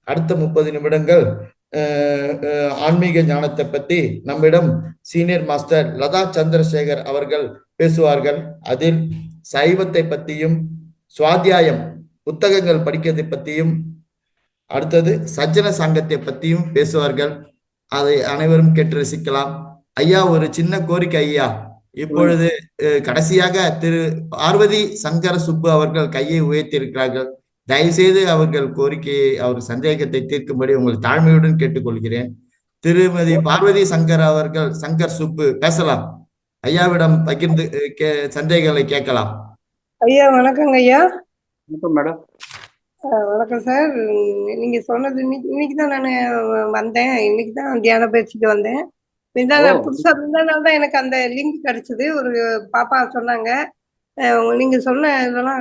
அடுத்த 30 நிமிடங்கள் ஆன்மீக ஞானத்தை பற்றி நம்மிடம் சீனியர் மாஸ்டர் லதா சந்திரசேகர் அவர்கள் பேசுவார்கள். அதில் சைவத்தை பற்றியும், சுவாத்தியாயம் புத்தகங்கள் படிக்கிறதை பற்றியும், அடுத்தது சஜ்ஜன சங்கத்தை பற்றியும் பேசுவார்கள். அதை அனைவரும் கேட்டு ரசிக்கலாம். ஐயா, ஒரு சின்ன கோரிக்கை ஐயா. இப்பொழுது கடைசியாக திரு பார்வதி சங்கர சுப்பு அவர்கள் கையை உயர்த்தி இருக்கிறார்கள். தயவுசெய்து அவர்கள் கோரிக்கையை, அவர் சந்தேகத்தை தீர்க்கும்படி உங்கள் தாழ்மையுடன் கேட்டுக்கொள்கிறேன். திருமதி பார்வதி சங்கர் சுப்பு பேசலாம். ஐயாவிடம் பகிர்ந்து சந்தேகங்களை கேட்கலாம். ஐயா வணக்கங்க ஐயா. வணக்கம் மேடம். வணக்கம் சார். நீங்க சொன்னது இன்னைக்கு தான் நான் வந்தேன். இன்னைக்கு தான் தியான பயிற்சிக்கு வந்தேன். புதுசா இருந்தனால தான் எனக்கு அந்த லிங்க் கிடைச்சது. ஒரு பாப்பா சொன்னாங்க. நீங்க சொன்ன இதெல்லாம்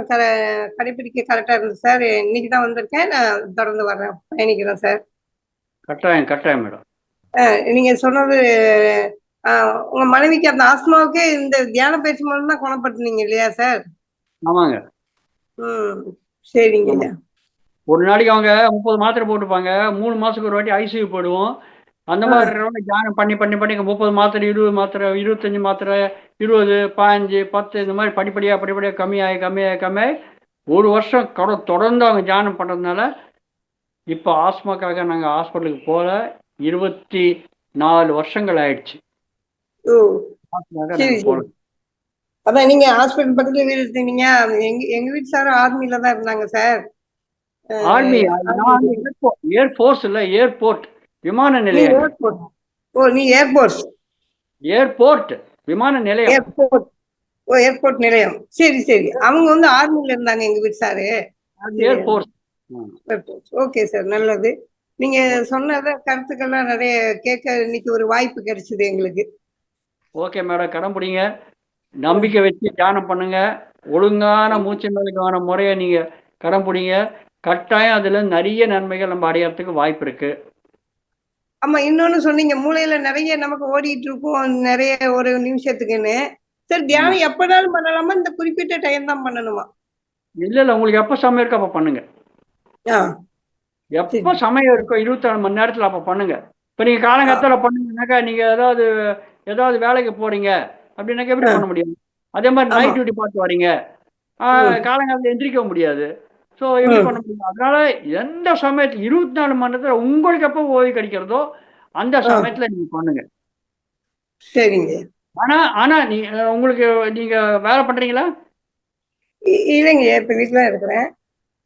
கடைபிடிக்க கரெக்டா இருந்துச்சு சார். இன்னைக்கு தான் வந்திருக்கேன். நான் தொடர்ந்து வர்றேன், பயணிக்கிறேன் சார். கட்டாயம் மேடம். நீங்க சொன்னது உங்க மனைவிக்கு அந்த ஆஸ்மாவுக்கு இந்த தியான பயிற்சி மூலம் தான் குணப்படுத்தினீங்க இல்லையா சார்? ஆமாங்க. சரிங்க. ஒரு நாளைக்கு அவங்க 30 மாத்திரை போட்டுப்பாங்க. 3 மாசத்துக்கு ஒரு வாட்டி ஐசியூ போடுவோம். அந்த மாதிரி தியானம் பண்ணி 30 மாத்திரை, 20 மாத்திரை, 25 மாத்திரை, 20, 15, 10 இந்த மாதிரி படிப்படியாக கம்மியாகி 1 வருஷம் தொடர்ந்து அவங்க தியானம் பண்ணுறதுனால இப்போ ஆஸ்மாக்காக நாங்கள் ஹாஸ்பிட்டலுக்கு போல 24 வருஷங்கள் ஆயிடுச்சு. அதான் நீங்க ஹாஸ்பிட்டல் பக்கத்துல வீடு இருந்தீங்க. எங்க வீட்டு சார் ஆர்மில தான் இருந்தாங்க சார். ஆர்மி ஏர்ஃபோர்ஸ் இல்ல, ஏர்போர்ட் விமான நிலையம். நீ ஏர்போர்ட் விமான நிலையம். ஏர்போர்ட் நிலையம். சரி. அவங்க ஆர்மில இருந்தாங்க எங்க வீட்டு சாரு. ஏர்போர்ட். ஓகே சார், நல்லது. நீங்க சொன்ன கருத்துக்கள்லாம் நிறைய கேட்க இன்னைக்கு ஒரு வாய்ப்பு கிடைச்சது எங்களுக்கு. ஓகே மேடம், கடன் பிடிங்க, நம்பிக்கை வச்சு தியானம் பண்ணுங்க, ஒழுங்கான மூச்சு மேலுக்கான முறையை நீங்க கடன் பிடிங்க. கட்டாயம் அதுல நிறைய நன்மைகள் நம்ம அடையறதுக்கு வாய்ப்பு இருக்கு. ஆமா, இன்னொன்னு சொன்னீங்க, மூளையில நிறைய நமக்கு ஓடிட்டு இருக்கும் நிறைய ஒரு நிமிஷத்துக்குன்னு. சரி, தியானம் எப்பனாலும் பண்ணலாமா, இந்த குறிப்பிட்ட டைம் தான் பண்ணணுமா? இல்ல, உங்களுக்கு எப்ப சமயம் இருக்கோ அப்ப பண்ணுங்க. எப்ப சமயம் இருக்கோ 24 மணி நேரத்துல அப்ப பண்ணுங்க. இப்ப நீங்க காலங்காத்தால பண்ணீங்கன்னாக்கா, நீங்க ஏதாவது வேலைக்கு போறீங்க, அப்படின்னாக்க எப்படி பண்ண முடியும்? அதே மாதிரி ஆமா நைட் டியூட்டி பார்த்து வரீங்க, ம் காலங்காலத்தில் எந்திரிக்க முடியாது. ஸோ எப்படி பண்ண ம் முடியும்? அதனால எந்த சமயத்தில் 24 மணி நேரத்தில் உங்களுக்கு எப்போ ஓய்வு கிடைக்கிறதோ அந்த ஆ சமயத்தில் நீங்கள் பண்ணுங்க. சரிங்க. ஆனா உங்களுக்கு நீங்க வேலை பண்றீங்களா? இல்லைங்க, இப்ப வீட்டுல தான் இருக்கிறேன்.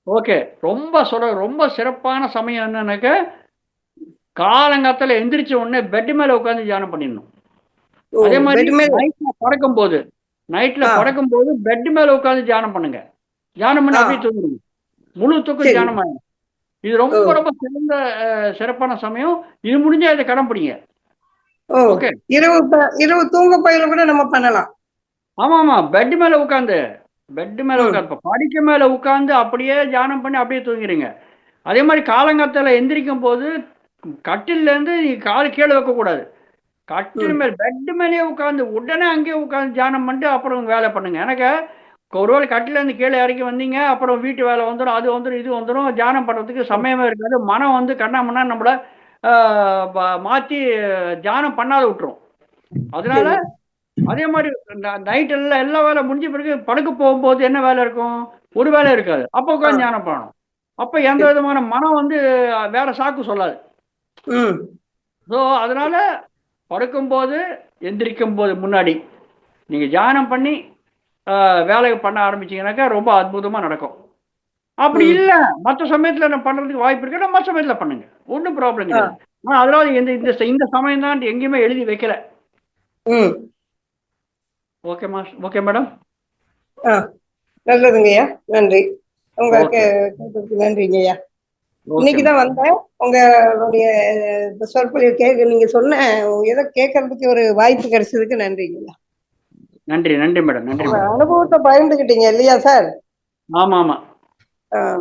ஓகே. ரொம்ப சிறப்பான சமயம் என்னன்னாக்க, காலங்காத்தால எந்திரிச்ச உடனே பெட் மேல உட்கார்ந்து தியானம் பண்ணிடணும். ஓ, அதே மாதிரி பெட் மேல. நைட்ல ஆ படுக்கும்போது பெட் மேல உட்கார்ந்து தியானம் பண்ணுங்க. தியானம் பண்ணி ஆ அப்படியே தூங்கிடுங்க. முழு தூக்கம் சரி. தியானம் ஆகும். இது ஓ ரொம்ப சிறந்த சிறப்பான சமயம். இது முடிஞ்சா இதை கடைப்பிடிங்க. ஓ, ஓகே. இரவு தூங்க பயில கூட நம்ம பண்ணலாம். ஆமா பெட் மேல உட்காந்து ம் இப்ப படிக்க மேல உட்கார்ந்து அப்படியே தியானம் பண்ணி அப்படியே தூங்கிடுங்க. அதே மாதிரி காலங்காத்தால எந்திரிக்கும் போது கட்டில்ல இருந்து நீ கால் கீழே வைக்க கூடாது. கட்டில் ம் மேல் பெட் மேலேயே உட்காந்து உடனே அங்கேயே உட்காந்து தியானம் பண்ணிட்டு அப்புறம் வேலை பண்ணுங்க. எனக்கு ஒருவேளை கட்டில இருந்து கீழே இறக்கி வந்தீங்க, அப்புறம் வீட்டு வேலை வந்துடும், அது வந்துடும், இது வந்துடும், தியானம் பண்றதுக்கு சமயமே இருக்காது. மனம் வந்து கண்ணாமண்ணா நம்மள மாத்தி தியானம் பண்ணாத விட்டுரும். அதனால சரி. அதே மாதிரி நைட் எல்லாம் எல்லா வேலை முடிஞ்ச பிறகு படுக்க போகும்போது என்ன வேலை இருக்கும்? ஒரு வேலை இருக்காது. அப்போ ஆ உட்காந்து தியானம் பண்ணணும். அப்ப எந்த சரி. விதமான மனம் வந்து வேற சாக்கு சொல்லாது. ம் ஸோ அதனால படுக்கும்போது எந்திரிக்கும் போது முன்னாடி நீங்க தியானம் பண்ணி வேலையை பண்ண ஆரம்பிச்சீங்கன்னாக்கா ரொம்ப அற்புதமா நடக்கும். அப்படி ம் இல்லை மற்ற சமயத்துல நான் பண்றதுக்கு வாய்ப்பு இருக்குன்னா மற்ற சமயத்துல பண்ணுங்க. ஒன்றும் ப்ராப்ளம் ஆ கிடையாது. ஆனால் அதனால இந்த சமயம் தான் எங்கேயுமே எழுதி வைக்கல. ம் ஓகே மேடம். ஆ நல்லதுங்கய்யா, நன்றி. உங்க ஓகே கேட்டதுக்கு நன்றிங்கய்யா. ஓகே இன்னைக்கு தான் வந்தேன். உங்களுடைய சொற்பொழிவு நீங்க சொன்ன ஏதோ கேட்கறதுக்கு ஒரு வாய்ப்பு கிடைச்சதுக்கு நன்றிங்கய்யா. நன்றி மேடம். உங்க அனுபவத்தை பகிர்ந்துக்கிட்டீங்க இல்லையா சார்? ஆமா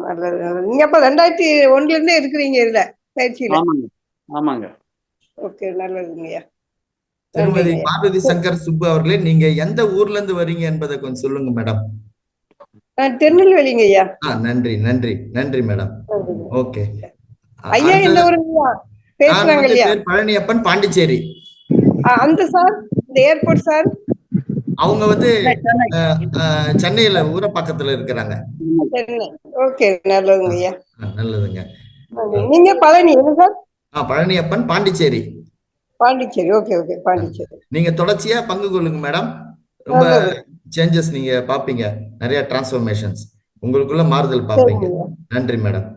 நல்லது நல்லது. நீங்க அப்ப 2001 இருந்தே இருக்கிறீங்க இதுல பயிற்சியில? ஆமாங்க. ஓகே, நல்லதுங்கய்யா, திருமதி நன்றிங்கய்யா. பார்வதி சங்கர் சுப்பு அவர்களே, நீங்க எந்த ஊர்ல இருந்து வரீங்க என்பதை கொஞ்சம் சொல்லுங்க மேடம். திருநெல்வேலிங்கய்யா. நன்றி மேடம். நன்றிங்க. ஓகே. ஐயா எந்த ஊருங்கய்யா நான் பேசுறாங்க வந்து இல்லையா? பேர் பழனியப்பன், பாண்டிச்சேரி. அந்த சார், இந்த ஏர்போர்ட் சார் அவங்க வந்து சென்னையில ஊரப்பாக்கத்துல இருக்கிறாங்க. சென்னை. ஓகே, நல்லதுங்கய்யா. நல்லதுங்க. நீங்க பழனி என்ன sir? Palaniappan, Pondicherry. Pondicherry. Okay okay, Pondicherry. நீங்க தொடர்ச்சியா பங்கு கொள்ளுங்க மேடம். ரொம்ப சேஞ்சஸ் நீங்க பாப்பீங்க, நிறைய டிரான்ஸ்ஃபர்மேஷன்ஸ், உங்களுக்குள்ள மாறுதல் பாப்பீங்க. நன்றி மேடம்.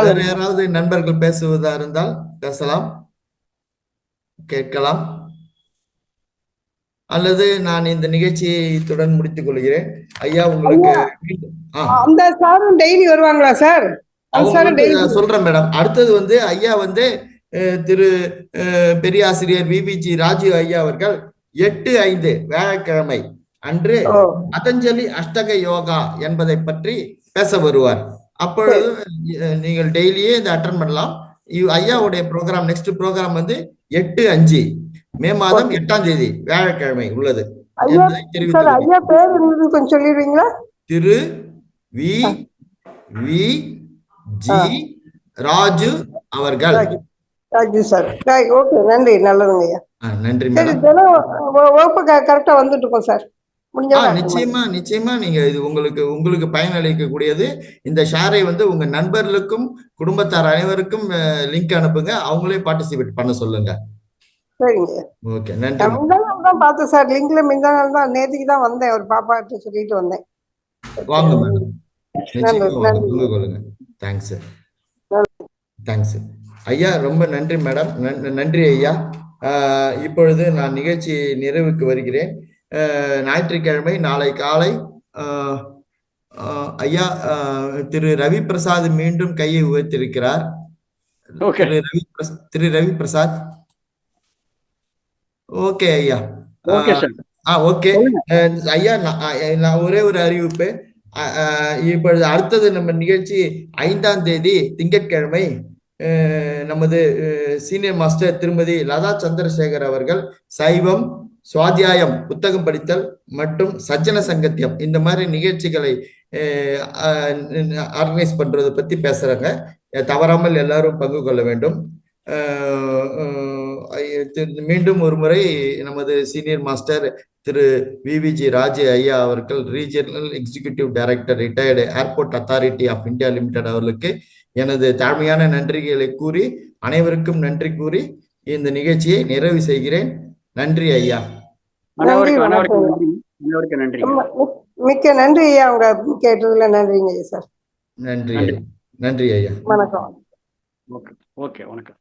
வேற யாராவது நண்பர்கள் பேசுவதா இருந்தால் பேசலாம், கேட்கலாம், அல்லது நான் இந்த நிகழ்ச்சியை இத்துடன் முடித்துக் கொள்கிறேன். ஐயா உங்களுக்கு அந்த சாரும் டெய்லி வருவாங்களா சார்? சொல்றேன் மேடம். அடுத்தது வந்து ஐயா வந்து திரு பெரியாசிரியர் விபிஜி ராஜீவ் ஐயா அவர்கள் 8/5 வியாழக்கிழமை அன்று பதஞ்சலி அஷ்டக யோகா என்பதை பற்றி பேச வருவார். அப்பொழுது நீங்கள் டெய்லியே இதை அட்டன் பண்ணலாம். ஐயாவுடைய ப்ரோக்ராம், நெக்ஸ்ட் ப்ரோக்ராம் வந்து 8/5 மே மாதம் 8ஆம் தேதி வியாழக்கிழமை உள்ளது என்பதை தெரிவித்துக் சொல்லிடுவீங்களா? திரு வி வி ஜி ராஜு அவர்கள். ராஜு சார். ஓகே, நன்றி, நல்லதுங்கய்யா. நன்றி சரி, மேடம். வகுப்பு கரெக்டா வந்துட்டு இருக்கோம் சார். நிச்சயமா நீங்க இது உங்களுக்கு பயனளிக்கக்கூடியது. இந்த ஷேரை வந்து உங்க நண்பர்களுக்கும் குடும்பத்தார் அனைவருக்கும் லிங்க் அனுப்புங்க, அவங்களே பார்ட்டிசிபேட் பண்ண சொல்லுங்க. சரிங்க. ஓகே, நன்றி. தான் பார்த்தேன் சார், லிங்க்ல முந்தாநாள் தான், நேற்றுக்கு தான் வந்தேன், ஒரு பாப்பாட்ட சொல்லிட்டு வந்தேன். வாங்க மேடம், நிச்சயமா பங்கு கொள்ளுங்க. தேங்க்ஸ் ஐயா, ரொம்ப நன்றி மேடம். நன்றி ஐயா. இப்பொழுது நான் நிகழ்ச்சி நிறைவுக்கு வருகிறேன். ஞாயிற்றுக்கிழமை நாளை காலை ஐயா திரு ரவி பிரசாத் மீண்டும் கையை உயர்த்திருக்கிறார். திரு ரவி பிரசாத். ஓகே ஐயா. ஓகே ஐயா, நான் ஒரே ஒரு அறிவிப்பு. இப்பொழுது அடுத்தது நம்ம நிகழ்ச்சி 5ஆம் தேதி திங்கட்கிழமை நமது சீனியர் மாஸ்டர் திருமதி லதா சந்திரசேகர் அவர்கள் சைவம், சுவாத்தியாயம், புத்தகம் படித்தல் மற்றும் சஜ்ஜன சங்கத்தியம் இந்த மாதிரி நிகழ்ச்சிகளை ஆர்கனைஸ் பண்றதை பத்தி பேசுறாங்க. தவறாமல் எல்லாரும் பங்கு கொள்ள வேண்டும். மீண்டும் ஒரு முறை நமது senior master Thiru VVG Raju ஐயா அவர்கள், regional executive director, retired Airport Authority of India Limited அவர்களுக்கு எனது தாழ்மையான நன்றிகளை கூறி, அனைவருக்கும் நன்றி கூறி இந்த நிகழ்ச்சியை நிறைவு செய்கிறேன். நன்றி ஐயா. நன்றி. மிக்க நன்றி ஐயா, உங்க கேட்டதுல நன்றிங்க சார். நன்றி நன்றி ஐயா. வணக்கம். ஓகே, வணக்கம்.